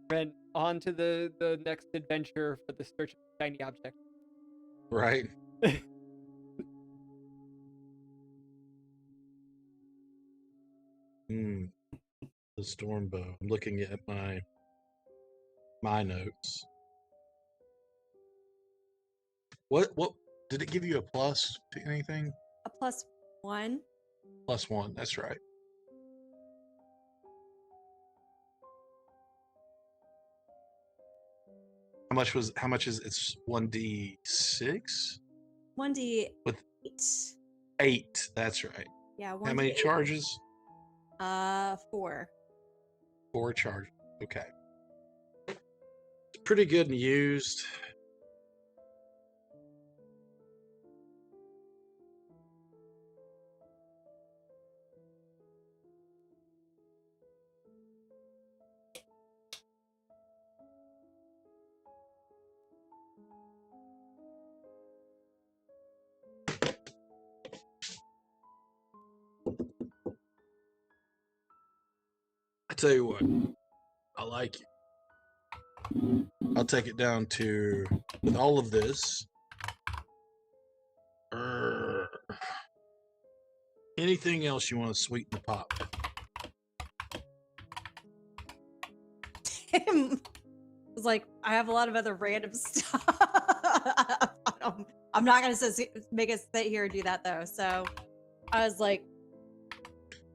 Ren, on to the next adventure for the search of shiny object. Right. The storm bow. I'm looking at my notes. What did it give you a plus to anything? A +1. +1, that's right. How much is it's 1d6? 1d8. With 8, that's right. Yeah, 1d8. How many charges? 4. 4 charges. Okay. It's pretty good and used. I tell you what, I like it. I'll take it down to, with all of this, anything else you want to sweeten the pot with? I was like, I have a lot of other random stuff. I'm not going to make us sit here and do that though. So I was like,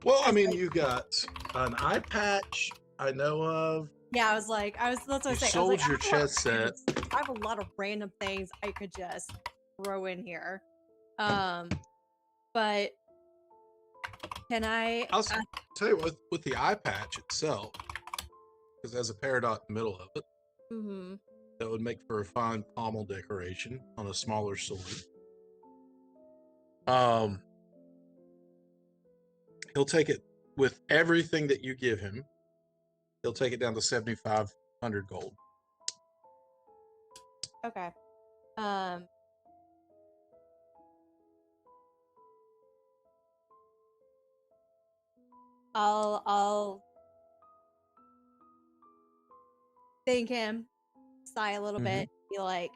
well, I mean, you got an eye patch I know of. Yeah, that's what I was saying. Sold your chest set. I have a lot of random things I could just throw in here. But can I'll tell you what, with the eye patch itself, because there's a peridot in the middle of it, that would make for a fine pommel decoration on a smaller sword. He'll take it with everything that you give him. He'll take it down to 7,500 gold. Okay. I'll thank him, sigh a little bit, be like,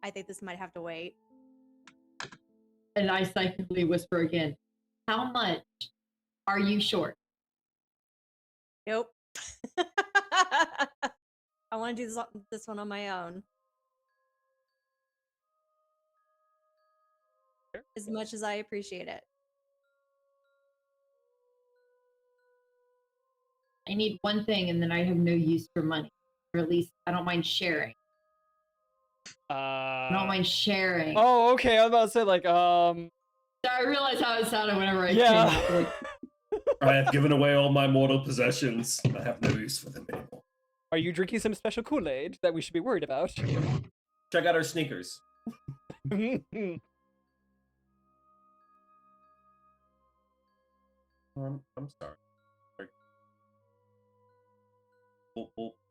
I think this might have to wait. And I psychically whisper again, how much are you short? Nope. I want to do this one on my own. as much as I appreciate it. I need one thing, and then I have no use for money, or at least I don't mind sharing. I don't mind sharing. Oh, okay. I was about to say like So I realized how it sounded whenever I came yeah. out. Like, I have given away all my mortal possessions. I have no use for them anymore. Are you drinking some special Kool-Aid that we should be worried about? Check out our sneakers. I'm sorry.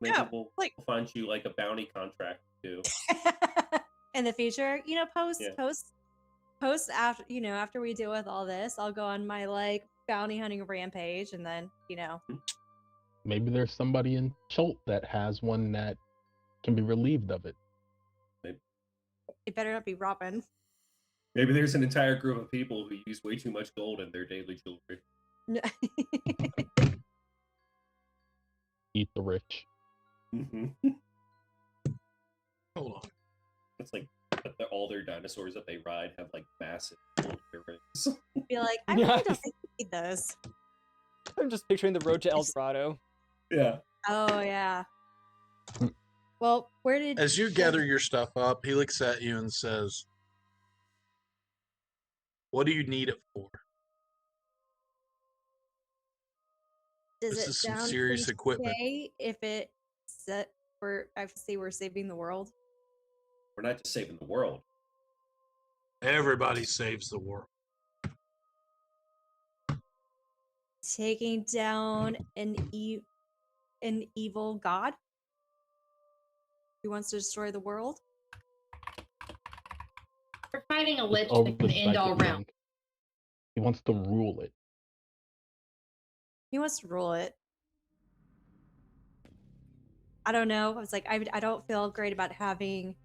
Maybe Yeah, we'll like- find you like a bounty contract too. In the future, you know, Yeah. post after, you know, after we deal with all this, I'll go on my like bounty hunting rampage, and then, you know, Maybe there's somebody in Cholt that has one that can be relieved of it. it better not be Robin. Maybe there's an entire group of people who use way too much gold in their daily jewelry. Eat the rich. Mm-hmm. Hold on. It's like all their dinosaurs that they ride have like massive gold earrings. Be like, I Yeah. really don't think we need those. I'm just picturing the road to El Dorado. Yeah. Oh yeah. Hmm. Well, where did As you gather your stuff up, he looks at you and says, "What do you need it for? does This it is some sound serious equipment." cliche if it set for I say we're saving the world? We're not just saving the world. Everybody saves the world. Taking down an evil god who wants to destroy the world? we're fighting a It's lich over that can the end all psychic realms. link. He wants to rule it. He wants to rule it. I don't know. I was like, I don't feel great about having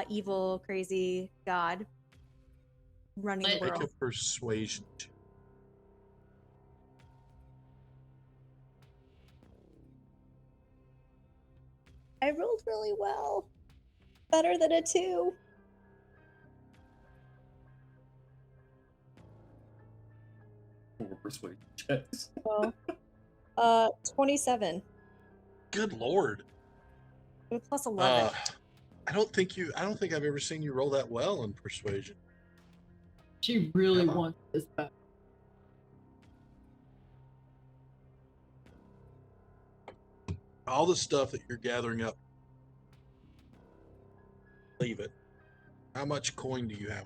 evil, crazy god running the Like- Make a world. persuasion check. I rolled really well. Better than a 2. For persuasion checks. Well, 27 Good lord. with plus 11. I don't think I've ever seen you roll that well in persuasion. She really Emma? wants this back. All the stuff that you're gathering up, leave it. How much coin do you have?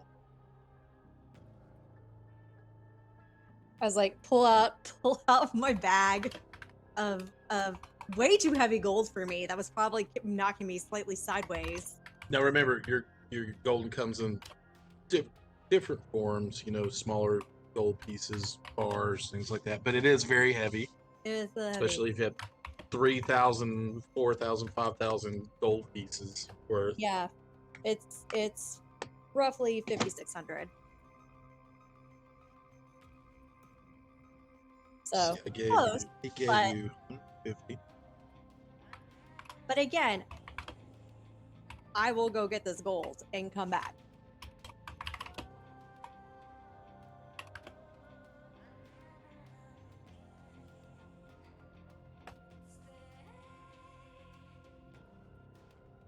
I was like, pull out my bag of way too heavy gold for me. That was probably knocking me slightly sideways. Now remember, your golden comes in different forms. You know, smaller gold pieces, bars, things like that. But it is very heavy, It was heavy. especially if you have 3,000, 4,000, 5,000 gold pieces worth. Yeah, it's roughly 5,600. So, he gave close, but- you 150. but again, I will go get this gold and come back.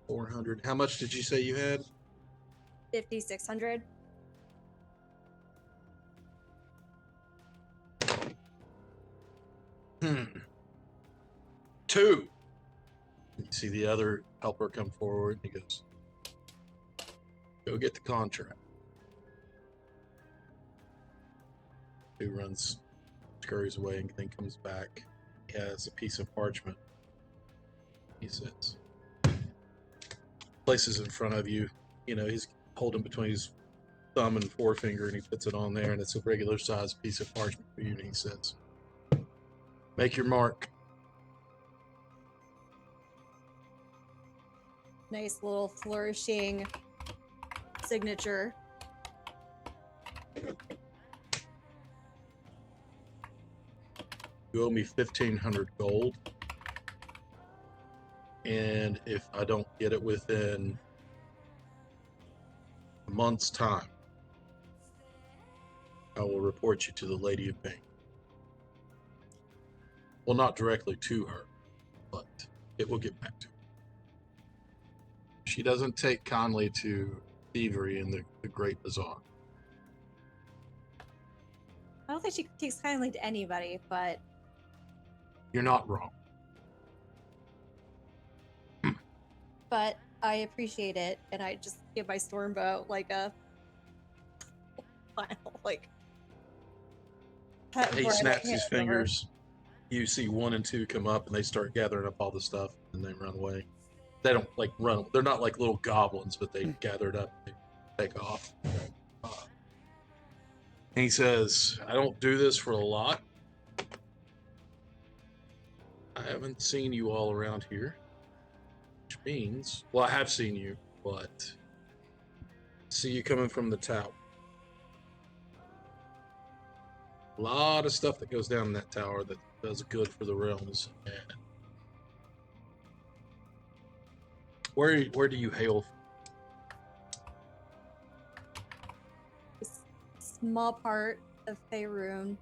$400. How much did you say you had? 5,600. Two. You see the other helper come forward. He goes, "Go get the contract." Two runs, scurries away, and then comes back. He has a piece of parchment. He says, places in front of you. You know, he's holding between his thumb and forefinger, and he puts it on there, and it's a regular sized piece of parchment for you. And he says, "Make your mark." Nice little flourishing signature. You owe me 1,500 gold. And if I don't get it within a month's time, I will report you to the Lady of Pain. Well, not directly to her, but it will get back to her. She doesn't take kindly to thievery in the Great Bazaar. I don't think she takes kindly to anybody, but You're not wrong. I appreciate it, and I just give my Stormbow like a final pet He before I, snaps hand his it over. fingers. You see 1 and 2 come up, and they start gathering up all the stuff, and they run away. They don't run. They're not like little goblins, but they gather it up. They take off. And he says, "I don't do this for a lot. I haven't seen you all around here, which means, well, I have seen you, but I see you coming from the tower. A lot of stuff that goes down in that tower that does good for the realms. And where do you hail from? This small part of Faerun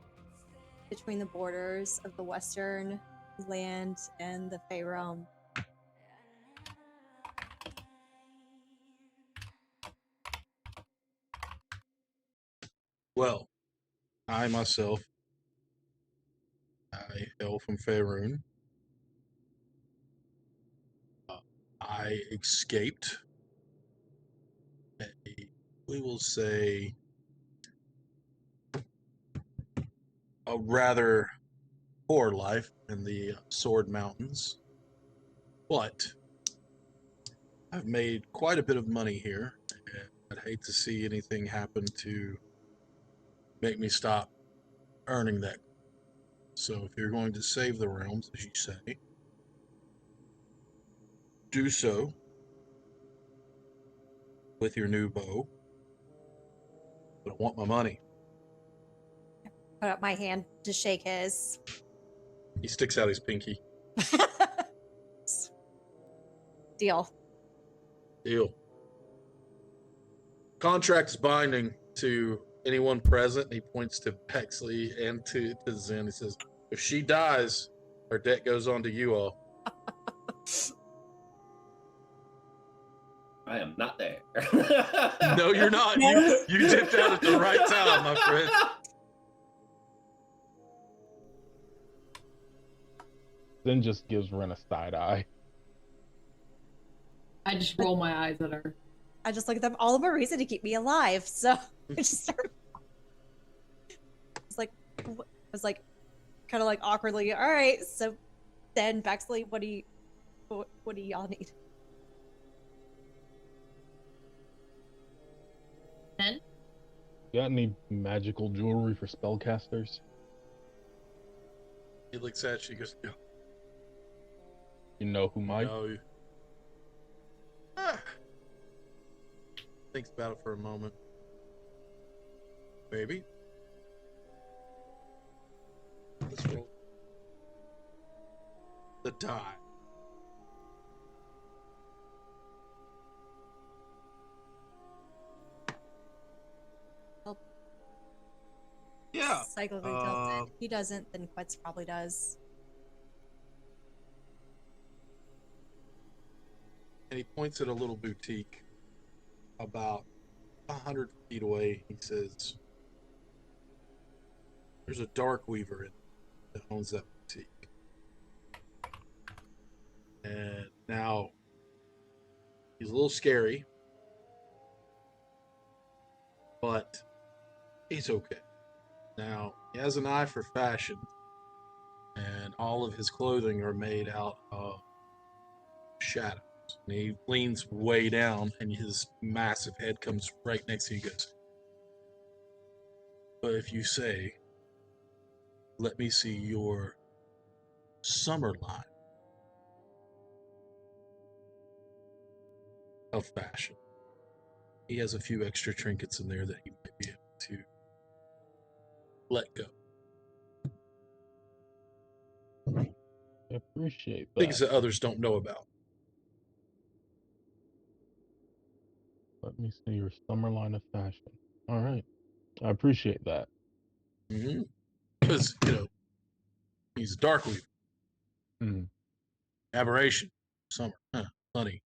between the borders of the Western land and the Fey realm. Well, I myself, I hail from Faerun. I escaped we will say, a rather poor life in the Sword Mountains, but I've made quite a bit of money here, and I'd hate to see anything happen to make me stop earning that. So if you're going to save the realms, as you say, do so with your new bow. But I want my money. Put up my hand to shake his. He sticks out his pinky. Deal. Deal. Contract's binding to anyone present. He points to Bexley and to Zen. He says, if she dies, her debt goes on to you all. I am not there. No, you're not. You dipped out at the right time, my friend. Then just gives Ren a side eye. I just roll my eyes at her. I just look at them. All of a reason to keep me alive. So I just start. I was like, kind of like awkwardly. All right. So then Bexley, what do y'all need? Then You got any magical jewelry for spellcasters? He looks at you, he goes, no. You know who might? No. Ah. Thinks about it for a moment. Maybe. Let's roll the die. Yeah. Cyclically tilted. He doesn't, then Quetz probably does. And he points at a little boutique about 100 feet away. He says, there's a dark weaver in that owns that boutique. And now he's a little scary, but he's okay. Now, he has an eye for fashion, and all of his clothing are made out of shadows. And he leans way down, and his massive head comes right next to you. He goes, but if you say, let me see your summer line of fashion, he has a few extra trinkets in there that he might be able to let go. I appreciate that. Things that others don't know about. Let me see your summer line of fashion. All right. I appreciate that. Because he's a Darkweaver. Mhm. Aberration. Summer. Funny.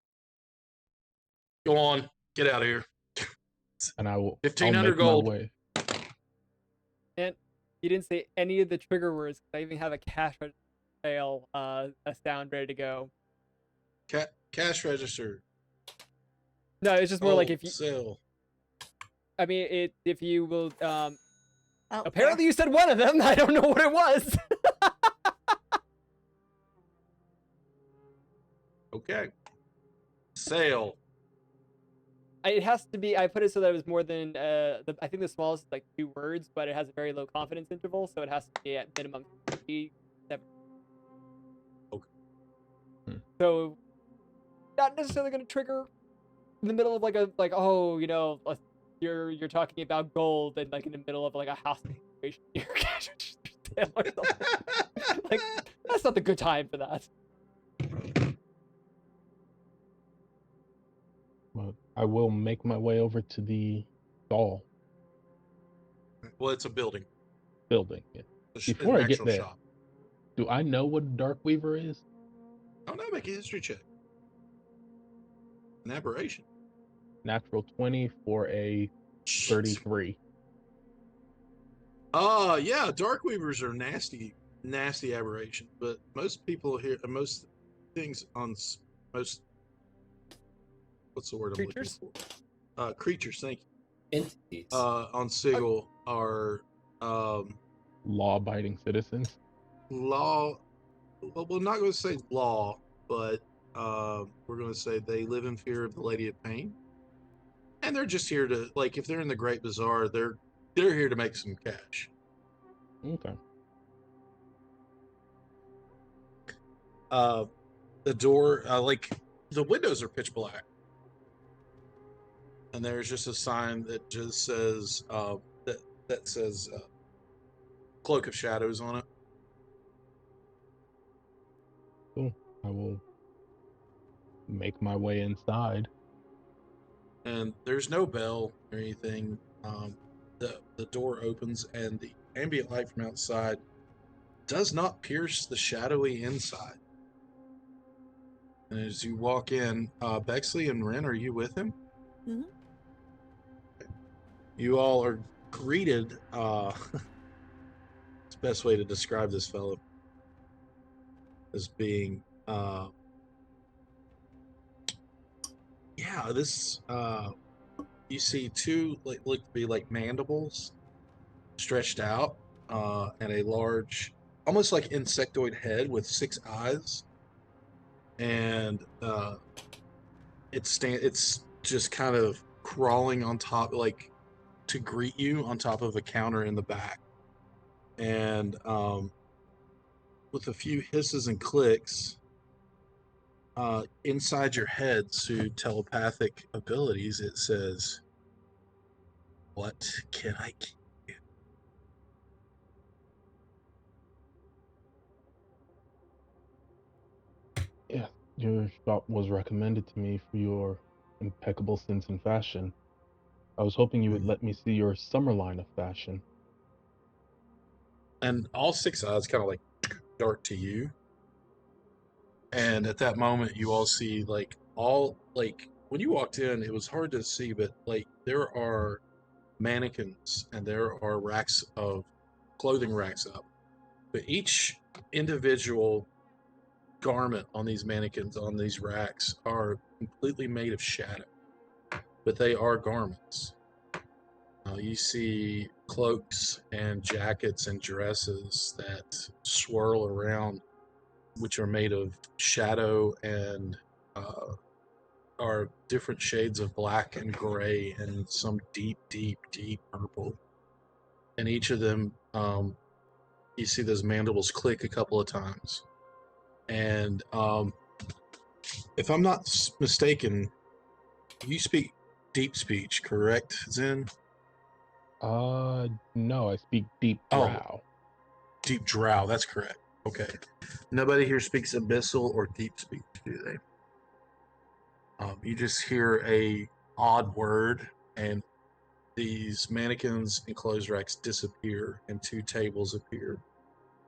Go on. Get out of here. And I'll 1,500 make my gold. way. And you didn't say any of the trigger words. 'Cause I even have a cash register fail a sound ready to go. Cash register. No, it's just more like if you. Sell. I mean, if you will. Oh, Apparently, you said one of them. I don't know what it was. Okay. Sale. It has to be. I put it so that it was more than. I think the smallest is like 2 words, but it has a very low confidence interval, so it has to be at minimum 7. Okay. So, not necessarily going to trigger in the middle of you're talking about gold and like in the middle of like a hostage situation. Your cash register sale or something. Like that's not the good time for that. But I will make my way over to the stall Well, it's a building. building. Yeah. An Before I get actual there, shop. do I know what a Darkweaver is? Oh no, make a history check. An aberration. Natural 20 for a 33. Yeah, Darkweavers are nasty aberrations, but most people here, most things on most, what's the word I'm looking Creatures? for? Creatures, thank you. Entities. On Sigil are Law-abiding citizens. law. Well, we're not going to say law, but we're going to say they live in fear of the Lady of Pain, and they're just here to, like, if they're in the Great Bazaar, they're here to make some cash. Okay. The door, like the windows are pitch black, and there's just a sign that just says that says Cloak of Shadows on it. Cool. I will make my way inside. And there's no bell or anything. The door opens, and the ambient light from outside does not pierce the shadowy inside. And as you walk in, Bexley and Ren, are you with him? Mhm. You all are greeted. It's the best way to describe this fellow as being. This. You see 2 look to be like mandibles stretched out, and a large, almost like insectoid head with 6 eyes, and it's just kind of crawling on top, like to greet you on top of a counter in the back, and with a few hisses and clicks, inside your head through telepathic abilities, it says, "What can I keep?" Yeah, your shop was recommended to me for your impeccable sense and fashion. I was hoping you would let me see your summer line of fashion. And all 6 eyes kind of like dart to you. And at that moment, you all see when you walked in, it was hard to see, but like there are mannequins and there are racks of clothing racks up. But each individual garment on these mannequins, on these racks, are completely made of shadow, but they are garments. You see cloaks and jackets and dresses that swirl around, which are made of shadow and are different shades of black and gray and some deep purple. And each of them, you see those mandibles click a couple of times. And if I'm not mistaken, you speak deep speech, correct, Zen? No, I speak deep drow. Deep drow, that's correct. Okay. Nobody here speaks abyssal or deep speech, do they? You just hear a odd word, and these mannequins and clothes racks disappear, and 2 tables appear,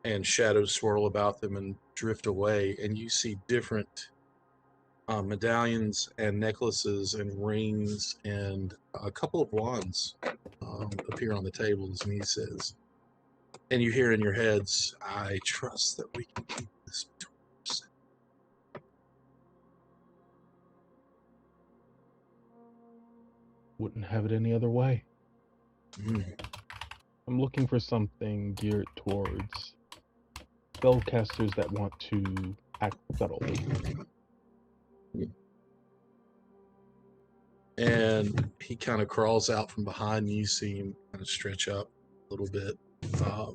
and shadows swirl about them and drift away, and you see different medallions and necklaces and rings and a couple of wands appear on the tables. And he says, and you hear in your heads, I trust that we can keep this between ourselves. Wouldn't have it any other way. I'm looking for something geared towards spellcasters that want to act subtly. And he kind of crawls out from behind you. See him kind of stretch up a little bit. I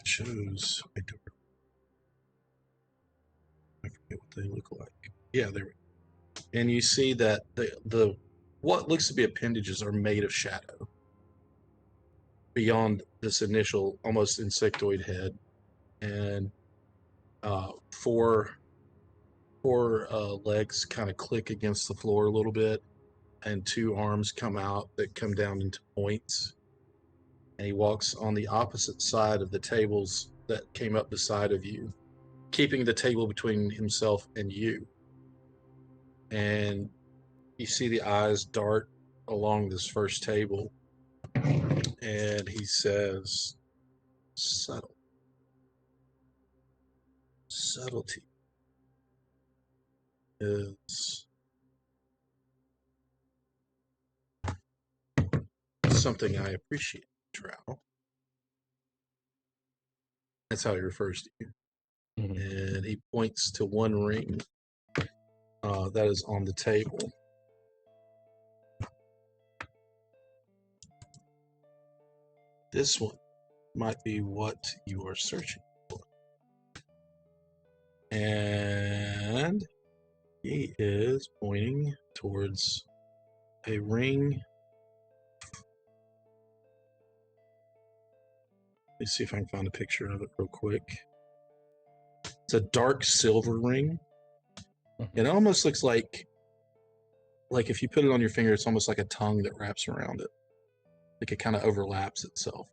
chose. I forget what they look like. Yeah, there. And you see that the what looks to be appendages are made of shadow. Beyond this initial almost insectoid head, and four legs kind of click against the floor a little bit, and 2 arms come out that come down into points. And he walks on the opposite side of the tables that came up beside of you, keeping the table between himself and you. And you see the eyes dart along this first table, and he says, subtlety is something I appreciate, Drow. That's how he refers to you. Mhm. And he points to one ring that is on the table. This one might be what you are searching for. And he is pointing towards a ring. Let me see if I can find a picture of it real quick. It's a dark silver ring. It almost looks like if you put it on your finger, it's almost like a tongue that wraps around it. Like it kind of overlaps itself.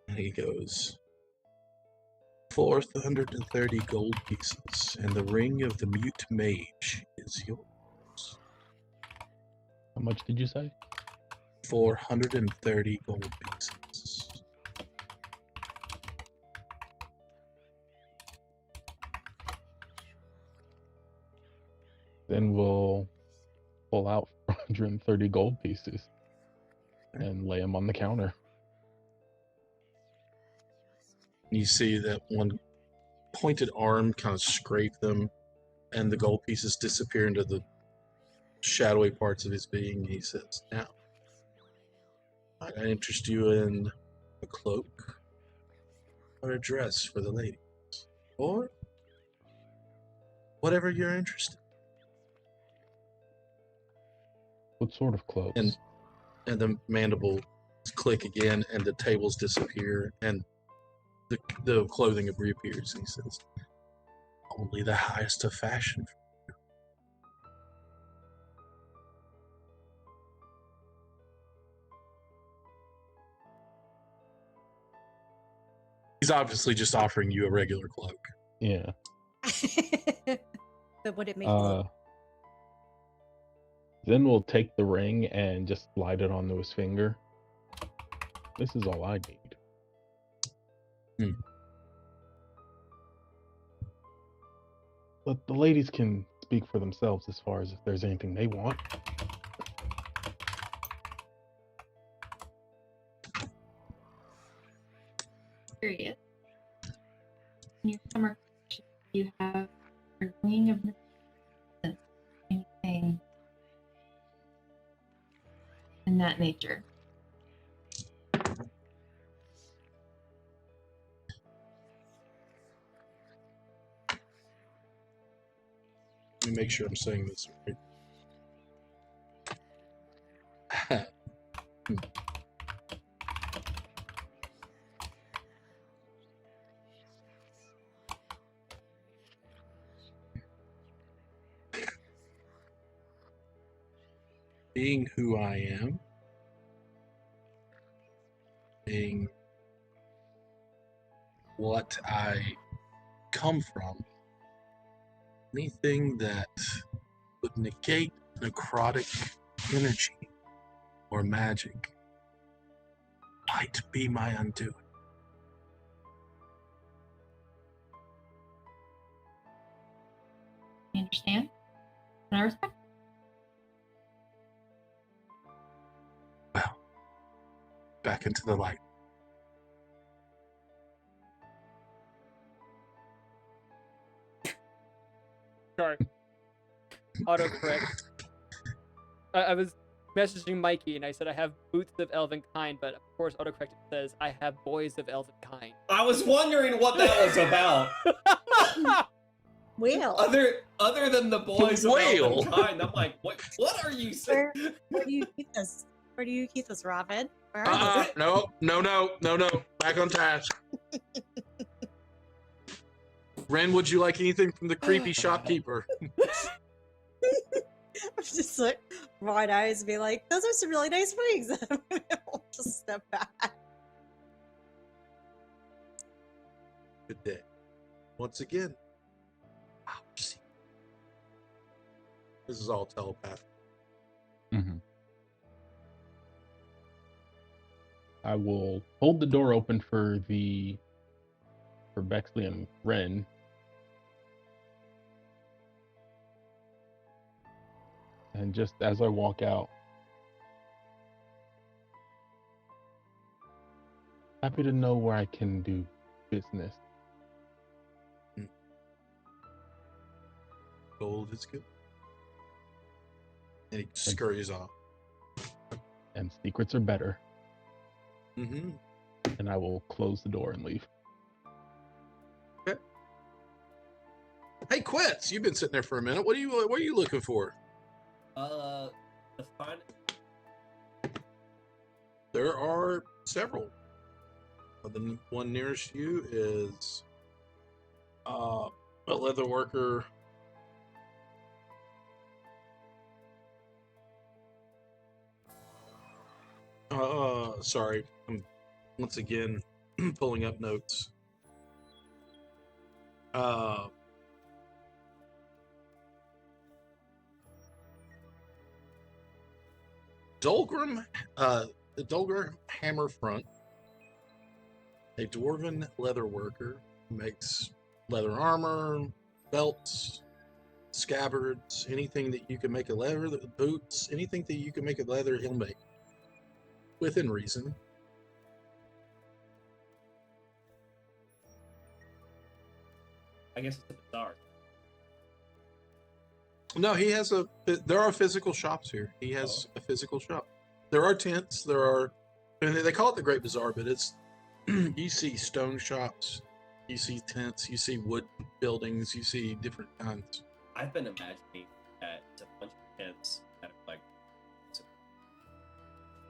And he goes, 430 gold pieces, and the ring of the mute mage is yours. How much did you say? 430 gold pieces. Then we'll pull out 430 gold pieces and lay them on the counter. You see that one pointed arm kind of scrape them, and the gold pieces disappear into the shadowy parts of his being. He says, now, might I interest you in a cloak or a dress for the ladies? Or whatever you're interested What sort of cloaks? in. And the mandibles click again, and the tables disappear, and the clothing reappears. And he says, only the highest of fashion. He's obviously just offering you a regular cloak. Yeah. But would it make you look? Then we'll take the ring and just slide it onto his finger. This is all I need. But the ladies can speak for themselves as far as if there's anything they want. Curious. In your summer collection, you have a ring of resistance, anything in that nature. Let me make sure I'm saying this right. being who I am, being what I come from, anything that would negate necrotic energy or magic might be my undoing. You understand? And I respect. Well, back into the light. Sorry. Autocorrect. I was messaging Mikey and I said I have boots of elven kind, but of course autocorrect says I have boys of elven kind. I was wondering what that was about. Whale. Other than the boys of Whale. elven kind, I'm like, what are you saying? Where do you keep this? Where do you keep this, Robin? Where are these? No. Back on task. Ren, would you like anything from the creepy shopkeeper? I'm just like wide eyes and be like, those are some really nice wings. I'll just step back. Good day. Once again, I'll see. This is all telepathic. Mm-hmm. I will hold the door open for Bexley and Ren. And just as I walk out, happy to know where I can do business. Gold is good. And he scurries off. And secrets are better. Mm-hmm. And I will close the door and leave. Okay. Hey, Quetz, you've been sitting there for a minute. What are you looking for? The fun. There are several. The one nearest you is a leather worker. Sorry, I'm once again pulling up notes. Dolgrim, the Dolgrim hammer front, a dwarven leather worker who makes leather armor, belts, scabbards, anything that you can make a leather, boots, anything that you can make a leather, he'll make. Within reason. I guess it's a bazaar. No, he has there are physical shops here. He has a physical shop. There are tents, and they call it the Great Bazaar, but it's, you see stone shops, you see tents, you see wood buildings, you see different kinds. I've been imagining that it's a bunch of tents that are like.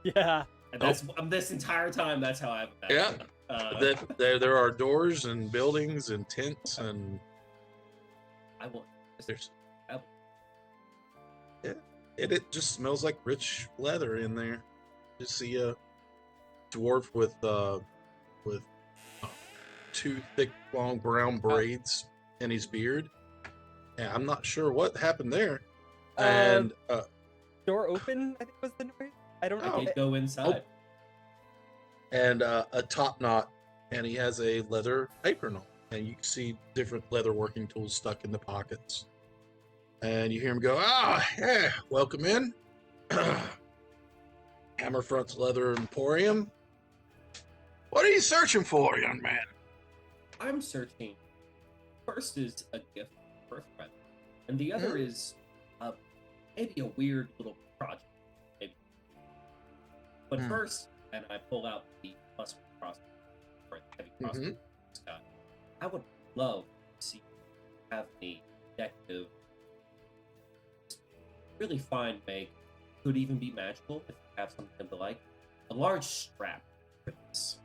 Yeah. And that's this entire time. That's how I've imagined. That there are doors and buildings and tents and I want. there's. Yeah, it just smells like rich leather in there. You see a dwarf with two thick, long brown braids in his beard. And I'm not sure what happened there. And Door open, I think was the noise. I don't know. I did go inside. and a top knot, and he has a leather apron on. And you can see different leather working tools stuck in the pockets. And you hear him go, yeah, welcome in. Hammerfront's Leather Emporium. What are you searching for, young man? I'm searching. First is a gift for birthright, and the other is maybe a weird little project. Maybe. But first, and I pull out the plus crossbow for the heavy crossbow. Scott, I would love to see you have the detective really fine make, could even be magical if you have something to like. A large strap for this.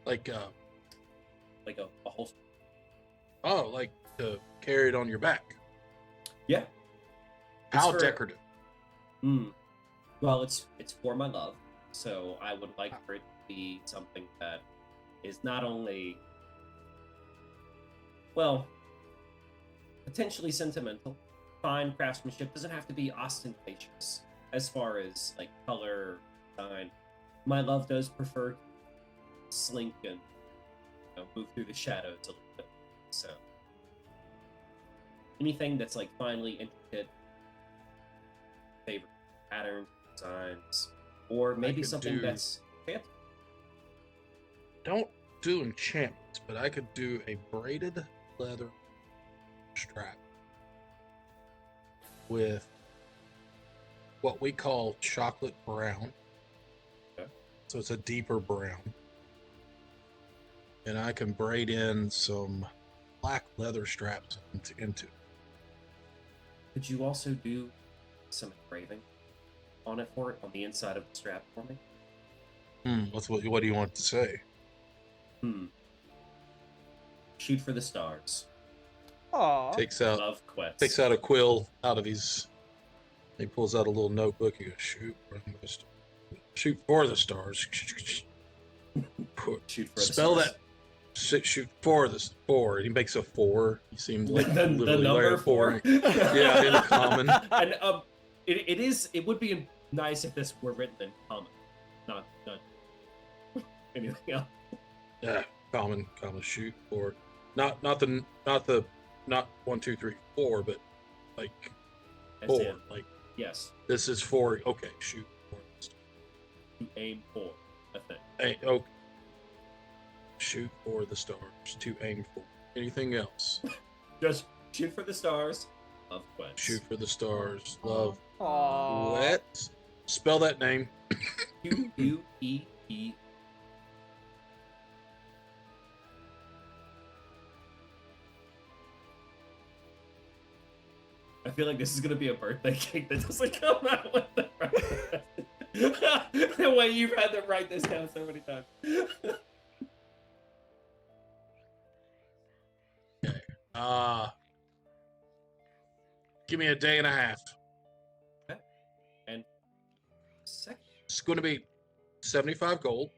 Like a holster. Oh, like to carry it on your back. Yeah. How for- decorative. Well, it's for my love, so I would like for it to be something that is not only, well, potentially sentimental. Fine craftsmanship doesn't have to be ostentatious as far as like color, design. My love does prefer to slink and move through the shadows a little bit. So anything that's like finely intricate, favorite patterns, designs, or maybe could something do- that's fancy. Don't do enchantments, but I could do a braided leather strap with what we call chocolate brown. Okay. So it's a deeper brown. And I can braid in some black leather straps into it. Could you also do some engraving on it for it on the inside of the strap for me? What do you want to say? Shoot for the stars. Aw. Takes out Love Quets. takes out a quill out of his. He pulls out a little notebook. He goes, shoot for the stars. Shoot for Spell the that. Shoot for the 4. He makes a 4. He seemed like the literally number right 4. Yeah, in common. And it would be nice if this were written in common, not anything else. Yeah, common shoot for not 1, 2, 3, 4, but like As 4. in, Like yes, this is 4. Okay, shoot for the stars. to aim for a thing. Hey, okay. Shoot for the stars to aim for. Anything else? Just shoot for the stars. Love Quets. Shoot for the stars. Love. Aw. What? Spell that name. Quee. I feel like this is gonna be a birthday cake that doesn't come out with the the way you've had to write this down so many times. Give me a day and a half. Okay. And second, It's going to be 75 gold.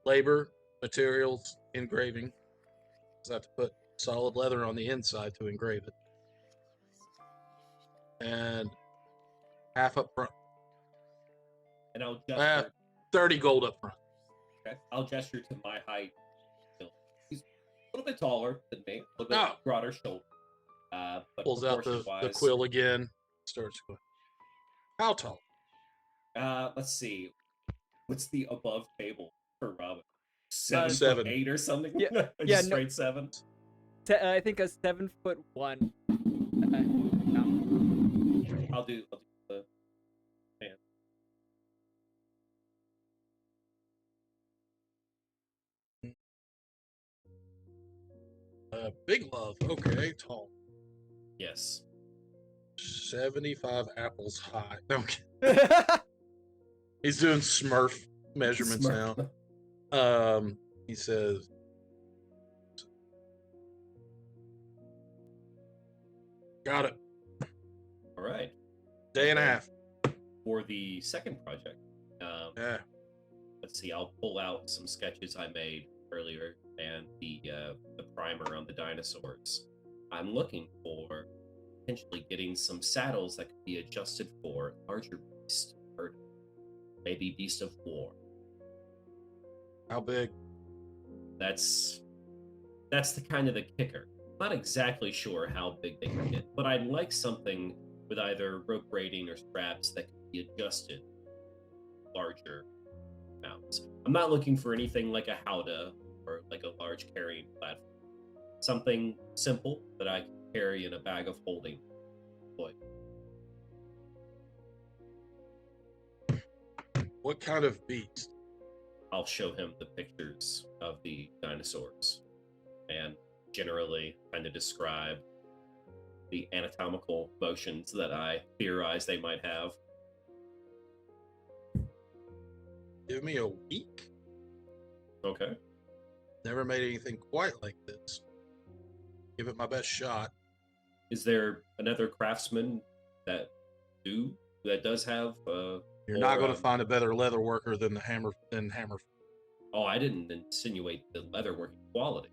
Labor, materials, engraving. So I have to put solid leather on the inside to engrave it. And half up front. and I'll gesture. 30 gold up front. Okay. I'll gesture to my height. He's a little bit taller than me, a little bit Oh. broader shoulder. But Pulls out the proportion-wise, quill again. Starts going. How tall? Let's see. What's the above table for Robin? 7. 7'8" or something? Yeah, Just yeah, no- straight 7. I think a 7'1". I'll do the man. Big love. Okay, tall. Yes. 75 apples high. Okay. He's doing Smurf measurements Smurf. now. He says, got it. All right. Day and a half. For the second project, Yeah. let's see. I'll pull out some sketches I made earlier and the primer on the dinosaurs. I'm looking for potentially getting some saddles that could be adjusted for larger beast, or maybe beast of war. How big? That's the kind of the kicker. Not exactly sure how big they can get, but I'd like something with either rope braiding or straps that can be adjusted larger amounts. I'm not looking for anything like a howdah or like a large carrying platform. Something simple that I can carry in a bag of holding. Boy, What kind of beast? I'll show him the pictures of the dinosaurs and generally kind of describe the anatomical motions that I theorize they might have. Give me a week. Okay. Never made anything quite like this. Give it my best shot. Is there another craftsman that that does have. You're not going to more, find a better leather worker than Hammer. Oh, I didn't insinuate the leatherworking quality.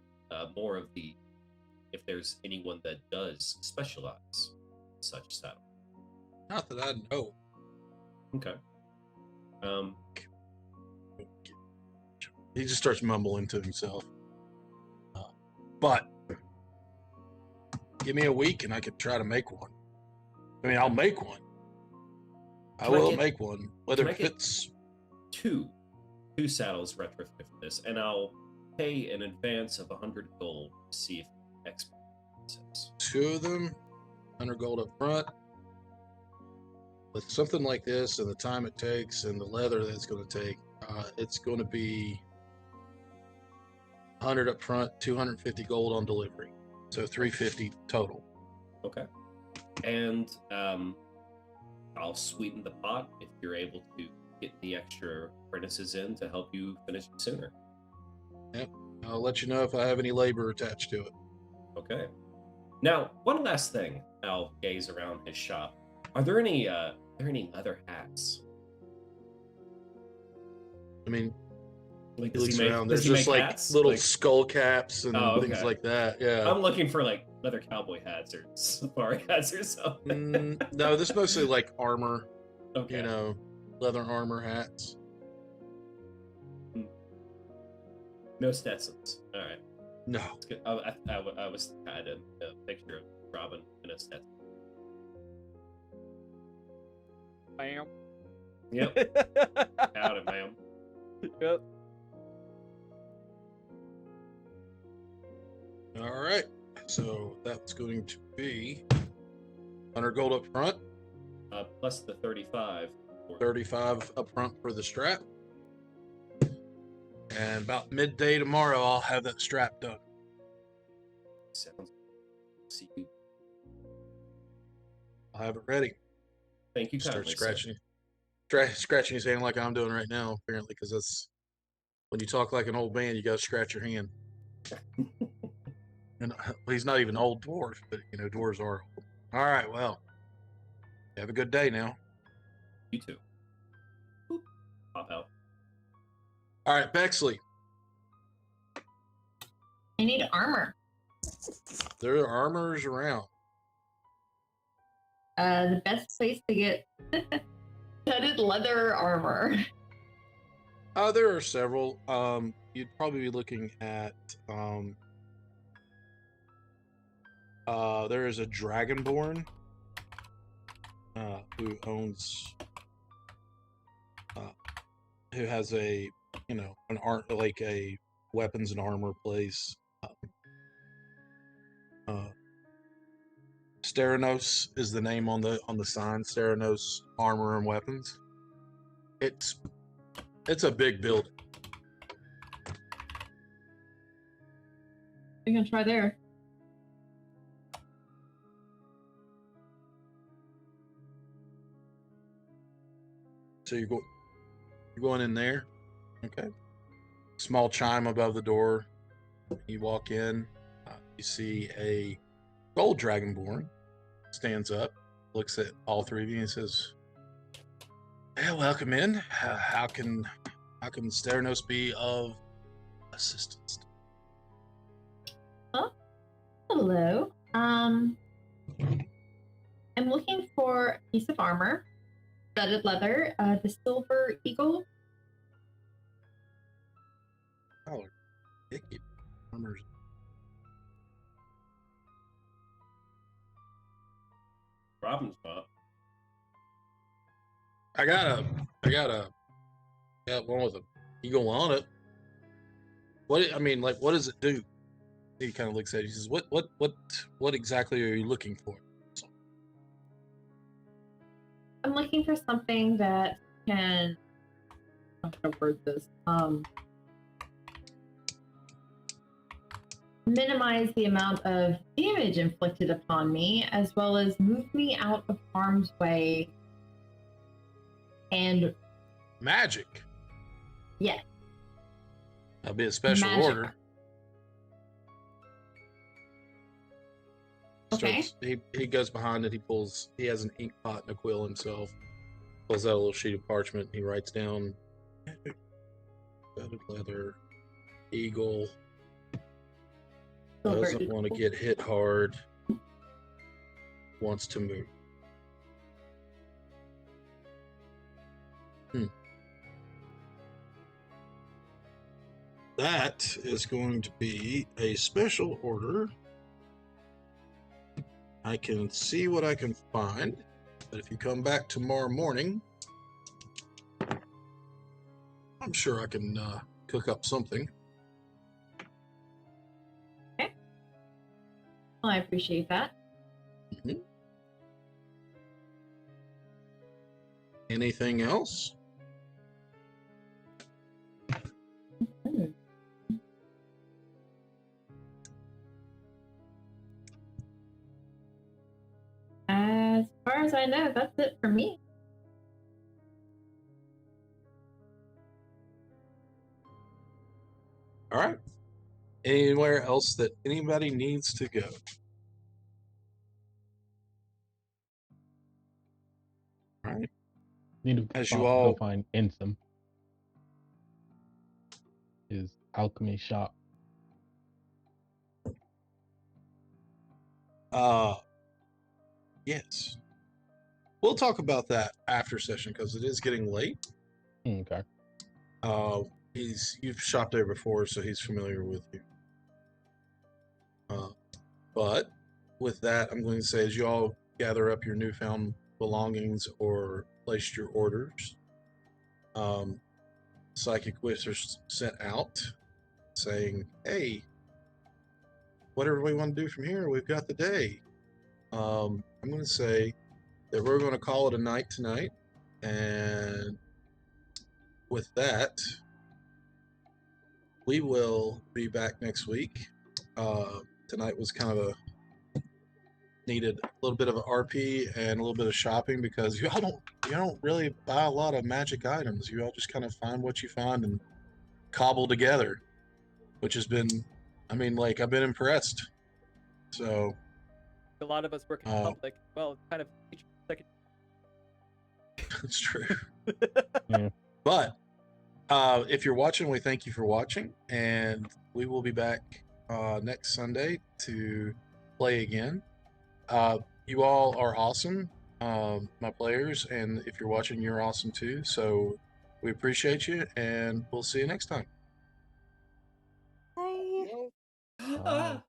More of the if there's anyone that does specialize in such saddle. Not that I know. Okay. Um, He just starts mumbling to himself. But give me a week and I could try to make one. I mean, I'll make one. I Can I will get- make one. Whether can I it get- fits. two saddles retrofit for this, and I'll pay an advance of 100 gold to see if experiences. 2 of them, 100 gold up front. With something like this and the time it takes and the leather that's going to take, it's going to be 100 up front, 250 gold on delivery. So 350 total. Okay. And I'll sweeten the pot if you're able to get the extra apprentices in to help you finish it sooner. I'll let you know if I have any labor attached to it. Okay. Now, one last thing. I'll gaze around his shop. Are there any leather hats? I mean, Like, he looks around. does There's he just make like hats? little Like, skull caps and Oh, things okay. like that. Yeah. I'm looking for like leather cowboy hats or safari hats or something. No, this is mostly like armor, Okay. leather armor hats. No Stetsons. All right. No. That's good. I had a picture of Robin in a Stetson. Bam. Yep. Howdy, ma'am. Yep. All right. So that's going to be 100 gold up front, Plus the 35. 35 up front for the strap. And about midday tomorrow, I'll have that strap done. Sounds. See you. I'll have it ready. Thank you Start kindly, sir. scratching his hand like I'm doing right now, apparently, because that's when you talk like an old man, you got to scratch your hand. And he's not even old dwarf, but dwarves are old. All right, well, have a good day now. You too. Boop. Pop out. All right, Bexley, I need armor. there are armors around. The best place to get studded leather armor. There are several. You'd probably be looking at. There is a Dragonborn who owns, who has a, an art like a weapons and armor place. Steranos is the name on the sign. Steranos Armor and Weapons. It's a big building. We can try there. So you're going in there. Okay. Small chime above the door. You walk in. You see a gold dragonborn stands up, looks at all three of you, and says, "Yeah, welcome in. How can Steranos be of assistance?" Hello. I'm looking for a piece of armor, studded leather, the Silver Eagle. Oh, icky. Armor's Robin's not. I got one with an eagle on it. What does it do? He kind of looks at it. He says, "What exactly are you looking for?" I'm looking for something that can. I'm gonna word this. Minimize the amount of damage inflicted upon me, as well as move me out of harm's way. And Magic. yes, That'll be a special Magic. order. Okay. He goes behind it. He has an ink pot and a quill himself. Pulls out a little sheet of parchment. And he writes down leather, eagle. Silver Doesn't want to eagle. get hit hard. Wants to move. That is going to be a special order. I can see what I can find, but if you come back tomorrow morning, I'm sure I can cook up something. Well, I appreciate that. Mhm. Anything else? Hmm. As far as I know, that's it for me. All right. Anywhere else that anybody needs to go? All right. Need to As you go all find Ensum. His alchemy shop. Yes. We'll talk about that after session because it is getting late. Okay. You've shopped there before, so he's familiar with you. But with that, I'm going to say as you all gather up your newfound belongings or placed your orders, psychic whispers sent out saying, "Hey, whatever we want to do from here, we've got the day." I'm going to say that we're going to call it a night tonight, and with that, we will be back next week. Tonight was kind of needed a little bit of an RP and a little bit of shopping because you don't really buy a lot of magic items. You all just kind of find what you find and cobble together, which has been, I've been impressed. So A lot of us work in public. Well, kind of second. it's true. Yeah. But if you're watching, we thank you for watching, and we will be back next Sunday to play again. You all are awesome, my players, and if you're watching, you're awesome too. So we appreciate you, and we'll see you next time. Bye. Bye.